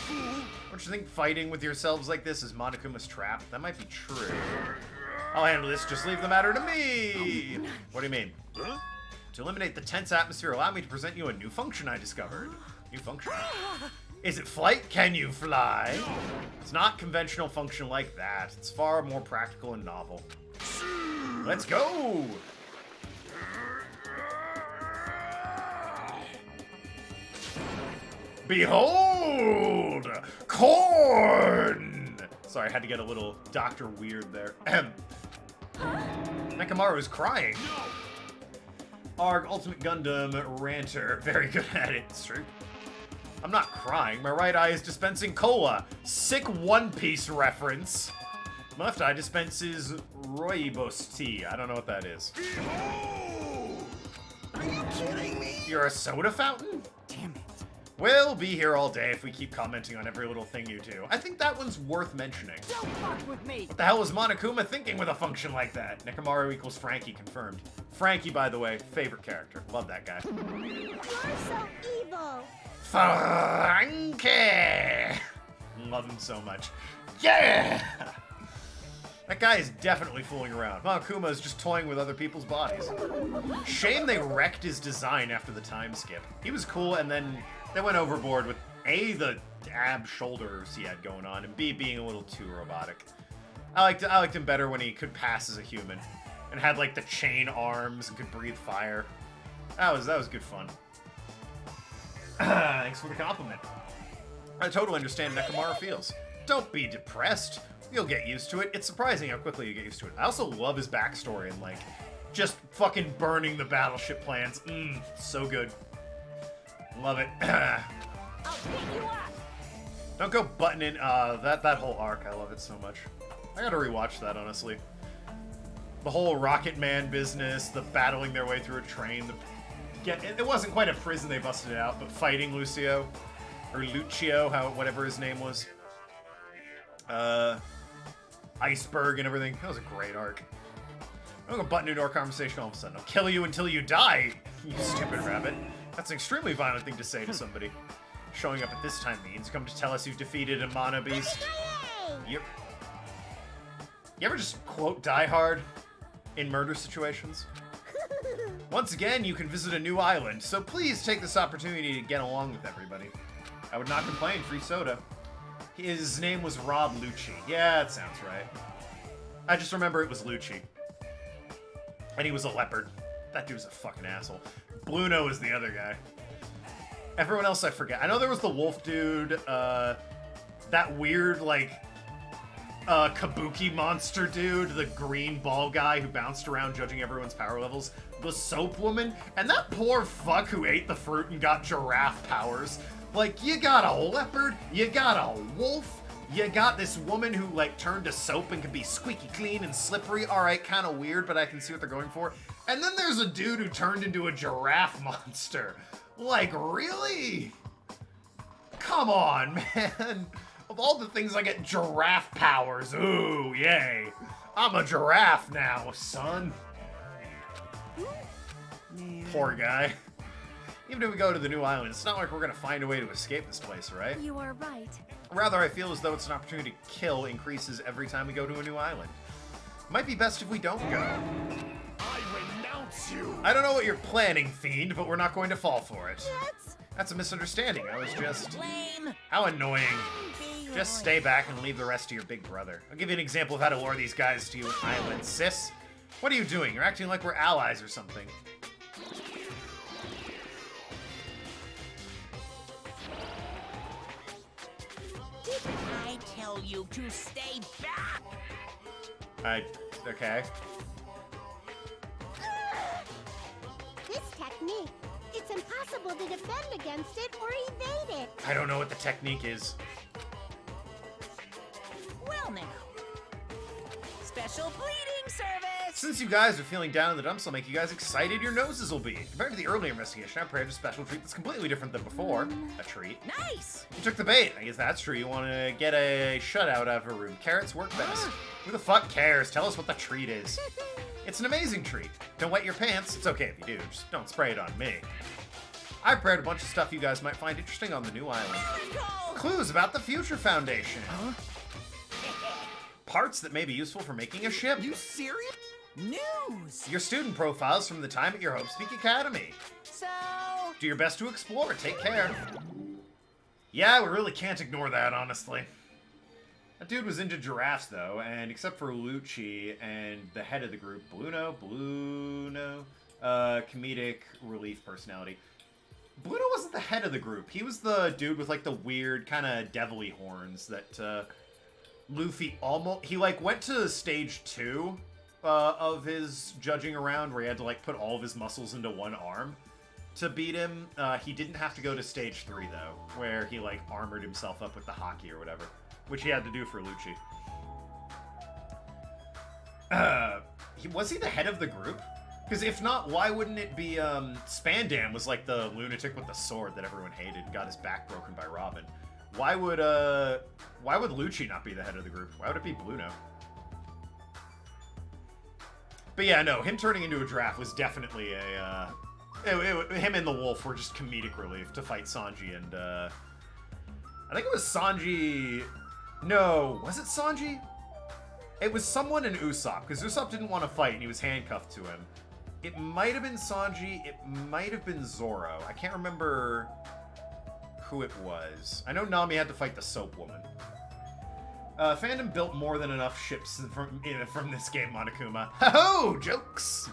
S1: Don't you think fighting with yourselves like this is Monokuma's trap? That might be true. I'll handle this, just leave the matter to me! What do you mean?
S11: Huh?
S1: To eliminate the tense atmosphere, allow me to present you a new function I discovered. New function? Is it flight? Can you fly? It's not conventional function like that. It's far more practical and novel. Let's go! Behold! Corn! Sorry, I had to get a little Dr. Weird there. Nekamaru is crying. Arg, Ultimate Gundam, Ranter. Very good at it, it's true. I'm not crying. My right eye is dispensing cola. Sick One Piece reference. My left eye dispenses rooibos tea. I don't know what that is.
S9: Are you kidding me?
S1: You're a soda fountain?
S7: Damn it.
S1: We'll be here all day if we keep commenting on every little thing you do. I think that one's worth mentioning.
S7: Don't fuck with me.
S1: What the hell is Monokuma thinking with a function like that? Nekamaru equals Frankie confirmed. Frankie, by the way, favorite character. Love that guy.
S2: You're so evil.
S1: Frankie! Love him so much. Yeah! That guy is definitely fooling around. Monokuma is just toying with other people's bodies. Shame they wrecked his design after the time skip. He was cool, and then they went overboard with A, the ab shoulders he had going on, and B, being a little too robotic. I liked him better when he could pass as a human, and had like the chain arms and could breathe fire. That was good fun. Thanks for the compliment. I totally understand how Nekamaru feels. Don't be depressed. You'll get used to it. It's surprising how quickly you get used to it. I also love his backstory and like just fucking burning the battleship plans. So good. Love it.
S10: I'll pick you up.
S1: Don't go buttoning that whole arc. I love it so much. I gotta rewatch that, honestly. The whole Rocket Man business, the battling their way through a train, it wasn't quite a prison they busted it out, but fighting Lucio, or Lucio, whatever his name was. Iceberg and everything. That was a great arc. I'm gonna button into our conversation all of a sudden. I'll kill you until you die, you stupid rabbit. That's an extremely violent thing to say to somebody. Showing up at this time means come to tell us you've defeated a Mana Beast. Yep. You ever just quote Die Hard in murder situations? Once again, you can visit a new island, so please take this opportunity to get along with everybody. I would not complain, free soda. His name was Rob Lucci. Yeah, that sounds right. I just remember it was Lucci. And he was a leopard. That dude was a fucking asshole. Bluno is the other guy. Everyone else I forget. I know there was the wolf dude, that weird, like, kabuki monster dude, the green ball guy who bounced around judging everyone's power levels, the soap woman, and that poor fuck who ate the fruit and got giraffe powers. Like, you got a leopard, you got a wolf, you got this woman who, like, turned to soap and can be squeaky clean and slippery. Alright, kind of weird, but I can see what they're going for. And then there's a dude who turned into a giraffe monster. Like, really? Come on, man. Of all the things I get giraffe powers, ooh, yay. I'm a giraffe now, son. Poor guy. Even if we go to the new island, it's not like we're gonna find a way to escape this place, right?
S5: You are right.
S1: Rather, I feel as though it's an opportunity to kill increases every time we go to a new island. Might be best if we don't go.
S8: I renounce you!
S1: I don't know what you're planning, Fiend, but we're not going to fall for it.
S2: What?
S1: That's a misunderstanding. I was just...
S10: Lame.
S1: How annoying. Just stay back and leave the rest to your big brother. I'll give you an example of how to lure these guys to your island, sis. What are you doing? You're acting like we're allies or something.
S10: Didn't I tell you to stay back?
S1: Okay.
S2: This technique, it's impossible to defend against it or evade it.
S1: I don't know what the technique is.
S10: Well now. Special bleeding service!
S1: Since you guys are feeling down in the dumps, I'll make you guys excited your noses will be. Compared to the earlier investigation, I prepared a special treat that's completely different than before. A treat.
S10: Nice!
S1: You took the bait. I guess that's true. You want to get a shutout out of a room. Carrots work best. Who the fuck cares? Tell us what the treat is. It's an amazing treat. Don't wet your pants. It's okay if you do. Just don't spray it on me. I prepared a bunch of stuff you guys might find interesting on the new island. Clues about the Future Foundation.
S6: Huh?
S1: Parts that may be useful for making a ship.
S6: You serious? News!
S1: Your student profiles from the time at your Hope Speak Academy.
S6: So...
S1: Do your best to explore. Take care. Yeah, we really can't ignore that, honestly. That dude was into giraffes, though, and except for Lucci and the head of the group, Bluno, comedic relief personality. Bluno wasn't the head of the group. He was the dude with, like, the weird kind of devilly horns that, Luffy almost... He, like, went to stage 2 of his judging around where he had to, like, put all of his muscles into one arm to beat him. He didn't have to go to stage 3, though, where he, like, armored himself up with the hockey or whatever, which he had to do for Lucci. Was he the head of the group? Because if not, why wouldn't it be, Spandam was, like, the lunatic with the sword that everyone hated and got his back broken by Robin. Why would Lucci not be the head of the group? Why would it be Bluno? But yeah, no, him turning into a giraffe was definitely a, him and the wolf were just comedic relief to fight Sanji and, I think it was Sanji... No, was it Sanji? It was someone in Usopp, because Usopp didn't want to fight and he was handcuffed to him. It might have been Sanji, it might have been Zoro. I can't remember who it was. I know Nami had to fight the Soap Woman. Fandom built more than enough ships from this game, Monokuma. Ho-ho! Jokes!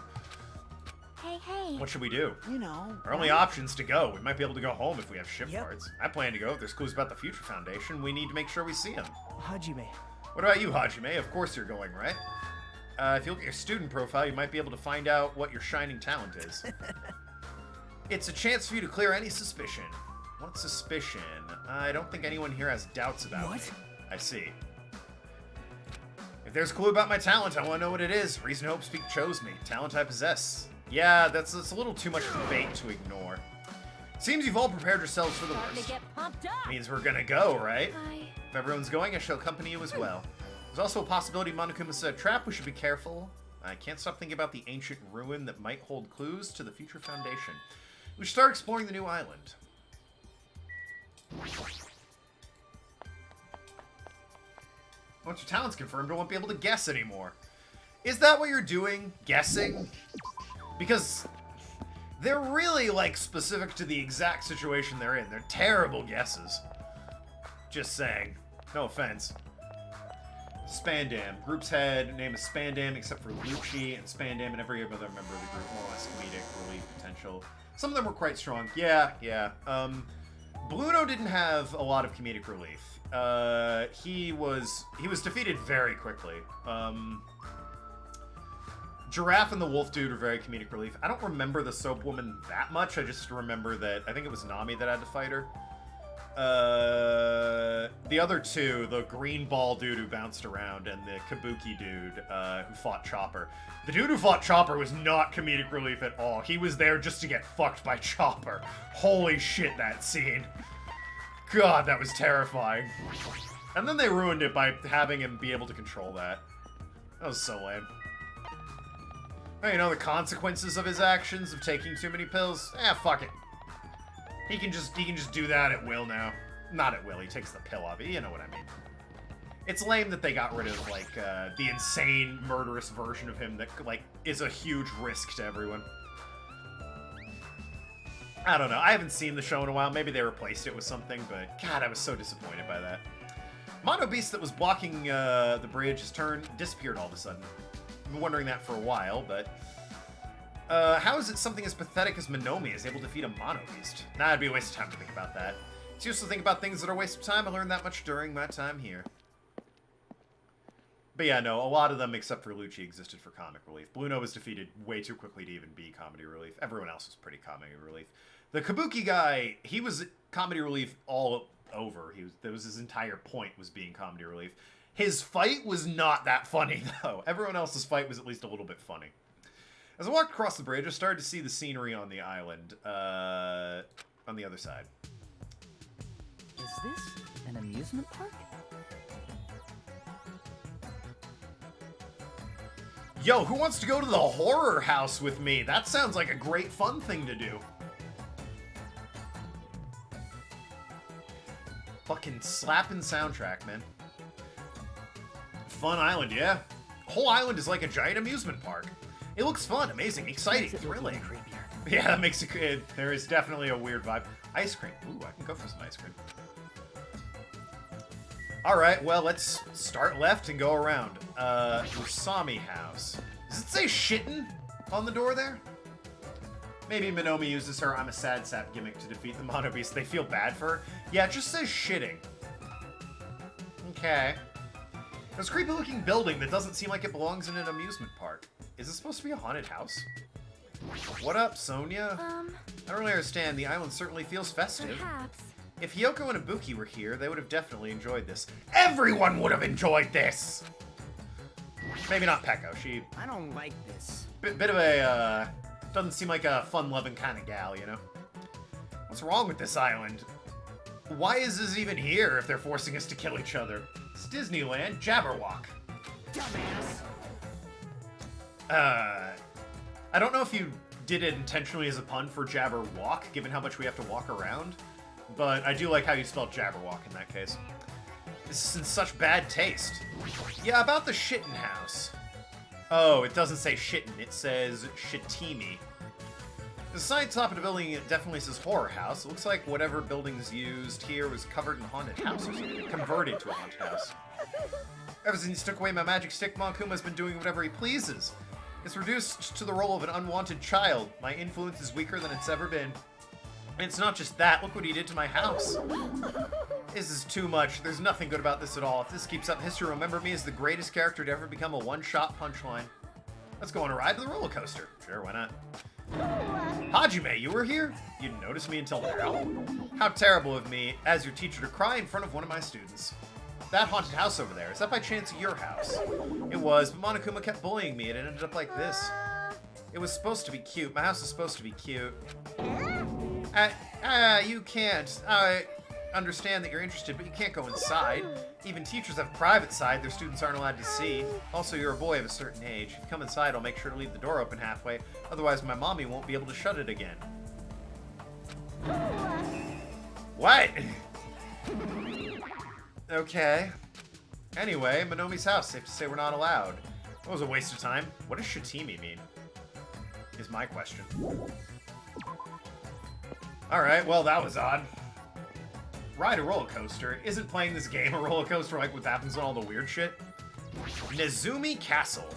S2: Hey.
S1: What should we do?
S6: You know...
S1: Our only option's to go. We might be able to go home if we have ship
S6: Yep.
S1: parts. I plan to go. If there's clues about the Future Foundation, we need to make sure we see them.
S6: Hajime.
S1: What about you, Hajime? Of course you're going, right? If you look at your student profile, you might be able to find out what your shining talent is. It's a chance for you to clear any suspicion. What suspicion? I don't think anyone here has doubts about
S6: What?
S1: me. I see. If there's a clue about my talent, I want to know what it is. Reason Hope Speak chose me. Talent I possess. Yeah, that's a little too much bait to ignore. Seems you've all prepared yourselves for the
S4: Time to
S1: worst.
S4: get pumped up.
S1: Means we're gonna go, right?
S5: I...
S1: If everyone's going, I shall accompany you as well. There's also a possibility Monokuma's a trap. We should be careful. I can't stop thinking about the ancient ruin that might hold clues to the Future Foundation. We should start exploring the new island. Once your talent's confirmed, I won't be able to guess anymore. Is that what you're doing? Guessing? Because they're really, like, specific to the exact situation they're in. They're terrible guesses. Just saying. No offense. Spandam. Group's head. Name is Spandam, except for Lucci and Spandam and every other member of the group. More or less comedic relief potential. Some of them were quite strong. Yeah. Bluno didn't have a lot of comedic relief. He was defeated very quickly. Giraffe and the Wolf Dude are very comedic relief. I don't remember the Soap Woman that much. I just remember that I think it was Nami that had to fight her. The other two, the green ball dude who bounced around and the Kabuki dude who fought Chopper. The dude who fought Chopper was not comedic relief at all. He was there just to get fucked by Chopper. Holy shit, that scene. God, that was terrifying. And then they ruined it by having him be able to control that. That was so lame. Oh, you know the consequences of his actions of taking too many pills? Fuck it. He can just do that at will now. Not at will, he takes the pill off it, you know what I mean. It's lame that they got rid of, like, the insane, murderous version of him that, like, is a huge risk to everyone. I don't know, I haven't seen the show in a while, maybe they replaced it with something, but god, I was so disappointed by that. Mono Beast that was blocking the bridge disappeared all of a sudden. I've been wondering that for a while, but... how is it something as pathetic as Monomi is able to defeat a Mono Beast? Nah, it'd be a waste of time to think about that. It's useful to think about things that are a waste of time. I learned that much during my time here. But yeah, no, a lot of them, except for Lucci, existed for comic relief. Bluno was defeated way too quickly to even be comedy relief. Everyone else was pretty comedy relief. The Kabuki guy, he was comedy relief all over. That was his entire point, was being comedy relief. His fight was not that funny, though. Everyone else's fight was at least a little bit funny. As I walked across the bridge, I started to see the scenery on the island, on the other side.
S3: Is this an amusement park?
S1: Yo, who wants to go to the horror house with me? That sounds like a great fun thing to do. Fucking slapping soundtrack, man. Fun island, yeah. Whole island is like a giant amusement park. It looks fun, amazing, exciting, thrilling. Yeah, that makes it. There is definitely a weird vibe. Ice cream. Ooh, I can go for some ice cream. All right, well, let's start left and go around. Usami house. Does it say shitten on the door there? Maybe Minomi uses her I'm a sad sap gimmick to defeat the Mono Beast. They feel bad for her. Yeah, it just says shitting. Okay. There's a creepy-looking building that doesn't seem like it belongs in an amusement park. Is this supposed to be a haunted house? What up, Sonia? I don't really understand. The island certainly feels festive.
S5: Perhaps.
S1: If Hyoko and Ibuki were here, they would have definitely enjoyed this. Everyone would have enjoyed this! Maybe not Peko.
S7: I don't like this.
S1: Bit of a, doesn't seem like a fun-loving kind of gal, you know? What's wrong with this island? Why is this even here if they're forcing us to kill each other? It's Disneyland, Jabberwock.
S7: Dumbass.
S1: I don't know if you did it intentionally as a pun for Jabberwock, given how much we have to walk around, but I do like how you spelled Jabberwock in that case. This is in such bad taste. Yeah, about the shitten house. Oh, it doesn't say shitten, it says shitimi. The sign top of the building definitely says horror house. It looks like whatever buildings used here was covered in haunted house or something. Converted to a haunted house. Ever since he took away my magic stick, Monkuma's been doing whatever he pleases. It's reduced to the role of an unwanted child. My influence is weaker than it's ever been. And it's not just that, look what he did to my house. This is too much. There's nothing good about this at all. If this keeps up, history will remember me as the greatest character to ever become a one-shot punchline. Let's go on a ride to the roller coaster. Sure, why not? Hajime, you were here? You didn't notice me until now? How terrible of me, as your teacher, to cry in front of one of my students. That haunted house over there, is that by chance your house? It was, but Monokuma kept bullying me and it ended up like this. It was supposed to be cute. My house was supposed to be cute. You can't. I understand that you're interested, but you can't go inside. Even teachers have private side their students aren't allowed to see. Also, you're a boy of a certain age. If you come inside, I'll make sure to leave the door open halfway. Otherwise, my mommy won't be able to shut it again. What? Okay. Anyway, Monomi's house. Safe to say we're not allowed. That was a waste of time. What does Shitimi mean? Is my question. Alright, well, that was odd. Ride a roller coaster. Isn't playing this game a roller coaster like what happens in all the weird shit? Nezumi Castle.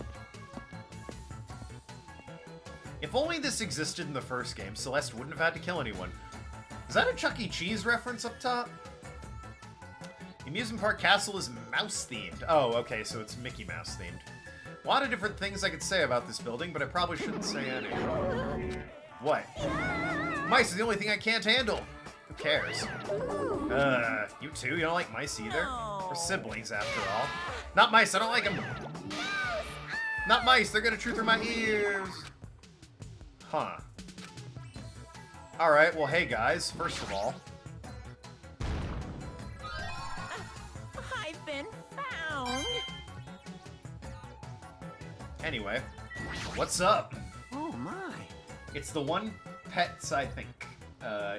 S1: If only this existed in the first game, Celeste wouldn't have had to kill anyone. Is that a Chuck E. Cheese reference up top? The amusement park castle is mouse-themed. Oh, okay, so it's Mickey Mouse themed. A lot of different things I could say about this building, but I probably shouldn't say any. What? Mice are the only thing I can't handle. Who cares? You too? You don't like mice either?
S10: No.
S1: We're siblings, after all. Not mice, I don't like them. Not mice, they're gonna chew through my ears. Huh. Alright, well, hey guys, first of all.
S10: I've been found.
S1: Anyway, what's up?
S7: Oh my.
S1: It's the one pets, I think.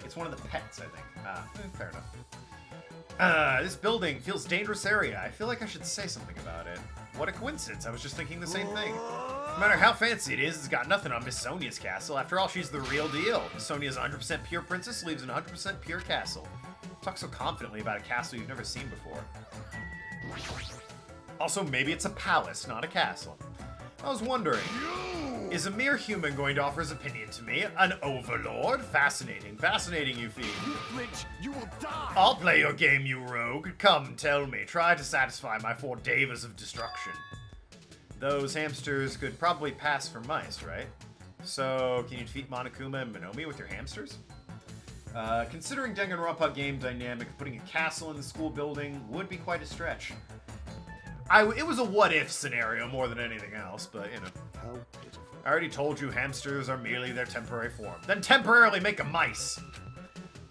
S1: It's one of the pets, I think. Fair enough. This building feels dangerous area. I feel like I should say something about it. What a coincidence. I was just thinking the same thing. No matter how fancy it is, it's got nothing on Miss Sonia's castle. After all, she's the real deal. Miss Sonia's 100% pure princess lives in a 100% pure castle. Talk so confidently about a castle you've never seen before. Also, maybe it's a palace, not a castle. I was wondering, is a mere human going to offer his opinion to me? An overlord? Fascinating. Fascinating, you fiend.
S8: Flinch, you will die!
S1: I'll play your game, you rogue. Come, tell me. Try to satisfy my 4 devas of destruction. Those hamsters could probably pass for mice, right? So, can you defeat Monokuma and Minomi with your hamsters? Considering Danganronpa game dynamic, putting a castle in the school building would be quite a stretch. It was a what-if scenario more than anything else, but, you know.
S8: How pitiful.
S1: I already told you hamsters are merely their temporary form. Then temporarily make a mice!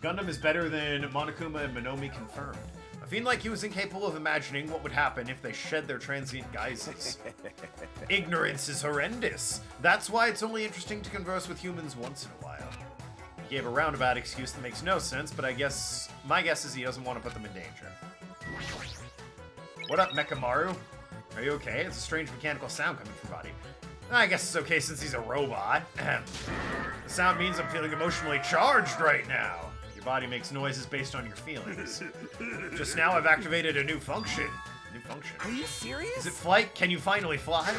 S1: Gundam is better than Monokuma and Minomi confirmed. A fiend like you is incapable of imagining what would happen if they shed their transient guises. Ignorance is horrendous. That's why it's only interesting to converse with humans once in a while. He gave a roundabout excuse that makes no sense, but my guess is he doesn't want to put them in danger. What up, Mechamaru? Are you okay? It's a strange mechanical sound coming from your body. I guess it's okay since he's a robot. The sound means I'm feeling emotionally charged right now. Your body makes noises based on your feelings. Just now I've activated a new function. New function.
S6: Are you serious?
S1: Is it flight? Can you finally fly?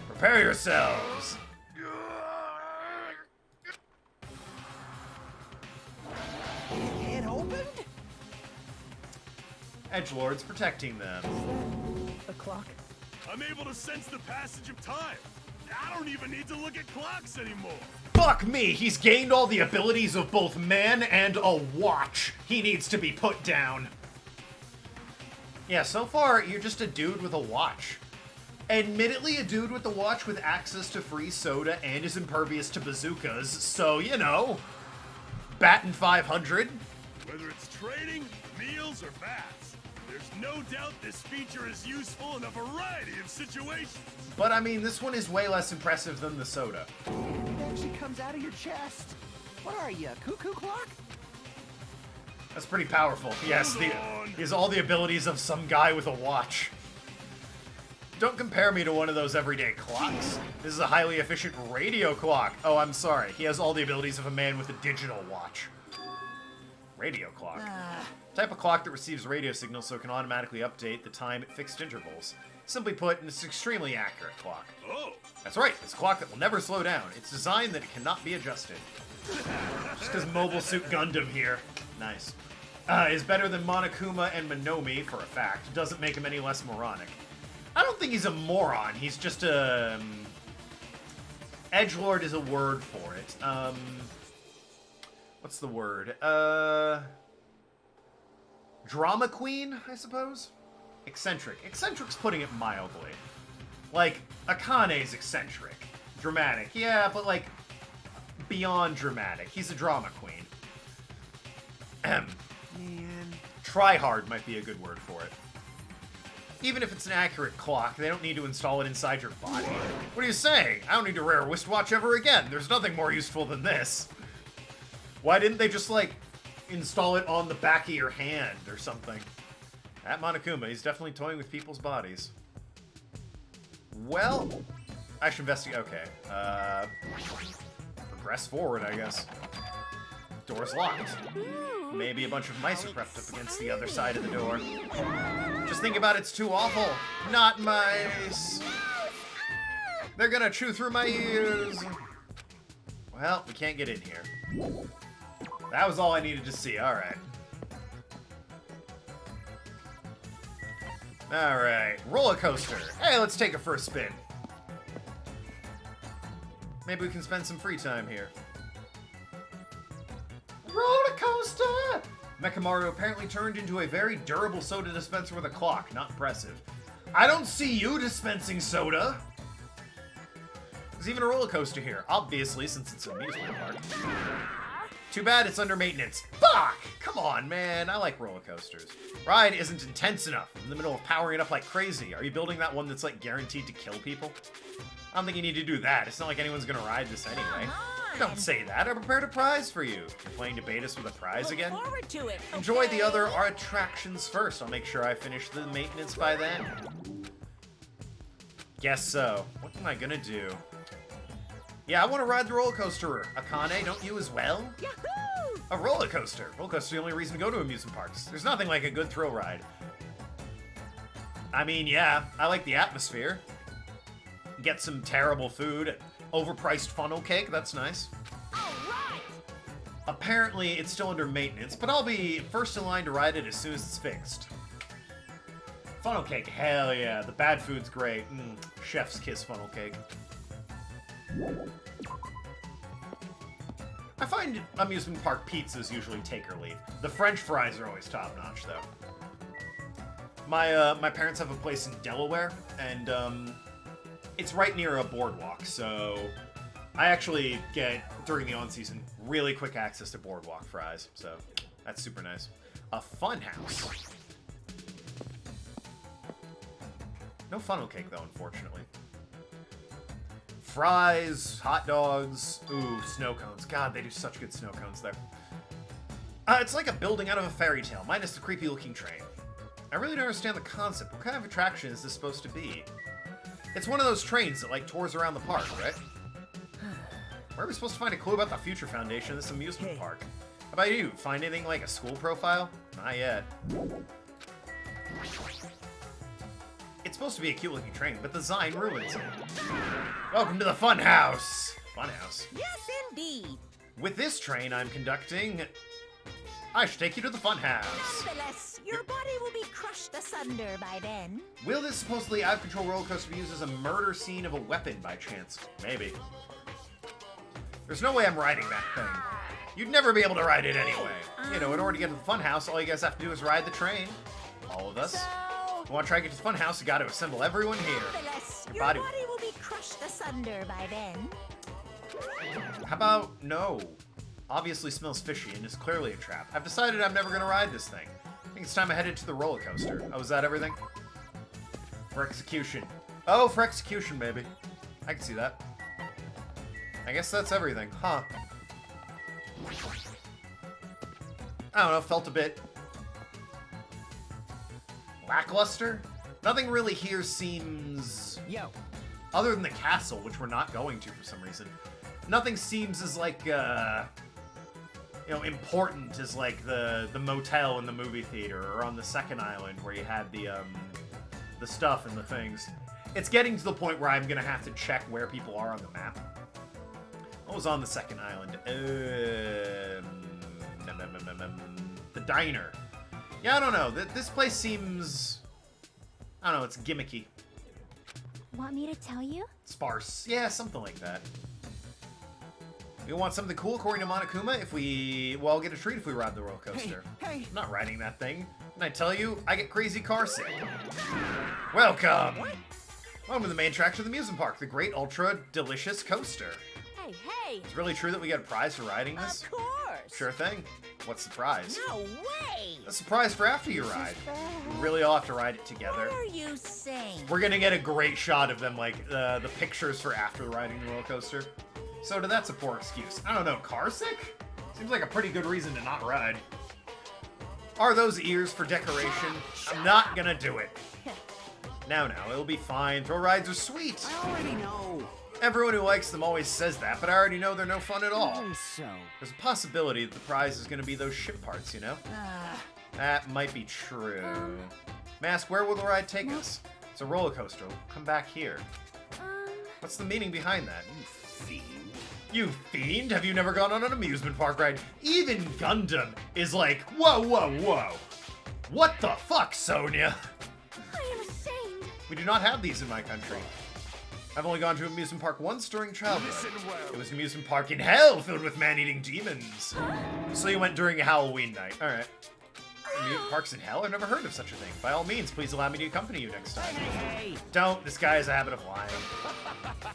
S1: Prepare yourselves.
S6: It opened?
S1: Edgelord's protecting them.
S6: A clock?
S11: I'm able to sense the passage of time. I don't even need to look at clocks anymore.
S1: Fuck me! He's gained all the abilities of both man and a watch. He needs to be put down. Yeah, so far, you're just a dude with a watch. Admittedly, a dude with a watch with access to free soda and is impervious to bazookas, so, you know, batting 500.
S11: Whether it's trading, meals, or bats, there's no doubt this feature is useful in a variety of situations.
S1: But, I mean, this one is way less impressive than the soda.
S6: It actually comes out of your chest. What are you, a cuckoo clock?
S1: That's pretty powerful. Yes, he has all the abilities of some guy with a watch. Don't compare me to one of those everyday clocks. This is a highly efficient radio clock. Oh, I'm sorry. He has all the abilities of a man with a digital watch. Radio clock. Type of clock that receives radio signals so it can automatically update the time at fixed intervals. Simply put, it's an extremely accurate clock.
S11: Oh.
S1: That's right, it's a clock that will never slow down. It's designed that it cannot be adjusted. Just because Mobile Suit Gundam here. Nice. Is better than Monokuma and Monomi, for a fact. Doesn't make him any less moronic. I don't think he's a moron. He's just a... Edgelord is a word for it. What's the word? Drama queen, I suppose? Eccentric. Eccentric's putting it mildly. Like, Akane's eccentric. Dramatic. Yeah, but like, beyond dramatic. He's a drama queen. Man. Tryhard might be a good word for it. Even if it's an accurate clock, they don't need to install it inside your body. What are you saying? I don't need to wear a wristwatch ever again. There's nothing more useful than this. Why didn't they just, like, install it on the back of your hand or something? At Monokuma, he's definitely toying with people's bodies. Well, I should investigate. Okay. Progress forward, I guess. Door's locked. Maybe a bunch of mice are prepped up against the other side of the door. Just think about it's too awful. Not mice. They're gonna chew through my ears. Well, we can't get in here. That was all I needed to see. All right. All right. Roller coaster. Hey, let's take a first spin. Maybe we can spend some free time here. Roller coaster! Mechamaru apparently turned into a very durable soda dispenser with a clock. Not impressive. I don't see you dispensing soda! There's even a roller coaster here. Obviously, since it's an amusement park. Too bad it's under maintenance. Fuck! Come on, man. I like roller coasters. Ride isn't intense enough. I'm in the middle of powering it up like crazy. Are you building that one that's, like, guaranteed to kill people? I don't think you need to do that. It's not like anyone's gonna ride this anyway. Don't say that. I prepared a prize for you. You're playing to bait us with a prize again?
S10: Look forward to it.
S1: Enjoy the other attractions first. I'll make sure I finish the maintenance by then. Guess so. What am I gonna do? Yeah, I want to ride the roller coaster. Akane, don't you as well?
S10: Yahoo!
S1: A roller coaster. Roller coaster's the only reason to go to amusement parks. There's nothing like a good thrill ride. I mean, yeah, I like the atmosphere. Get some terrible food. Overpriced funnel cake, that's nice.
S10: Alright!
S1: Apparently, it's still under maintenance, but I'll be first in line to ride it as soon as it's fixed. Funnel cake, hell yeah. The bad food's great. Chef's kiss funnel cake. I find amusement park pizzas usually take or leave. The French fries are always top-notch, though. My parents have a place in Delaware, and it's right near a boardwalk, so I actually get, during the on-season, really quick access to boardwalk fries, so that's super nice. A fun house. No funnel cake, though, unfortunately. Fries, hot dogs, ooh, snow cones. God, they do such good snow cones there. It's like a building out of a fairy tale, minus the creepy looking train. I really don't understand the concept. What kind of attraction is this supposed to be? It's one of those trains that, like, tours around the park, right? Where are we supposed to find a clue about the Future Foundation in this amusement park? How about you? Find anything like a school profile? Not yet. It's supposed to be a cute looking train, but the design ruins it. Welcome to the fun house! Fun house.
S10: Yes, indeed.
S1: With this train I'm conducting, I should take you to the fun house.
S10: Nonetheless, your body will be crushed asunder by then.
S1: Will this supposedly out-of-control roller coaster be used as a murder scene of a weapon by chance? Maybe. There's no way I'm riding that thing. You'd never be able to ride it anyway. You know, in order to get to the fun house, all you guys have to do is ride the train. All of us. If you want to try to get to the fun house, you got to assemble everyone here.
S10: Nonetheless, your body will be crushed asunder by then.
S1: How about no? Obviously smells fishy and is clearly a trap. I've decided I'm never going to ride this thing. I think it's time I headed to the roller coaster. Oh, is that everything? For execution. Oh, for execution, baby. I can see that. I guess that's everything, huh? I don't know, felt a bit lackluster? Nothing really here seems... Other than the castle, which we're not going to for some reason. Nothing seems as, like, you know, important as, like, the motel in the movie theater or on the second island where you had the stuff and the things. It's getting to the point where I'm gonna have to check where people are on the map. What was on the second island? The diner. Yeah, I don't know. This place seems... I don't know, it's gimmicky.
S2: Want me to tell you?
S1: Sparse. Yeah, something like that. We want something cool according to Monokuma if we... Well, I'll get a treat if we ride the roller coaster.
S6: Hey.
S1: I'm not riding that thing. And I tell you, I get crazy car sick. Welcome! Welcome to the main attraction of the amusement park, the Great Ultra Delicious Coaster.
S10: Hey!
S1: It's really true that we get a prize for riding this?
S10: Of course!
S1: Sure thing. What's the prize?
S10: No way!
S1: A surprise for after you ride. We really all have to ride it together.
S10: What are you saying?
S1: We're gonna get a great shot of them, like, the pictures for after riding the roller coaster. So that's a poor excuse. I don't know, car sick? Seems like a pretty good reason to not ride. Are those ears for decoration? I'm not gonna do it. Now, it'll be fine. Thrill rides are sweet.
S7: I already know.
S1: Everyone who likes them always says that, but I already know they're no fun at all.
S7: So.
S1: There's a possibility that the prize is gonna be those ship parts, you know? That might be true. Mask, where will the ride take us? It's a roller coaster. We'll come back here. What's the meaning behind that? You fiend. You fiend? Have you never gone on an amusement park ride? Even Gundam is like, whoa, whoa, whoa. What the fuck, Sonia?
S5: I am ashamed.
S1: We do not have these in my country. I've only gone to an amusement park once during childhood. It was an amusement park in hell filled with man-eating demons. So you went during a Halloween night. Alright. Amusement parks in hell? I've never heard of such a thing. By all means, please allow me to accompany you next time.
S7: Hey.
S1: Don't. This guy has a habit of lying.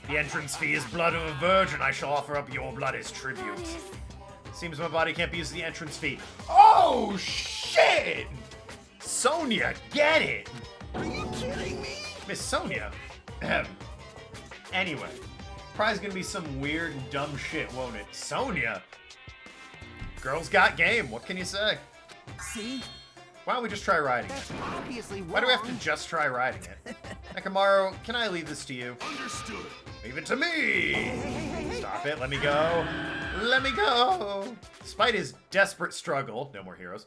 S1: The entrance fee is blood of a virgin. I shall offer up your blood as tribute. Seems my body can't be used as the entrance fee. Oh, shit! Sonia, get it!
S9: Are you kidding me?
S1: Miss Sonia. Anyway, probably gonna be some weird and dumb shit, won't it? Sonia! Girls got game, what can you say?
S7: See?
S1: Why don't we just try riding
S7: That's
S1: it?
S7: obviously wrong.
S1: Why do we have to just try riding it? Nakamaru, can I leave this to you?
S11: Understood.
S1: Leave it to me! Stop it, let me go. Let me go! Despite his desperate struggle, No More Heroes,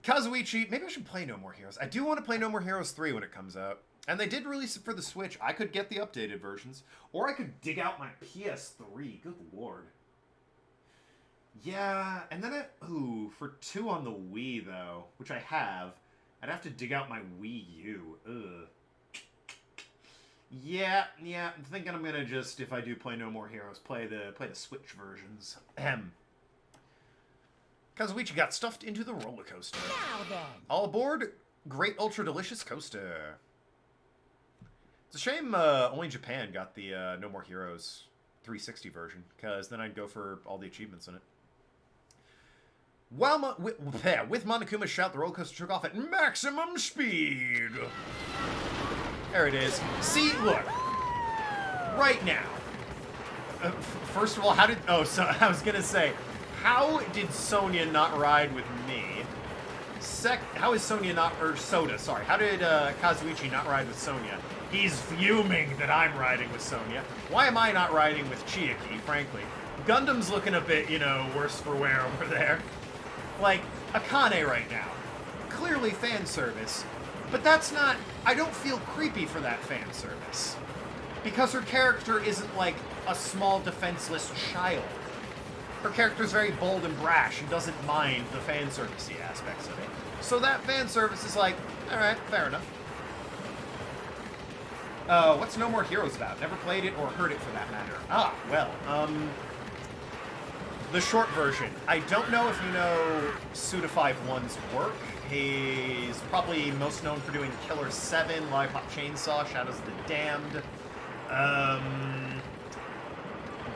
S1: Kazuichi, maybe I should play No More Heroes. I do want to play No More Heroes 3 when it comes out. And they did release it for the Switch. I could get the updated versions. Or I could dig out my PS3. Good lord. Yeah, and then for 2 on the Wii, though, which I have, I'd have to dig out my Wii U. Ugh. Yeah, I'm thinking I'm gonna just, if I do play No More Heroes, play the Switch versions. Ahem. Kazuichi got stuffed into the roller coaster.
S10: Now then.
S1: All aboard, Great Ultra Delicious Coaster. It's a shame only Japan got the No More Heroes 360 version, because then I'd go for all the achievements in it. While with Monokuma's shout, the roller coaster took off at maximum speed. There it is. See, look. Right now. First of all, how did... Oh, so I was gonna say, how did Sonia not ride with me? How is Sonia not... Or Soda, sorry. How did Kazuichi not ride with Sonia? He's fuming that I'm riding with Sonia. Why am I not riding with Chiaki, frankly? Gundam's looking a bit, you know, worse for wear over there. Like, Akane right now. Clearly fan service. But that's not... I don't feel creepy for that fan service. Because her character isn't like a small defenseless child. Her character's very bold and brash and doesn't mind the fan servicey aspects of it. So that fan service is like, alright, fair enough. What's No More Heroes about? Never played it or heard it for that matter. Ah, well, the short version. I don't know if you know Suda51's work. He's probably most known for doing Killer 7, Lollipop Chainsaw, Shadows of the Damned,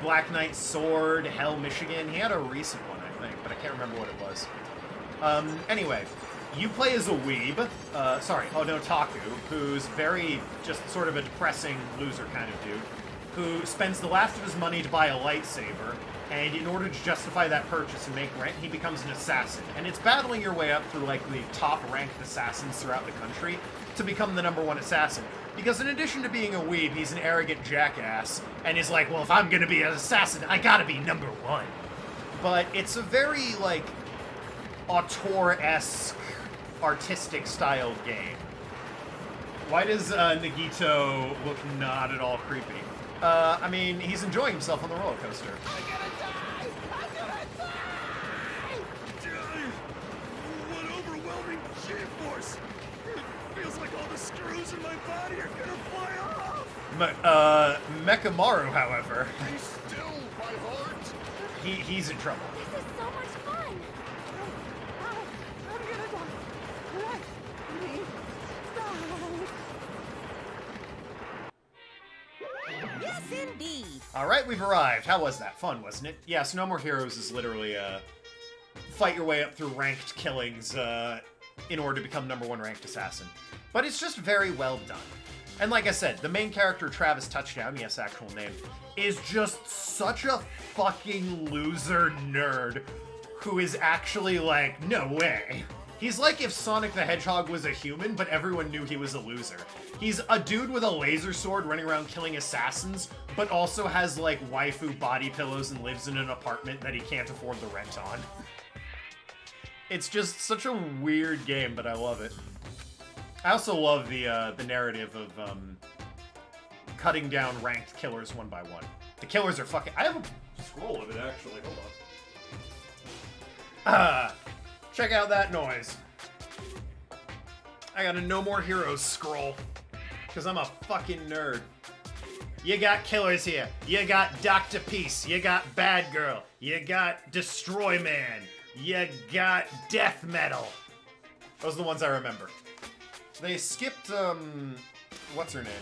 S1: Black Knight Sword, Hell, Michigan. He had a recent one, I think, but I can't remember what it was. Anyway, you play as a weeb, otaku, who's very, just sort of a depressing loser kind of dude, who spends the last of his money to buy a lightsaber, and in order to justify that purchase and make rent, he becomes an assassin. And it's battling your way up through, like, the top-ranked assassins throughout the country to become the #1 assassin. Because in addition to being a weeb, he's an arrogant jackass, and is like, well, if I'm gonna be an assassin, I gotta be #1. But it's a very, like, auteur-esque, artistic-styled game. Why does Nagito look not at all creepy? I mean, he's enjoying himself on the roller coaster.
S11: I'm gonna die! I'm gonna die! What overwhelming G-force! It feels like all the screws in my body are gonna fly off!
S1: Mekamaru, however...
S11: Be still, my heart!
S1: He's in trouble.
S5: This is so much fun!
S6: I'm gonna die. Let me die.
S10: Yes, indeed.
S1: Alright, we've arrived. How was that? Fun, wasn't it? Yeah, so No More Heroes is literally, fight your way up through ranked killings, in order to become #1 ranked assassin. But it's just very well done. And like I said, the main character, Travis Touchdown, yes, actual name, is just such a fucking loser nerd who is actually like, no way. He's like if Sonic the Hedgehog was a human, but everyone knew he was a loser. He's a dude with a laser sword running around killing assassins, but also has, like, waifu body pillows and lives in an apartment that he can't afford the rent on. It's just such a weird game, but I love it. I also love the narrative of, cutting down ranked killers one by one. The killers are fucking... I have a scroll of it, actually. Hold on. Check out that noise. I got a No More Heroes scroll. Because I'm a fucking nerd. You got killers here. You got Dr. Peace. You got Bad Girl. You got Destroy Man. You got Death Metal. Those are the ones I remember. They skipped, what's her name?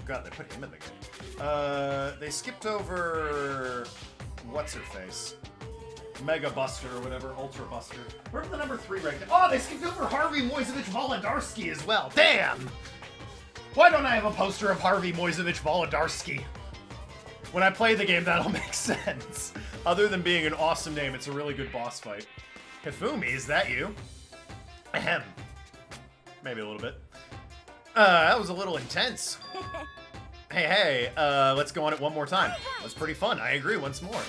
S1: God, they put him in the game. They skipped over... What's her face? Mega Buster or whatever, Ultra Buster. Where's the #3 ranked? Oh, they skipped over Harvey Moisevich Wolodarski as well. Damn! Why don't I have a poster of Harvey Moisevich Wolodarski? When I play the game, that'll make sense. Other than being an awesome name, it's a really good boss fight. Hifumi, is that you? Ahem. Maybe a little bit. That was a little intense. Hey, let's go on it one more time. That was pretty fun. I agree once more.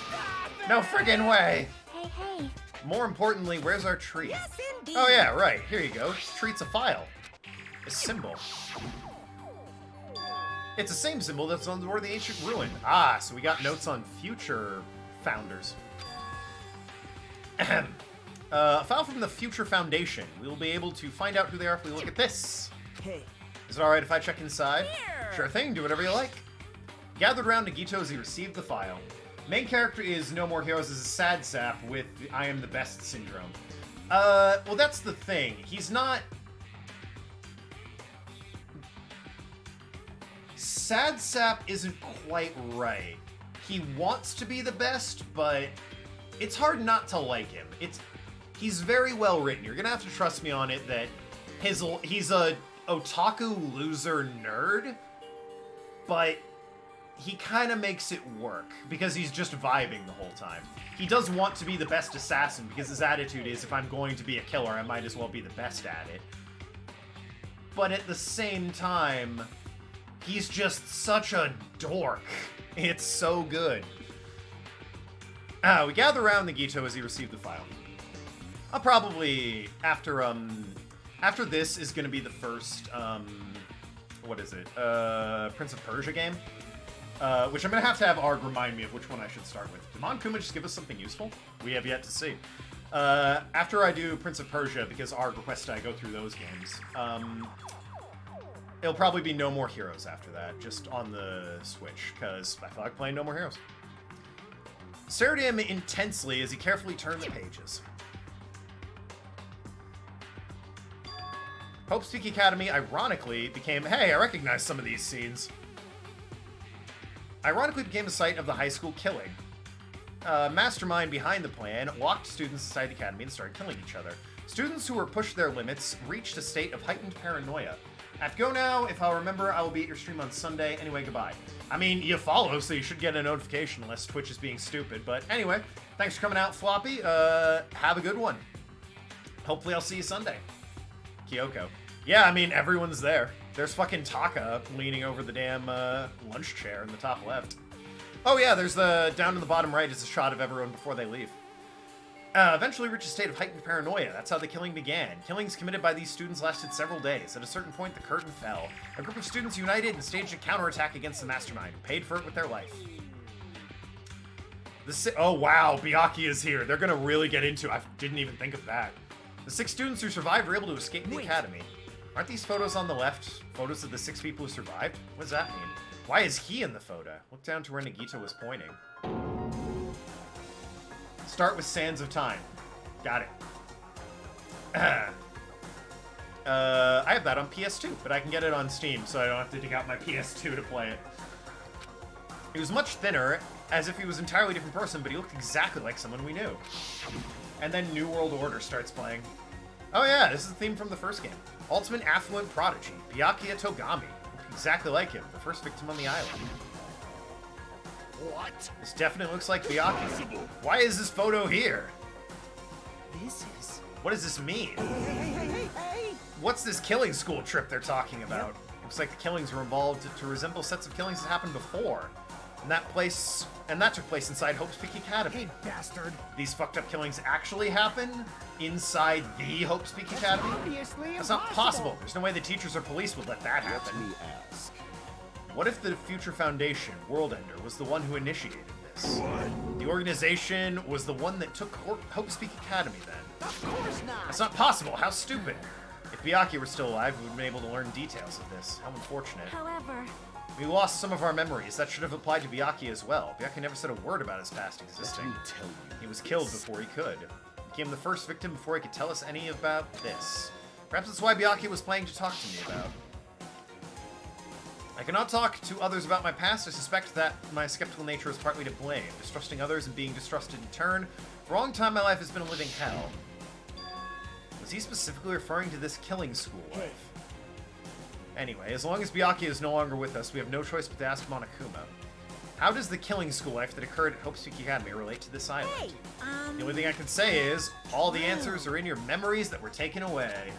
S1: No friggin' way.
S5: Hey.
S1: More importantly, where's our tree?
S10: Yes, indeed.
S1: Oh yeah, right. Here you go. Treat's a file. A symbol. It's the same symbol that's on the door of the ancient ruin. Ah, so we got notes on future founders. Ahem. A file from the Future Foundation. We'll be able to find out who they are if we look at this.
S6: Hey.
S1: Is it alright if I check inside?
S10: Here.
S1: Sure thing, do whatever you like. Gathered around Nagito as he received the file. Main character is No More Heroes as a sad sap with the I am the best syndrome. Well that's the thing. He's not... Sad sap isn't quite right. He wants to be the best, but it's hard not to like him. He's very well written. You're gonna have to trust me on it that he's a otaku loser nerd, but he kind of makes it work because he's just vibing the whole time. He does want to be the best assassin because his attitude is, if I'm going to be a killer, I might as well be the best at it. But at the same time, he's just such a dork. It's so good. We gather around Nagito as he received the file. I'll probably, after this is going to be the first, what is it? Prince of Persia game. Which I'm going to have Arg remind me of which one I should start with. Did Mon Kuma just give us something useful? We have yet to see. After I do Prince of Persia, because Arg requested I go through those games, it'll probably be No More Heroes after that, just on the Switch, because I feel like playing No More Heroes. Stared at him intensely as he carefully turned the pages. Hope's Peak Academy ironically became, hey, I recognize some of these scenes. Ironically became the site of the high school killing. Mastermind behind the plan locked students inside the academy and started killing each other. Students who were pushed their limits reached a state of heightened paranoia. I have to go now. If I'll remember, I will be at your stream on Sunday. Anyway, goodbye. I mean, you follow, so you should get a notification unless Twitch is being stupid. But anyway, thanks for coming out, Floppy. Have a good one. Hopefully I'll see you Sunday. Kyoko. Yeah, I mean, everyone's there. There's fucking Taka leaning over the damn lunch chair in the top left. Oh yeah, there's down in the bottom right is a shot of everyone before they leave. Eventually reached a state of heightened paranoia. That's how the killing began. Killings committed by these students lasted several days. At a certain point, the curtain fell. A group of students united and staged a counterattack against the mastermind, who paid for it with their life. Oh wow, Byakuya is here. They're gonna really get into it. I didn't even think of that. The 6 students who survived were able to escape the academy. Aren't these photos on the left photos of the 6 people who survived? What does that mean? Why is he in the photo? Look down to where Nagito was pointing. Start with Sands of Time. Got it. I have that on PS2, but I can get it on Steam, so I don't have to dig out my PS2 to play it. He was much thinner, as if he was an entirely different person, but he looked exactly like someone we knew. And then New World Order starts playing. Oh yeah, this is the theme from the first game. Ultimate Affluent Prodigy, Byakuya Togami. Looked exactly like him, the first victim on the island.
S8: What?
S1: This definitely looks like Byakuya. Why is this photo here?
S6: This is...
S1: What does this mean?
S6: Hey!
S1: What's this killing school trip they're talking about? Looks like the killings were involved to resemble sets of killings that happened before. And that took place inside Hope's Peak Academy.
S6: Hey, bastard.
S1: These fucked up killings actually happen inside the Hope's Peak Academy?
S6: Obviously
S1: That's not possible. There's no way the teachers or police would let that happen.
S8: Let me ask.
S1: What if the Future Foundation, World Ender, was the one who initiated this?
S11: What?
S1: The organization was the one that took Hope's Peak Academy then?
S6: Of course not.
S1: That's not possible. How stupid. If Byakuya were still alive, we would have been able to learn details of this. How unfortunate.
S5: However,
S1: We lost some of our memories. That should have applied to Byakuya as well. Byakuya never said a word about his past existing.
S8: Let me tell you.
S1: He was killed before he could. Became the first victim before he could tell us any about this. Perhaps that's why Byakuya was planning to talk to me about. I cannot talk to others about my past. I suspect that my skeptical nature is partly to blame. Distrusting others and being distrusted in turn. For a long time, my life has been a living hell. Was he specifically referring to this killing school life? Anyway, as long as Byakuya is no longer with us, we have no choice but to ask Monokuma. How does the killing school life that occurred at Hope's Peak Academy relate to this island?
S10: Hey,
S1: The only thing I can say is, all the answers are in your memories that were taken away.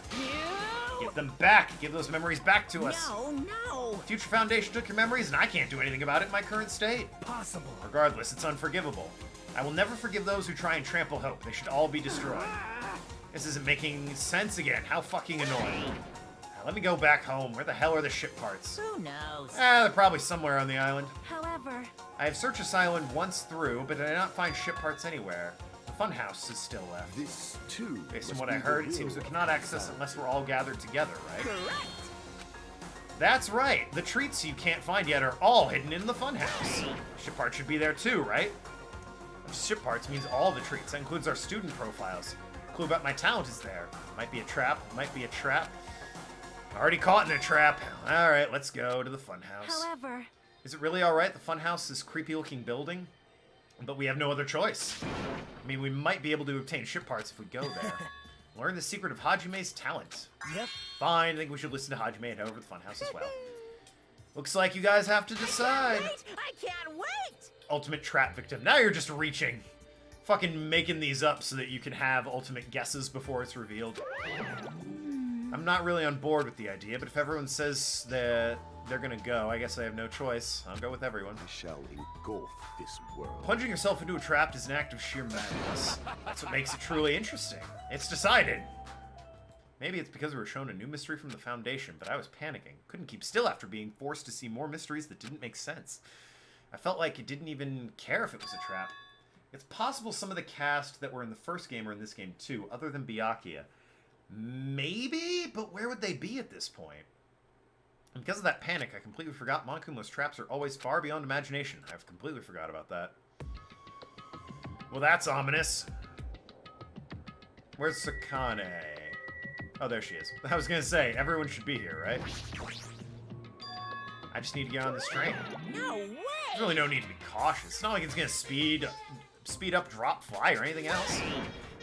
S1: Give them back! Give those memories back to us!
S10: No!
S1: The Future Foundation took your memories, and I can't do anything about it in my current state.
S6: Possible.
S1: Regardless, it's unforgivable. I will never forgive those who try and trample Hope. They should all be destroyed. This isn't making sense again. How fucking annoying. Now, let me go back home. Where the hell are the ship parts?
S10: Who knows?
S1: They're probably somewhere on the island.
S5: however,
S1: I have searched this island once through, but I did not find ship parts anywhere. The funhouse is still left.
S8: This, too.
S1: Based on
S8: must
S1: what
S8: be
S1: I
S8: the
S1: heard, it
S8: real
S1: seems we cannot access it unless we're all gathered together, right?
S10: Correct.
S1: That's right. The treats you can't find yet are all hidden in the funhouse. Ship parts should be there too, right? Ship parts means all the treats. That includes our student profiles. Clue about my talent is there. Might be a trap. Might be a trap. Already caught in a trap. All right, let's go to the funhouse.
S5: however,
S1: Is it really all right? The funhouse is creepy-looking building, but we have no other choice. I mean, we might be able to obtain ship parts if we go there. Learn the secret of Hajime's talent.
S6: Yep.
S1: Fine, I think we should listen to Hajime and head over to the funhouse as well. Looks like you guys have to decide.
S10: I can't wait!
S1: Ultimate trap victim. Now you're just reaching. Fucking making these up so that you can have ultimate guesses before it's revealed. I'm not really on board with the idea, but if everyone says that they're gonna go, I guess I have no choice. I'll go with everyone.
S8: I shall engulf this world.
S1: Plunging yourself into a trap is an act of sheer madness. That's what makes it truly interesting. It's decided. Maybe it's because we were shown a new mystery from the Foundation, but I was panicking. Couldn't keep still after being forced to see more mysteries that didn't make sense. I felt like it didn't even care if it was a trap. It's possible some of the cast that were in the first game are in this game too, other than Byakuya. Maybe? But where would they be at this point? And because of that panic, I completely forgot Monkumo's traps are always far beyond imagination. I've completely forgot about that. Well, that's ominous. Where's Sakane? Oh, there she is. I was gonna say, everyone should be here, right? I just need to get on this train.
S10: No way!
S1: There's really no need to be cautious. It's not like it's gonna speed up, drop, fly, or anything else.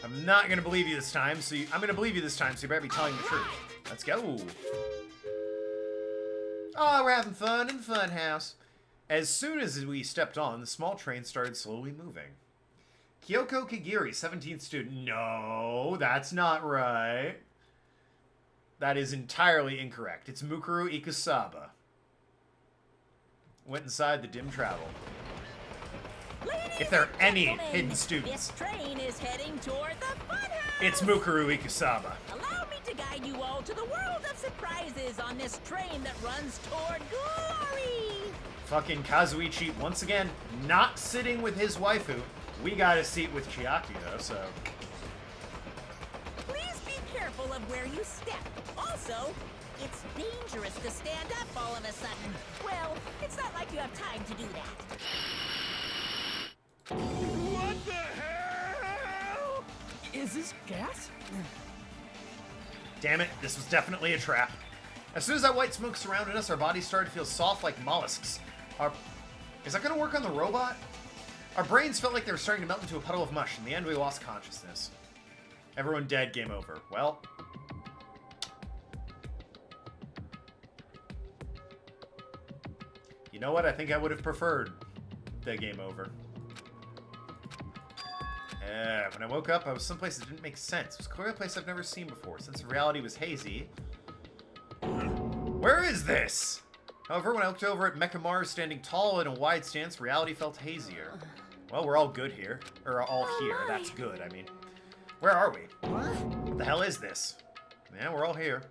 S1: I'm not gonna believe you this time, I'm gonna believe you this time, so you better be telling the truth. Let's go. Oh, we're having fun in the fun house. As soon as we stepped on, the small train started slowly moving. Kyoko Kagiri, 17th student. No, that's not right. That is entirely incorrect. It's Mukuru Ikusaba. Went inside the dim travel. If there are any hidden students,
S10: this train is heading toward the funhouse.
S1: it's Mukuru Ikusaba.
S10: Allow me to guide you all to the world of surprises on this train that runs toward glory.
S1: Fucking Kazuichi, once again, not sitting with his waifu. We got a seat with Chiaki, though, so...
S10: Please be careful of where you step. Also, it's dangerous to stand up all of a sudden. Well, it's not like you have time to do that.
S11: What the hell?
S3: Is this gas?
S1: Damn it, this was definitely a trap. As soon as that white smoke surrounded us, our bodies started to feel soft like mollusks. Is that gonna work on the robot? Our brains felt like they were starting to melt into a puddle of mush. In the end, we lost consciousness. Everyone dead, game over. Well... You know what? I think I would have preferred the game over. When I woke up, I was someplace that didn't make sense. It was clearly a place I've never seen before. Since reality was hazy... Where is this? However, when I looked over at Mekamaru standing tall in a wide stance, reality felt hazier. Well, we're all good here. Or all here. That's good, I mean. Where are we? What the hell is this? Yeah, we're all here.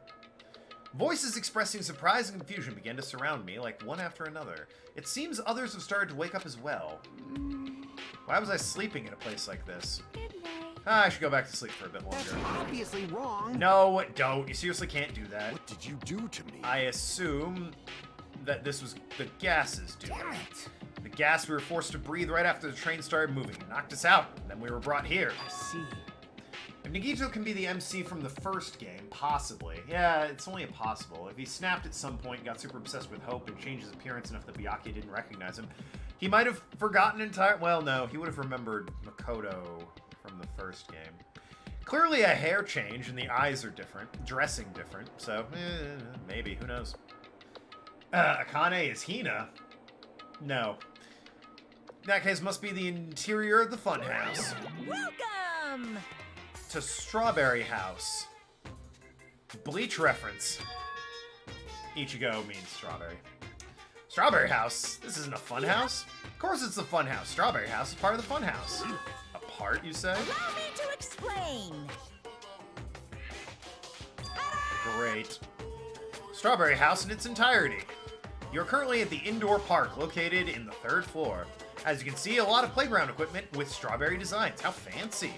S1: Voices expressing surprise and confusion began to surround me, like one after another. It seems others have started to wake up as well. Why was I sleeping in a place like this? I should go back to sleep for a bit longer.
S7: That's obviously wrong.
S1: No, don't. You seriously can't do that.
S8: What did you do to me?
S1: I assume that this was the gases doing.
S7: Damn it.
S1: The gas we were forced to breathe right after the train started moving knocked us out, and then we were brought here.
S7: I see.
S1: If Nagito can be the MC from the first game, possibly. Yeah, it's only impossible. If he snapped at some point, got super obsessed with Hope, and changed his appearance enough that Byakuya didn't recognize him, he might have forgotten entire... Well, no, he would have remembered Makoto from the first game. Clearly a hair change, and the eyes are different, dressing different, so maybe, who knows. Akane is Hina? No. In that case, must be the interior of the funhouse.
S10: Welcome!
S1: To Strawberry House. Bleach reference. Ichigo means strawberry. Strawberry House? This isn't a fun house? Of course it's the fun house. Strawberry House is part of the fun house. A part, you say?
S10: Allow me to explain.
S1: Great. Strawberry House in its entirety. You're currently at the indoor park located in the 3rd floor. As you can see, a lot of playground equipment with strawberry designs. How fancy.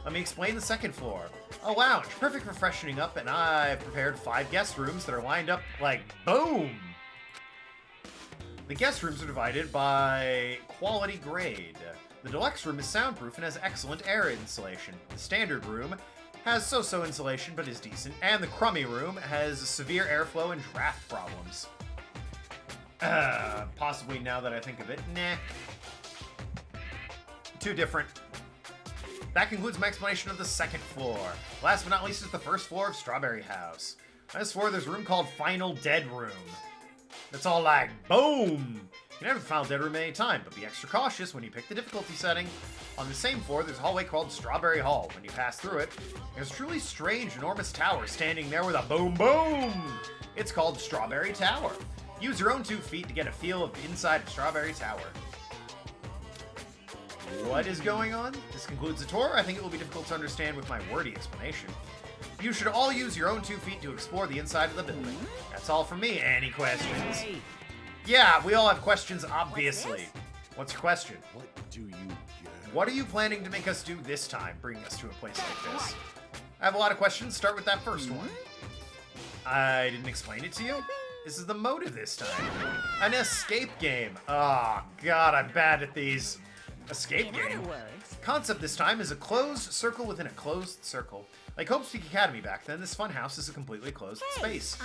S1: Let me explain the 2nd floor. A lounge, perfect for freshening up, and I've prepared 5 guest rooms that are lined up like boom. The guest rooms are divided by quality grade. The deluxe room is soundproof and has excellent air insulation. The standard room has so-so insulation but is decent, and the crummy room has severe airflow and draft problems. Possibly now that I think of it, nah. Too different. That concludes my explanation of the 2nd floor. Last but not least is the 1st floor of Strawberry House. On this floor, there's a room called Final Dead Room. It's all like, boom! You can enter the final dead room at any time, but be extra cautious when you pick the difficulty setting. On the same floor, there's a hallway called Strawberry Hall. When you pass through it, there's a truly strange, enormous tower standing there with a boom boom! It's called Strawberry Tower. Use your own 2 feet to get a feel of the inside of Strawberry Tower. What is going on? This concludes the tour. I think it will be difficult to understand with my wordy explanation. You should all use your own 2 feet to explore the inside of the building. That's all from me. Any questions?
S7: Hey,
S1: Yeah, we all have questions, obviously. What's your question?
S8: What do you get?
S1: What are you planning to make us do this time, bringing us to a place like this? I have a lot of questions. Start with that first one. I didn't explain it to you? This is the motive this time. An escape game. Oh, God, I'm bad at these. Escape
S4: In other
S1: game.
S4: words,
S1: Concept this time is a closed circle within a closed circle. Like Hope Speak Academy back then, this fun house is a completely closed space.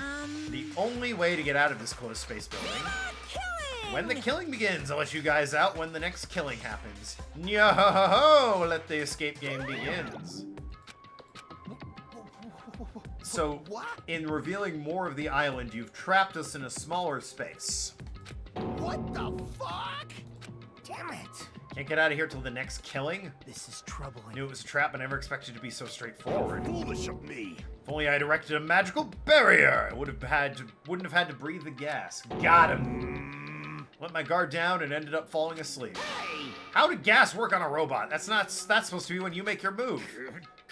S1: The only way to get out of this closed space building...
S10: Killing!
S1: When the killing begins, I'll let you guys out when the next killing happens. Yo-ho-ho-ho, let the escape game begins. So, in revealing more of the island, you've trapped us in a smaller space.
S9: What the fuck?
S6: Damn it!
S1: Can't get out of here till the next killing?
S6: This is troubling.
S1: Knew it was a trap, but never expected it to be so straightforward.
S8: Foolish of me.
S1: If only I had erected a magical barrier, I wouldn't have had to breathe the gas. Got him. Let my guard down and ended up falling asleep. How did gas work on a robot? That's supposed to be when you make your move.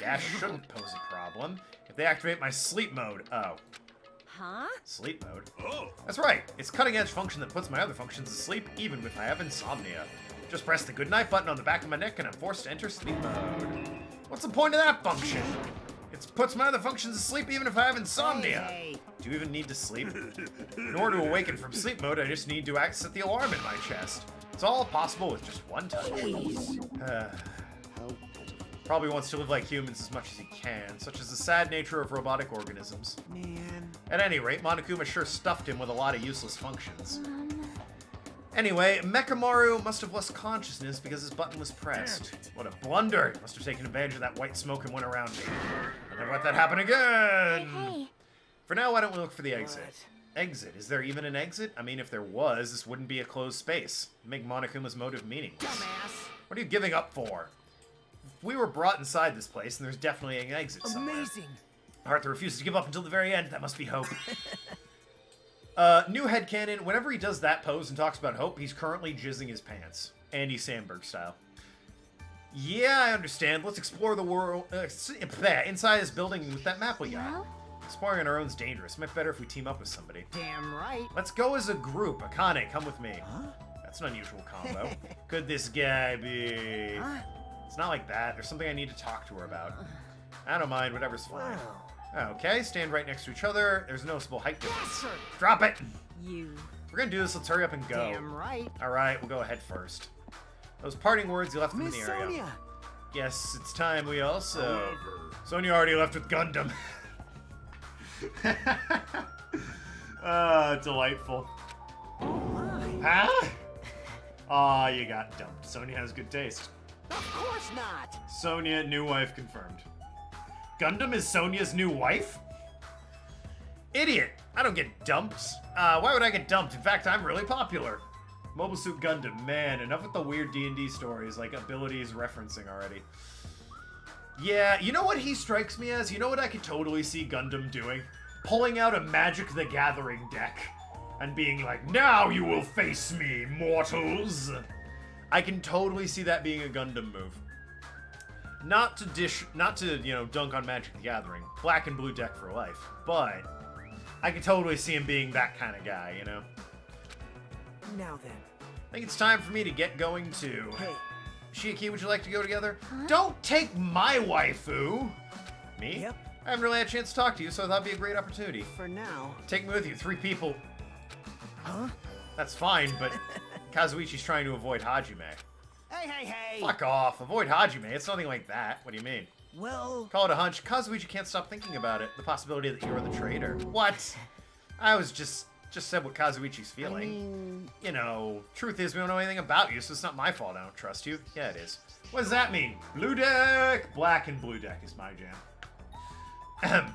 S1: Gas shouldn't pose a problem. If they activate my sleep mode,
S4: huh?
S1: sleep mode.
S11: Oh,
S1: That's right. It's cutting-edge function that puts my other functions to sleep, even if I have insomnia. Just press the goodnight button on the back of my neck and I'm forced to enter sleep mode. What's the point of that function? It puts my other functions to sleep even if I have insomnia.
S7: Hey,
S1: Do you even need to sleep? In order to awaken from sleep mode, I just need to set the alarm in my chest. It's all possible with just one touch. Probably wants to live like humans as much as he can, such as the sad nature of robotic organisms.
S9: Man.
S1: At any rate, Monokuma sure stuffed him with a lot of useless functions. Anyway, Mechamaru must have lost consciousness because his button was pressed. What a blunder! He must have taken advantage of that white smoke and went around me. I'll never let that happen again!
S2: Hey,
S1: For now, why don't we look for the exit? Exit? Is there even an exit? I mean, if there was, this wouldn't be a closed space. Make Monokuma's motive meaningless.
S7: dumbass.
S1: What are you giving up for? We were brought inside this place, and there's definitely an exit somewhere.
S6: Amazing.
S1: Arthur refuses to give up until the very end. That must be Hope. New headcanon. Whenever he does that pose and talks about Hope, he's currently jizzing his pants. Andy Samberg style. Yeah, I understand. Let's explore the world inside this building with that map we got.
S2: well,
S1: Exploring on our own is dangerous. Might be better if we team up with somebody.
S7: Damn right.
S1: Let's go as a group. Akane, come with me. That's an unusual combo. Could this guy be...
S7: Huh?
S1: It's not like that. There's something I need to talk to her about. I don't mind. Whatever's fine. Okay, stand right next to each other. There's a noticeable height difference. Drop it!
S4: You.
S1: If we're gonna do this, let's hurry up and go.
S7: Damn right.
S1: Alright, we'll go ahead first. Those parting words, you left them in
S6: Miss
S1: the area.
S6: Sonia.
S1: Yes, it's time we also... Sonia already left with Gundam. Delightful. Huh? Aw, you got dumped. Sonia has good taste.
S7: Of course not.
S1: Sonia, new wife confirmed. Gundam is Sonia's new wife? Idiot! I don't get dumped. Why would I get dumped? In fact, I'm really popular. Mobile Suit Gundam, man, enough with the weird D&D stories, like abilities referencing already. Yeah, you know what he strikes me as? You know what I could totally see Gundam doing? Pulling out a Magic the Gathering deck and being like, now you will face me, mortals! I can totally see that being a Gundam move. Not to, you know, dunk on Magic the Gathering. Black and blue deck for life. But I could totally see him being that kind of guy, you know?
S6: Now then.
S1: I think it's time for me to get going too.
S6: Hey,
S1: Shiaki, would you like to go together? Don't take my waifu! Me?
S6: Yep.
S1: I haven't really had a chance to talk to you, so I thought it'd be a great opportunity.
S6: for now.
S1: Take me with you, 3 people.
S6: Huh?
S1: That's fine, but Kazuichi's trying to avoid Hajime.
S7: Hey.
S1: Fuck off. Avoid Hajime. It's nothing like that. What do you mean?
S6: Well,
S1: Call it a hunch. Kazuichi can't stop thinking about it. The possibility that you're the traitor. What? I was just said what Kazuichi's
S6: I
S1: feeling.
S6: mean,
S1: You know, truth is we don't know anything about you, so it's not my fault I don't trust you. Yeah, it is. What does that mean? Blue deck! Black and blue deck is my jam.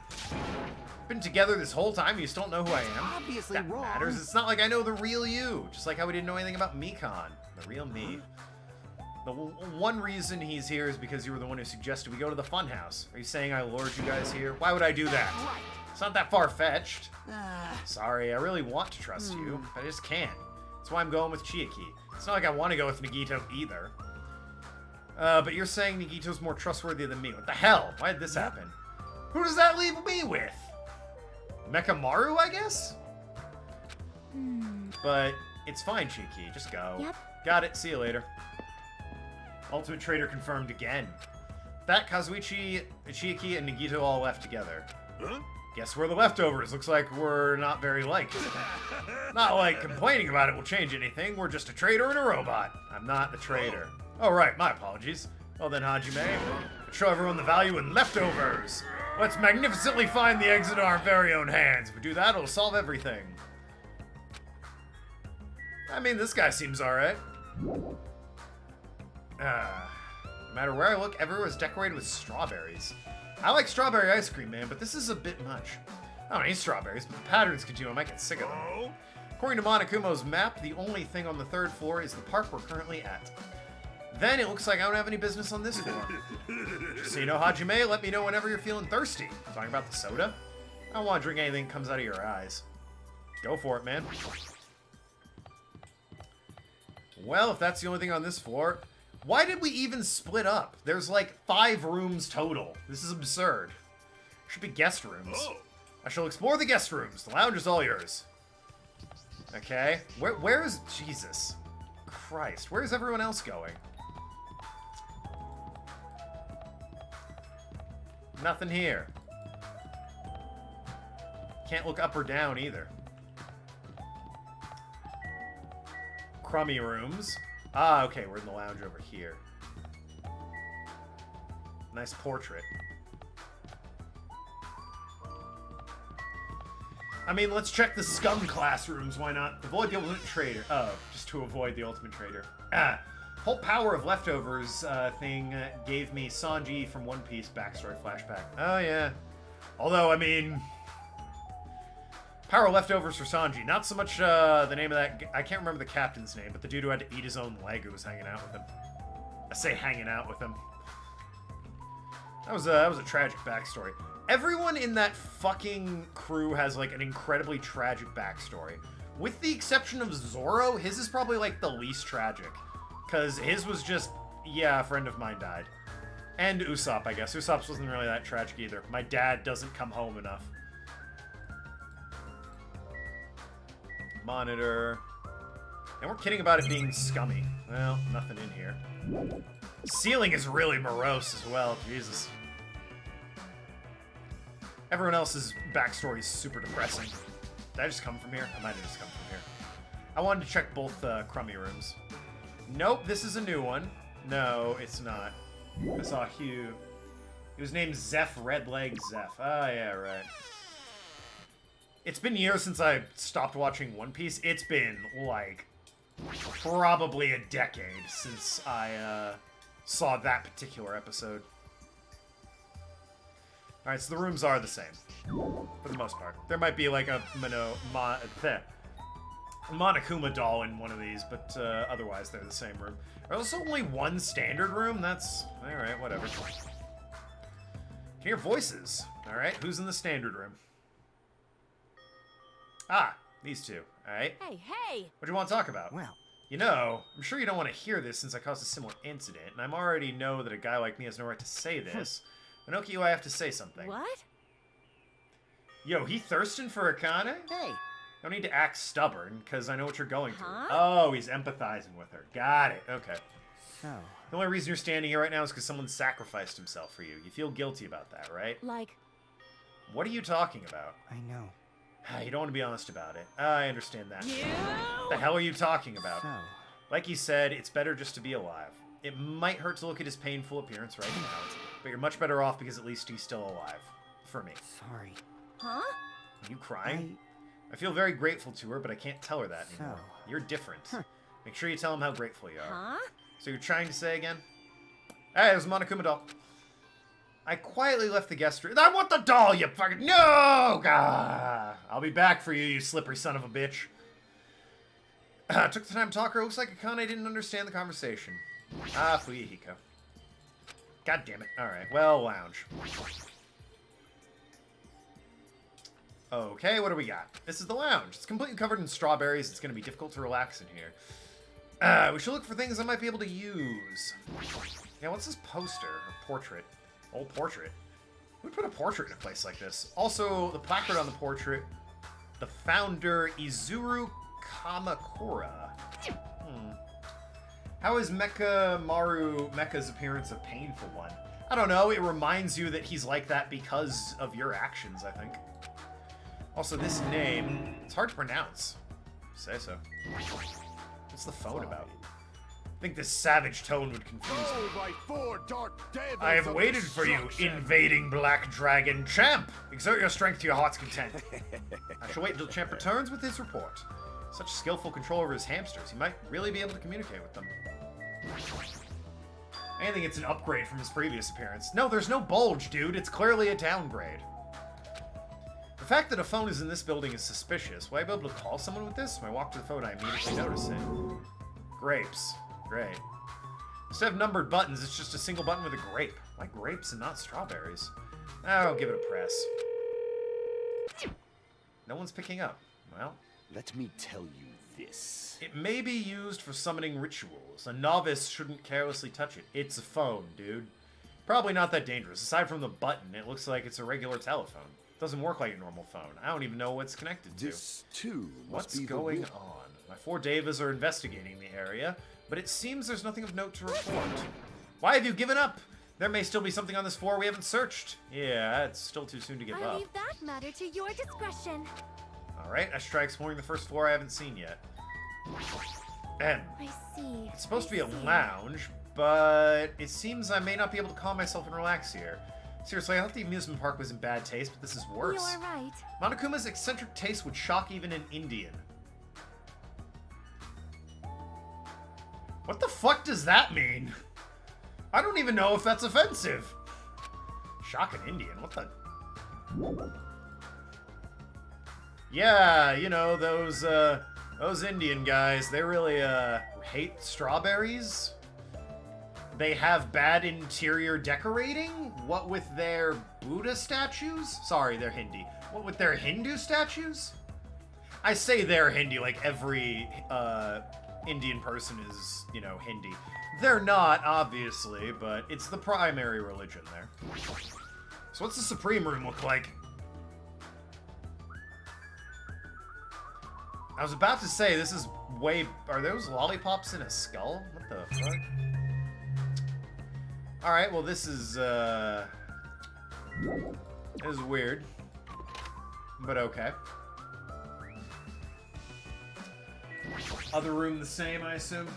S1: Been been together this whole time, you still don't know who I am?
S7: Obviously
S1: That
S7: wrong.
S1: matters. It's not like I know the real you. Just like how we didn't know anything about Mikon. The real me. The one reason he's here is because you were the one who suggested we go to the funhouse. Are you saying I lured you guys here? Why would I do that?
S7: Right.
S1: It's not that far-fetched. Sorry, I really want to trust you, but I just can't. That's why I'm going with Chiaki. It's not like I want to go with Nagito either. But you're saying Nagito's more trustworthy than me. What the hell? Why did this happen? Who does that leave me with? Mekamaru, I guess? But it's fine, Chiaki. Just go.
S2: Yep.
S1: Got it. See you later. Ultimate Trader confirmed again. That Kazuichi, Chiaki, and Nagito all left together.
S11: Huh?
S1: Guess we're the leftovers. Looks like we're not very liked. Not like complaining about it will change anything. We're just a traitor and a robot. I'm not the traitor. Oh, right. My apologies. Well then, Hajime, show everyone the value in leftovers. Let's magnificently find the exit in our very own hands. If we do that, it'll solve everything. I mean, this guy seems alright. No matter where I look, everywhere is decorated with strawberries. I like strawberry ice cream, man, but this is a bit much. I don't eat strawberries, but the patterns continue. I might get sick of them. According to Monokumo's map, the only thing on the 3rd floor is the park we're currently at. Then it looks like I don't have any business on this floor. Just so you know, Hajime, let me know whenever you're feeling thirsty. Talking about the soda? I don't want to drink anything that comes out of your eyes. Go for it, man. Well, if that's the only thing on this floor, why did we even split up? There's like 5 rooms total. This is absurd. Should be guest rooms. I shall explore the guest rooms. The lounge is all yours. Okay. Where is... Jesus Christ. Where is everyone else going? Nothing here. Can't look up or down either. Crummy rooms. Ah, okay, we're in the lounge over here. Nice portrait. I mean, let's check the scum classrooms, why not? Avoid the ultimate trader. Oh, just to avoid the ultimate trader. Whole power of leftovers thing gave me Sanji from One Piece backstory flashback. Oh, yeah. Although, I mean... Power of leftovers for Sanji. Not so much the name of that... I can't remember the captain's name, but the dude who had to eat his own leg who was hanging out with him. I say hanging out with him. That was a tragic backstory. Everyone in that fucking crew has, like, an incredibly tragic backstory. With the exception of Zoro, his is probably, like, the least tragic. Because his was just, yeah, a friend of mine died. And Usopp, I guess. Usopp's wasn't really that tragic either. My dad doesn't come home enough. Monitor. And we're kidding about it being scummy. Well, nothing in here. Ceiling is really morose as well. Jesus. Everyone else's backstory is super depressing. Did I just come from here? I might have just come from here. I wanted to check both crummy rooms. Nope, this is a new one. No, it's not. I saw Hugh. He was named Zeph Redleg Zeph. Oh, yeah, right. It's been years since I stopped watching One Piece. It's been, like, probably a decade since I saw that particular episode. Alright, so the rooms are the same. For the most part. There might be, like, a Monokuma doll in one of these, but otherwise they're the same room. There's also only one standard room? That's... Alright, whatever. Can hear voices. Alright, who's in the standard room? Ah, these two. Alright.
S4: Hey!
S1: What do you want to talk about?
S7: Well,
S1: You know, I'm sure you don't want to hear this since I caused a similar incident, and I already know that a guy like me has no right to say this. Pinocchio, I have to say something.
S4: What?
S1: Yo, he thirsting for Akane?
S7: hey,
S1: Don't need to act stubborn, because I know what you're going through.
S4: Huh?
S1: Oh, he's empathizing with her. Got it. Okay.
S7: so,
S1: The only reason you're standing here right now is because someone sacrificed himself for you. You feel guilty about that, right?
S4: Like,
S1: What are you talking about?
S7: I know.
S1: You don't want to be honest about it. I understand that.
S10: You?
S1: What the hell are you talking about?
S7: So,
S1: Like he said, it's better just to be alive. It might hurt to look at his painful appearance right now, but you're much better off because at least he's still alive. For me.
S7: sorry.
S4: huh?
S1: Are you crying? I feel very grateful to her, but I can't tell her that anymore.
S7: So.
S1: You're different. Make sure you tell him how grateful you are.
S4: Huh?
S1: So you're trying to say again? Hey, there's a Monokuma doll. I quietly left the guest room. I want the doll, you fucking... No! God. I'll be back for you, you slippery son of a bitch. Took the time to talk to her. Looks like Akane didn't understand the conversation. Ah, Fuyuhiko. God damn it. Alright, well, lounge. Okay, what do we got? This is the lounge. It's completely covered in strawberries. It's going to be difficult to relax in here. We should look for things I might be able to use. Yeah, what's this poster? Or portrait? Old portrait. Who would put a portrait in a place like this? Also, the placard on the portrait, the founder, Izuru Kamakura. How is Mecha's appearance a painful one? I don't know, it reminds you that he's like that because of your actions, I think. Also, this name, it's hard to pronounce. Say so. What's the phone about? I think this savage tone would confuse me. I have waited for you, invading Black Dragon Champ. Exert your strength to your heart's content. I shall wait until Champ returns with his report. Such skillful control over his hamsters, he might really be able to communicate with them. I think it's an upgrade from his previous appearance. No, there's no bulge, dude. It's clearly a downgrade. The fact that a phone is in this building is suspicious. Will I be able to call someone with this? When I walk to the phone, I immediately notice it. Grapes. Great. Instead of numbered buttons, it's just a single button with a grape. Why grapes and not strawberries? I'll give it a press. No one's picking up. Well...
S8: Let me tell you this.
S1: It may be used for summoning rituals. A novice shouldn't carelessly touch it. It's a phone, dude. Probably not that dangerous. Aside from the button, it looks like it's a regular telephone. It doesn't work like a normal phone. I don't even know what it's connected to.
S8: This, too,
S1: What's going on? My 4 Devas are investigating the area, but it seems there's nothing of note to report. Why have you given up? There may still be something on this floor we haven't searched. Yeah, it's still too soon to give up.
S5: I leave that matter to your discretion.
S1: Alright, I should try exploring the first floor I haven't seen yet. I
S5: see.
S1: It's supposed to be a lounge, but it seems I may not be able to calm myself and relax here. Seriously, I thought the amusement park was in bad taste, but this is worse.
S5: You're right.
S1: Monokuma's eccentric taste would shock even an Indian. What the fuck does that mean? I don't even know if that's offensive. Shock an Indian? What the... Yeah, you know, those Indian guys, they really, hate strawberries. They have bad interior decorating? What with their Buddha statues? Sorry, they're Hindi. What with their Hindu statues? I say they're Hindi like every, Indian person is, you know, Hindi. They're not, obviously, but it's the primary religion there. So what's the Supreme Room look like? I was about to say, this is way... Are those lollipops in a skull? What the fuck? Alright, well this is, this is weird. But okay. Other room the same, I assume?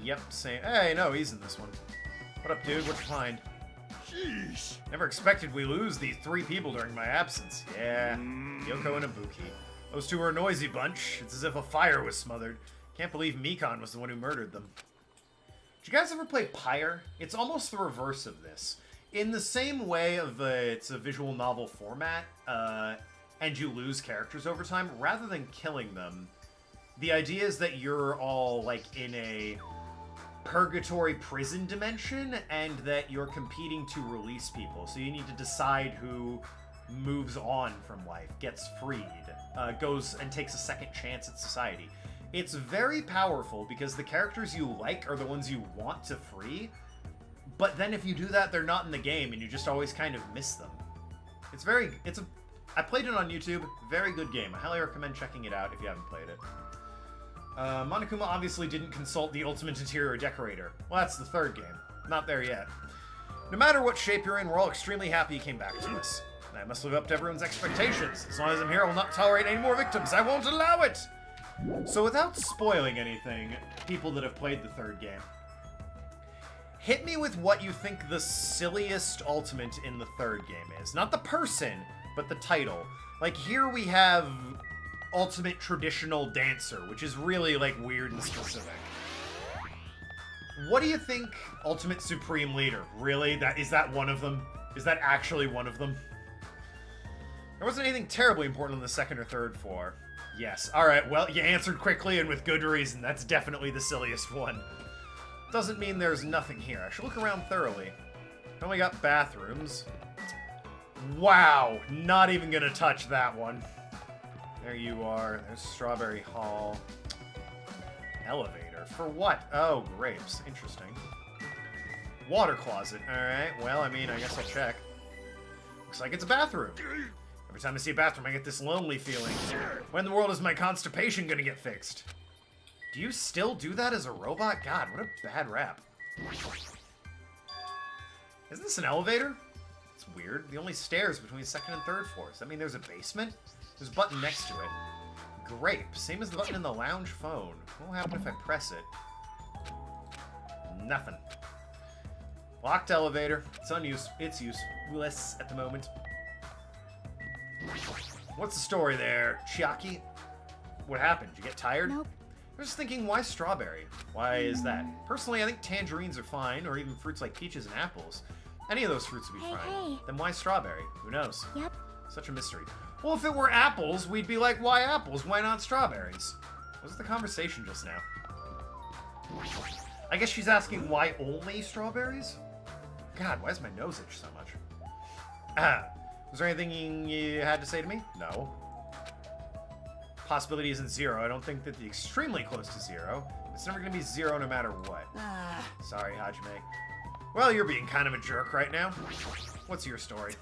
S1: Yep, same. Hey, no, he's in this one. What up, dude? What'd you find?
S11: Sheesh.
S1: Never expected we lose these 3 people during my absence. Yeah, Yoko and Ibuki. Those 2 are a noisy bunch. It's as if a fire was smothered. Can't believe Mikon was the one who murdered them. Did you guys ever play Pyre? It's almost the reverse of this. In the same way of it's a visual novel format, and you lose characters over time, rather than killing them, the idea is that you're all, like, in a purgatory prison dimension, and that you're competing to release people. So you need to decide who moves on from life, gets freed, goes and takes a second chance at society. It's very powerful because the characters you like are the ones you want to free, but then if you do that, they're not in the game, and you just always kind of miss them. I played it on YouTube, very good game. I highly recommend checking it out if you haven't played it. Monokuma obviously didn't consult the ultimate interior decorator. Well, that's the 3rd game. Not there yet. No matter what shape you're in, we're all extremely happy you came back to us. I must live up to everyone's expectations. As long as I'm here, I will not tolerate any more victims. I won't allow it! So without spoiling anything, people that have played the 3rd game, hit me with what you think the silliest ultimate in the 3rd game is. Not the person, but the title. Like, here we have Ultimate Traditional Dancer, which is really, like, weird and specific. What do you think, Ultimate Supreme Leader? Really? Is that one of them? Is that actually one of them? There wasn't anything terribly important on the second or third floor. Yes. Alright, well, you answered quickly and with good reason. That's definitely the silliest one. Doesn't mean there's nothing here. I should look around thoroughly. Only got bathrooms. Wow, not even gonna touch that one. There you are. There's Strawberry Hall. Elevator. For what? Oh, grapes. Interesting. Water closet. Alright, well, I mean, I guess I'll check. Looks like it's a bathroom. Every time I see a bathroom, I get this lonely feeling. When in the world is my constipation gonna get fixed? Do you still do that as a robot? God, what a bad rap. Isn't this an elevator? It's weird. The only stairs between second and third floors. Does that mean there's a basement? There's a button next to it. Grape. Same as the button in the lounge phone. What will happen if I press it? Nothing. Locked elevator. It's useless at the moment. What's the story there, Chiaki? What happened? Did you get tired?
S2: Nope.
S1: I was just thinking, why strawberry? Why is that? Personally, I think tangerines are fine, or even fruits like peaches and apples. Any of those fruits would be fine.
S2: Hey.
S1: Then why strawberry? Who knows?
S2: Yep.
S1: Such a mystery. Well, if it were apples, we'd be like, why apples? Why not strawberries? What was the conversation just now? I guess she's asking why only strawberries? God, why does my nose itch so much? Was there anything you had to say to me? No. Possibility isn't zero. I don't think that the extremely close to zero. It's never going to be zero no matter what. Sorry, Hajime. Well, you're being kind of a jerk right now. What's your story?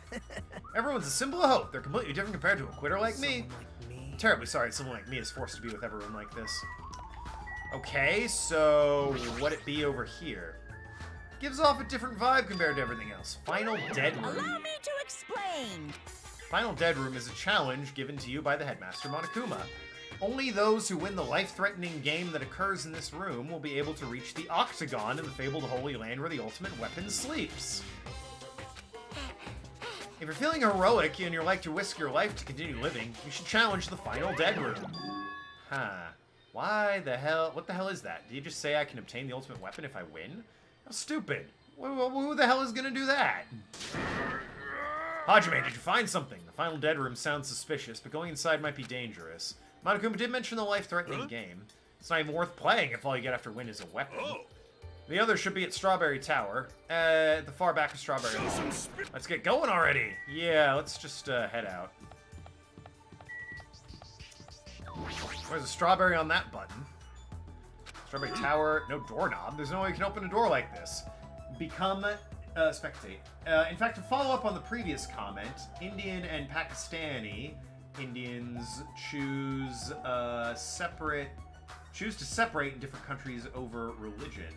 S1: Everyone's a symbol of hope. They're completely different compared to a quitter like me. Terribly sorry that someone like me is forced to be with everyone like this. Okay, so what'd it be over here? Gives off a different vibe compared to everything else. Final Dead Room.
S10: Allow me to explain.
S1: Final Dead Room is a challenge given to you by the headmaster Monokuma. Only those who win the life-threatening game that occurs in this room will be able to reach the Octagon in the fabled Holy Land where the ultimate weapon sleeps. If you're feeling heroic and you'd like to risk your life to continue living, you should challenge the Final Dead Room. Huh. Why the hell? What the hell is that? Did you just say I can obtain the ultimate weapon if I win? How stupid. Who the hell is gonna do that? Hajime, did you find something? The Final Dead Room sounds suspicious, but going inside might be dangerous. Monokuma did mention the life-threatening game. It's not even worth playing if all you get after win is a weapon. The other should be at Strawberry Tower, at the far back of Strawberry Hall. Let's get going already! Yeah, let's just head out. There's a strawberry on that button. Strawberry Tower, no doorknob. There's no way you can open a door like this. Become spectate. In fact, to follow up on the previous comment, Indian and Pakistani Indians choose to separate in different countries over religion.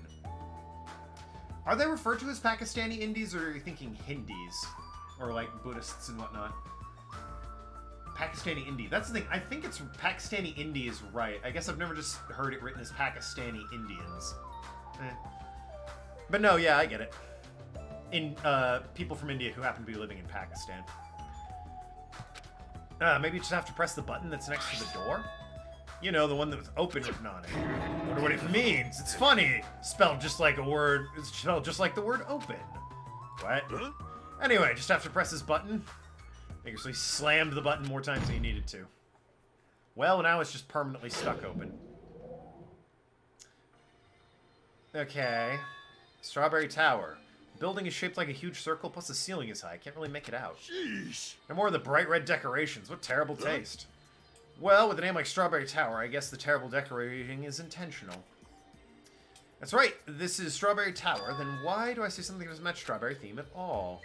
S1: Are they referred to as Pakistani Indies, or are you thinking Hindis? Or like Buddhists and whatnot? Pakistani Indie. That's the thing. I think it's Pakistani Indie is right. I guess I've never just heard it written as Pakistani Indians. But no, yeah, I get it. People from India who happen to be living in Pakistan. Maybe you just have to press the button that's next to the door? You know, the one that was open written on it. I wonder what it means. It's funny. Spelled just like a word. It's spelled just like the word open. What? Anyway, just have to press this button. Make sure you slammed the button more times than you needed to. Well, now it's just permanently stuck open. Okay. Strawberry Tower. The building is shaped like a huge circle, plus the ceiling is high. I can't really make it out.
S11: Sheesh.
S1: No more of the bright red decorations. What terrible taste. Well, with a name like Strawberry Tower, I guess the terrible decorating is intentional. That's right. This is Strawberry Tower. Then why do I see something that doesn't match Strawberry theme at all?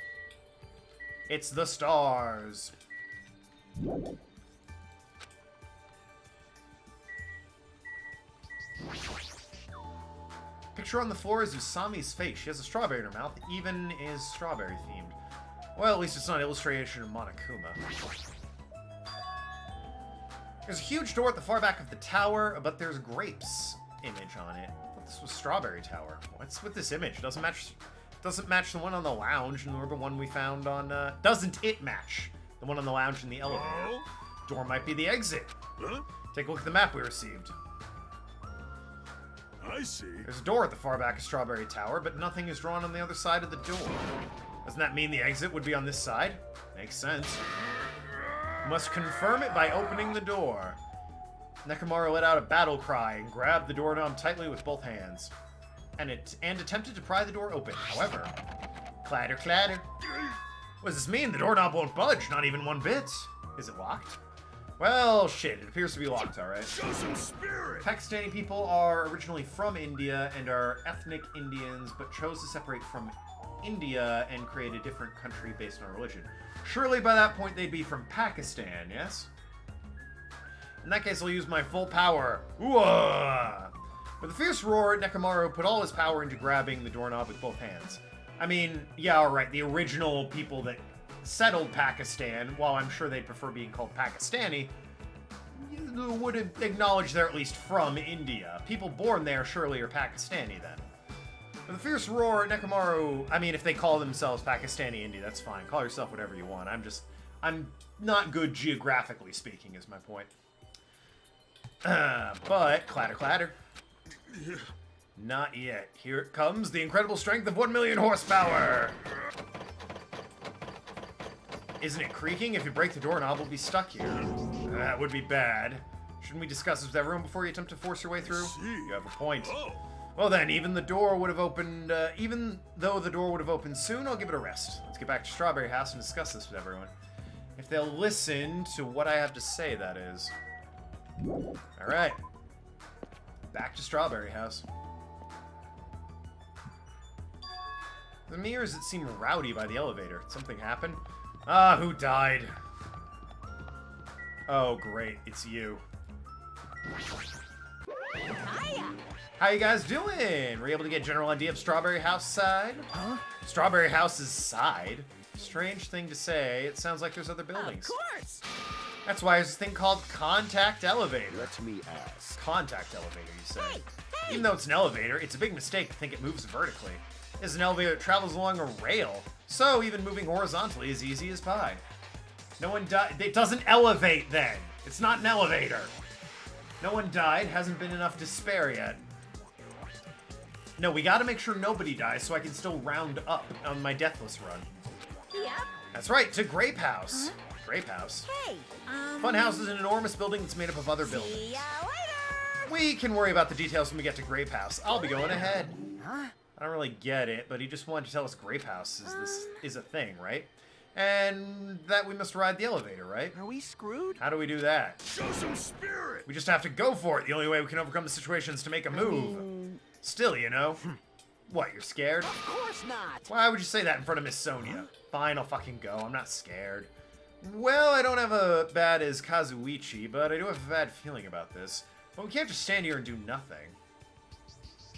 S1: It's the stars. Picture on the floor is Usami's face. She has a strawberry in her mouth, even is strawberry themed. Well, at least it's not an illustration of Monokuma. There's a huge door at the far back of the tower, but there's a grapes image on it. I thought this was Strawberry Tower. What's with this image? Doesn't match the one on the lounge, nor the one we found on, doesn't it match the one on the lounge in the elevator? Door might be the exit. Take a look at the map we received.
S11: I see.
S1: There's a door at the far back of Strawberry Tower, but nothing is drawn on the other side of the door. Doesn't that mean the exit would be on this side? Makes sense. Must confirm it by opening the door. Nekomaru let out a battle cry and grabbed the doorknob tightly with both hands. And attempted to pry the door open. However, clatter, clatter. What does this mean? The doorknob won't budge, not even one bit. Is it locked? Well, shit, it appears to be locked, alright.
S11: Show some spirit!
S1: Pakistani people are originally from India and are ethnic Indians, but chose to separate from India and create a different country based on religion. Surely by that point they'd be from Pakistan, yes? In that case, I'll use my full power. Ooh-ah! With a fierce roar, Nekomaru put all his power into grabbing the doorknob with both hands. I mean, yeah, alright, the original people that settled Pakistan, while I'm sure they'd prefer being called Pakistani, would acknowledge they're at least from India. People born there surely are Pakistani then. With a fierce roar, Nekomaru, I mean, if they call themselves Pakistani India, that's fine. Call yourself whatever you want. I'm not good geographically speaking, is my point. But, clatter, clatter. Not yet. Here it comes, the incredible strength of 1 million horsepower! Isn't it creaking? If you break the doorknob, we'll be stuck here. That would be bad. Shouldn't we discuss this with everyone before you attempt to force your way through? You have a point.
S11: Oh.
S1: Well then, even though the door would have opened soon, I'll give it a rest. Let's get back to Strawberry House and discuss this with everyone. If they'll listen to what I have to say, that is. Alright. Back to Strawberry House. The mirrors that seem rowdy by the elevator. Did something happen? Ah, who died? Oh, great. It's you.
S10: Hiya!
S1: How you guys doing? Were you able to get a general idea of Strawberry House side?
S6: Huh?
S1: Strawberry House's side? Strange thing to say. It sounds like there's other buildings.
S10: Of course!
S1: That's why there's this thing called contact elevator.
S8: Let me ask.
S1: Contact elevator, you say.
S10: Hey!
S1: Even though it's an elevator, it's a big mistake to think it moves vertically. It's an elevator that travels along a rail, so even moving horizontally is easy as pie. No one died. It doesn't elevate then. It's not an elevator. No one died. Hasn't been enough despair yet. No, we gotta make sure nobody dies so I can still round up on my deathless run.
S10: Yep.
S1: That's right, to Grape House. Grape House.
S10: Hey,
S1: Fun House is an enormous building that's made up of other buildings.
S10: see ya later!
S1: We can worry about the details when we get to Grape House. I'll be going ahead.
S6: Huh?
S1: I don't really get it, but he just wanted to tell us Grape House is a thing, right? And that we must ride the elevator, right?
S6: Are we screwed?
S1: How do we do that?
S11: Show some spirit!
S1: We just have to go for it. The only way we can overcome the situation is to make a move. Still, you know. What, you're scared?
S6: Of course not.
S1: Why would you say that in front of Miss Sonia? Fine, I'll fucking go. I'm not scared. Well, I don't have a bad as Kazuichi, but I do have a bad feeling about this. But we can't just stand here and do nothing.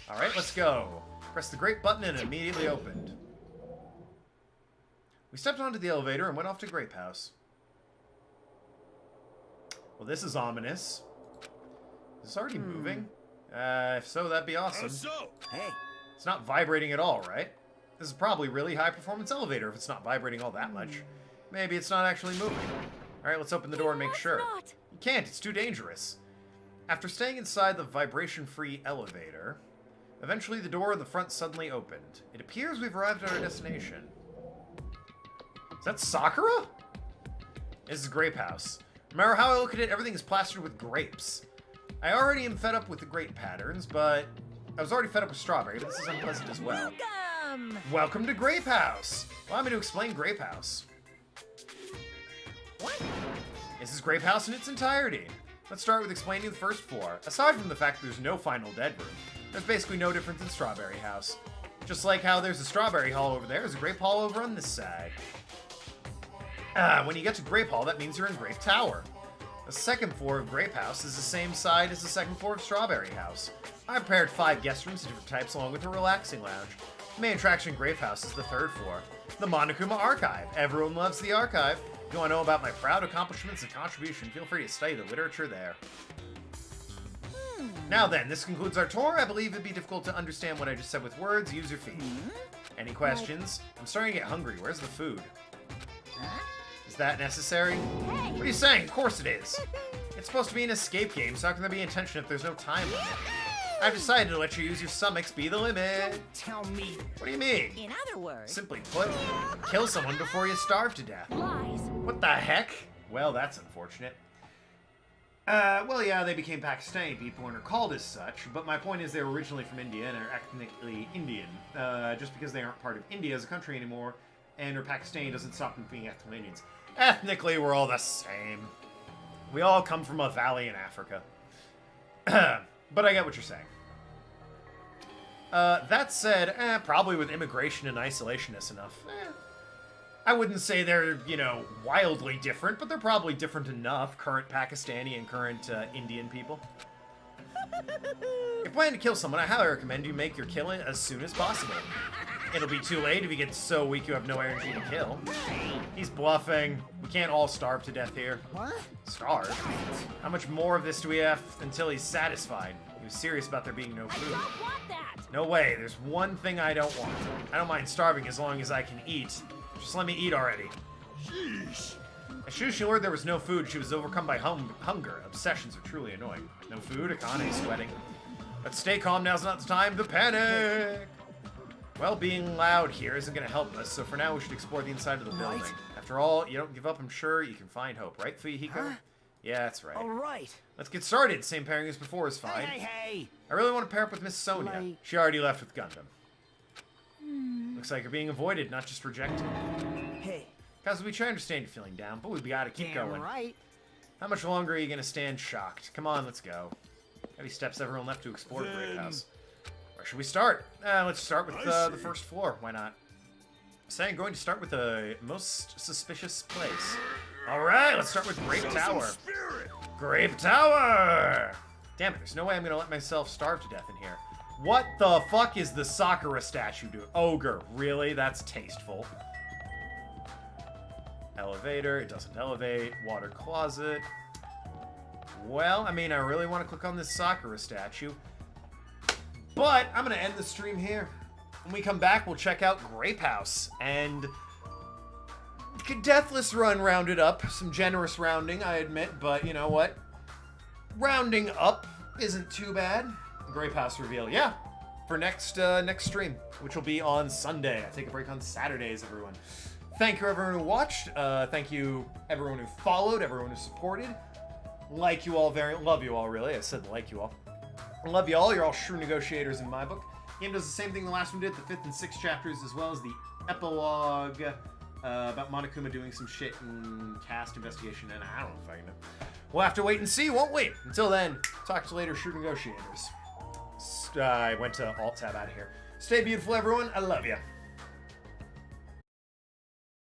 S1: Alright, let's go. Press the great button and it immediately opened. We stepped onto the elevator and went off to Grape House. Well, this is ominous. Is this already moving? If so, that'd be awesome.
S11: How so?
S6: Hey,
S1: It's not vibrating at all, right? This is probably a really high-performance elevator if it's not vibrating all that much. Maybe it's not actually moving. Alright, let's open the door and make sure.
S5: Not.
S1: You can't, it's too dangerous. After staying inside the vibration-free elevator, eventually the door in the front suddenly opened. It appears we've arrived at our destination. Is that Sakura? This is Grape House. No matter how I look at it, everything is plastered with grapes. I already am fed up with the grape patterns, but I was already fed up with strawberry, but this is unpleasant as well.
S10: Welcome!
S1: Welcome to Grape House! Allow me to explain Grape House.
S10: What?
S1: This is Grape House in its entirety. Let's start with explaining the first floor. Aside from the fact that there's no final dead room, there's basically no difference in Strawberry House. Just like how there's a Strawberry Hall over there, there's a Grape Hall over on this side. When you get to Grape Hall, that means you're in Grape Tower. The second floor of Grape House is the same side as the second floor of Strawberry House. I prepared 5 guest rooms of different types along with a relaxing lounge. The main attraction in Grape House is the third floor, the Monokuma Archive. Everyone loves the archive. If you want to know about my proud accomplishments and contribution, feel free to study the literature there. Now then, this concludes our tour. I believe it'd be difficult to understand what I just said with words. Use your feet. Any questions? I'm starting to get hungry. Where's the food? Is that necessary? What are you saying? Of course it is. It's supposed to be an escape game, so how can there be intention if there's no time limit? I've decided to let you use your stomachs be the limit.
S7: Don't tell me.
S1: What do you mean?
S10: In other words,
S1: Simply put, kill someone before you starve to death.
S5: Lies.
S1: What the heck? Well, that's unfortunate. Well, yeah, they became Pakistani people and are called as such, but my point is they were originally from India and are ethnically Indian. Just because they aren't part of India as a country anymore and are Pakistani doesn't stop them being ethnical Indians. Ethnically, we're all the same. We all come from a valley in Africa. But I get what you're saying. That said, probably with immigration and isolation is enough. I wouldn't say they're, you know, wildly different, but they're probably different enough, current Pakistani and current Indian people. If you plan to kill someone, I highly recommend you make your killing as soon as possible. It'll be too late if you get so weak you have no energy to kill. He's bluffing. We can't all starve to death here.
S7: What?
S1: Starve? How much more of this do we have until he's satisfied? He was serious about there being no food.
S5: Don't want that.
S1: No way, there's one thing I don't want. I don't mind starving as long as I can eat. Just let me eat already.
S11: Sheesh.
S1: As soon as she learned there was no food, she was overcome by hunger. Obsessions are truly annoying. No food, Akane's sweating. But stay calm, now's not the time to panic! Well, being loud here isn't going to help us, so for now we should explore the inside of the building.
S7: Right.
S1: After all, you don't give up, I'm sure you can find hope, right, Fuyuhiko?
S7: Huh?
S1: Yeah, that's right.
S7: All right.
S1: Let's get started. Same pairing as before is fine.
S7: Hey.
S1: I really want to pair up with Miss Sonia.
S7: Like-
S1: She already left with Gundam. Looks like you're being avoided, not just rejected.
S7: Hey.
S1: Kazuichi, I understand you're feeling down, but we've got to keep
S7: Damn
S1: going.
S7: right.
S1: How much longer are you going to stand shocked? Come on, let's go. How many steps everyone left to explore the Great House? Where should we start? Let's start with the first floor. Why not? Saying going to start with the most suspicious place. All right, let's start with Grape Tower. Grape Tower! Damn it, there's no way I'm going to let myself starve to death in here. What the fuck is the Sakura statue doing? Ogre, really? That's tasteful. Elevator, it doesn't elevate. Water closet. Well, I mean, I really want to click on this Sakura statue. But I'm going to end the stream here. When we come back, we'll check out Grape House. And Deathless Run rounded up. Some generous rounding, I admit. But you know what? Rounding up isn't too bad. Grape House reveal. Yeah. For next stream, which will be on Sunday. I take a break on Saturdays, everyone. Thank you, everyone who watched. Thank you, everyone who followed, everyone who supported. Like you all love you all, really. I said like you all. I love you all. You're all shrewd negotiators in my book. The game does the same thing the last one did, the 5th and 6th chapters, as well as the epilogue about Monokuma doing some shit in cast investigation, and I don't know if I can know. We'll have to wait and see, won't we? Until then, talk to you later, shrewd negotiators. I went to Alt-Tab out of here. Stay beautiful, everyone. I love you.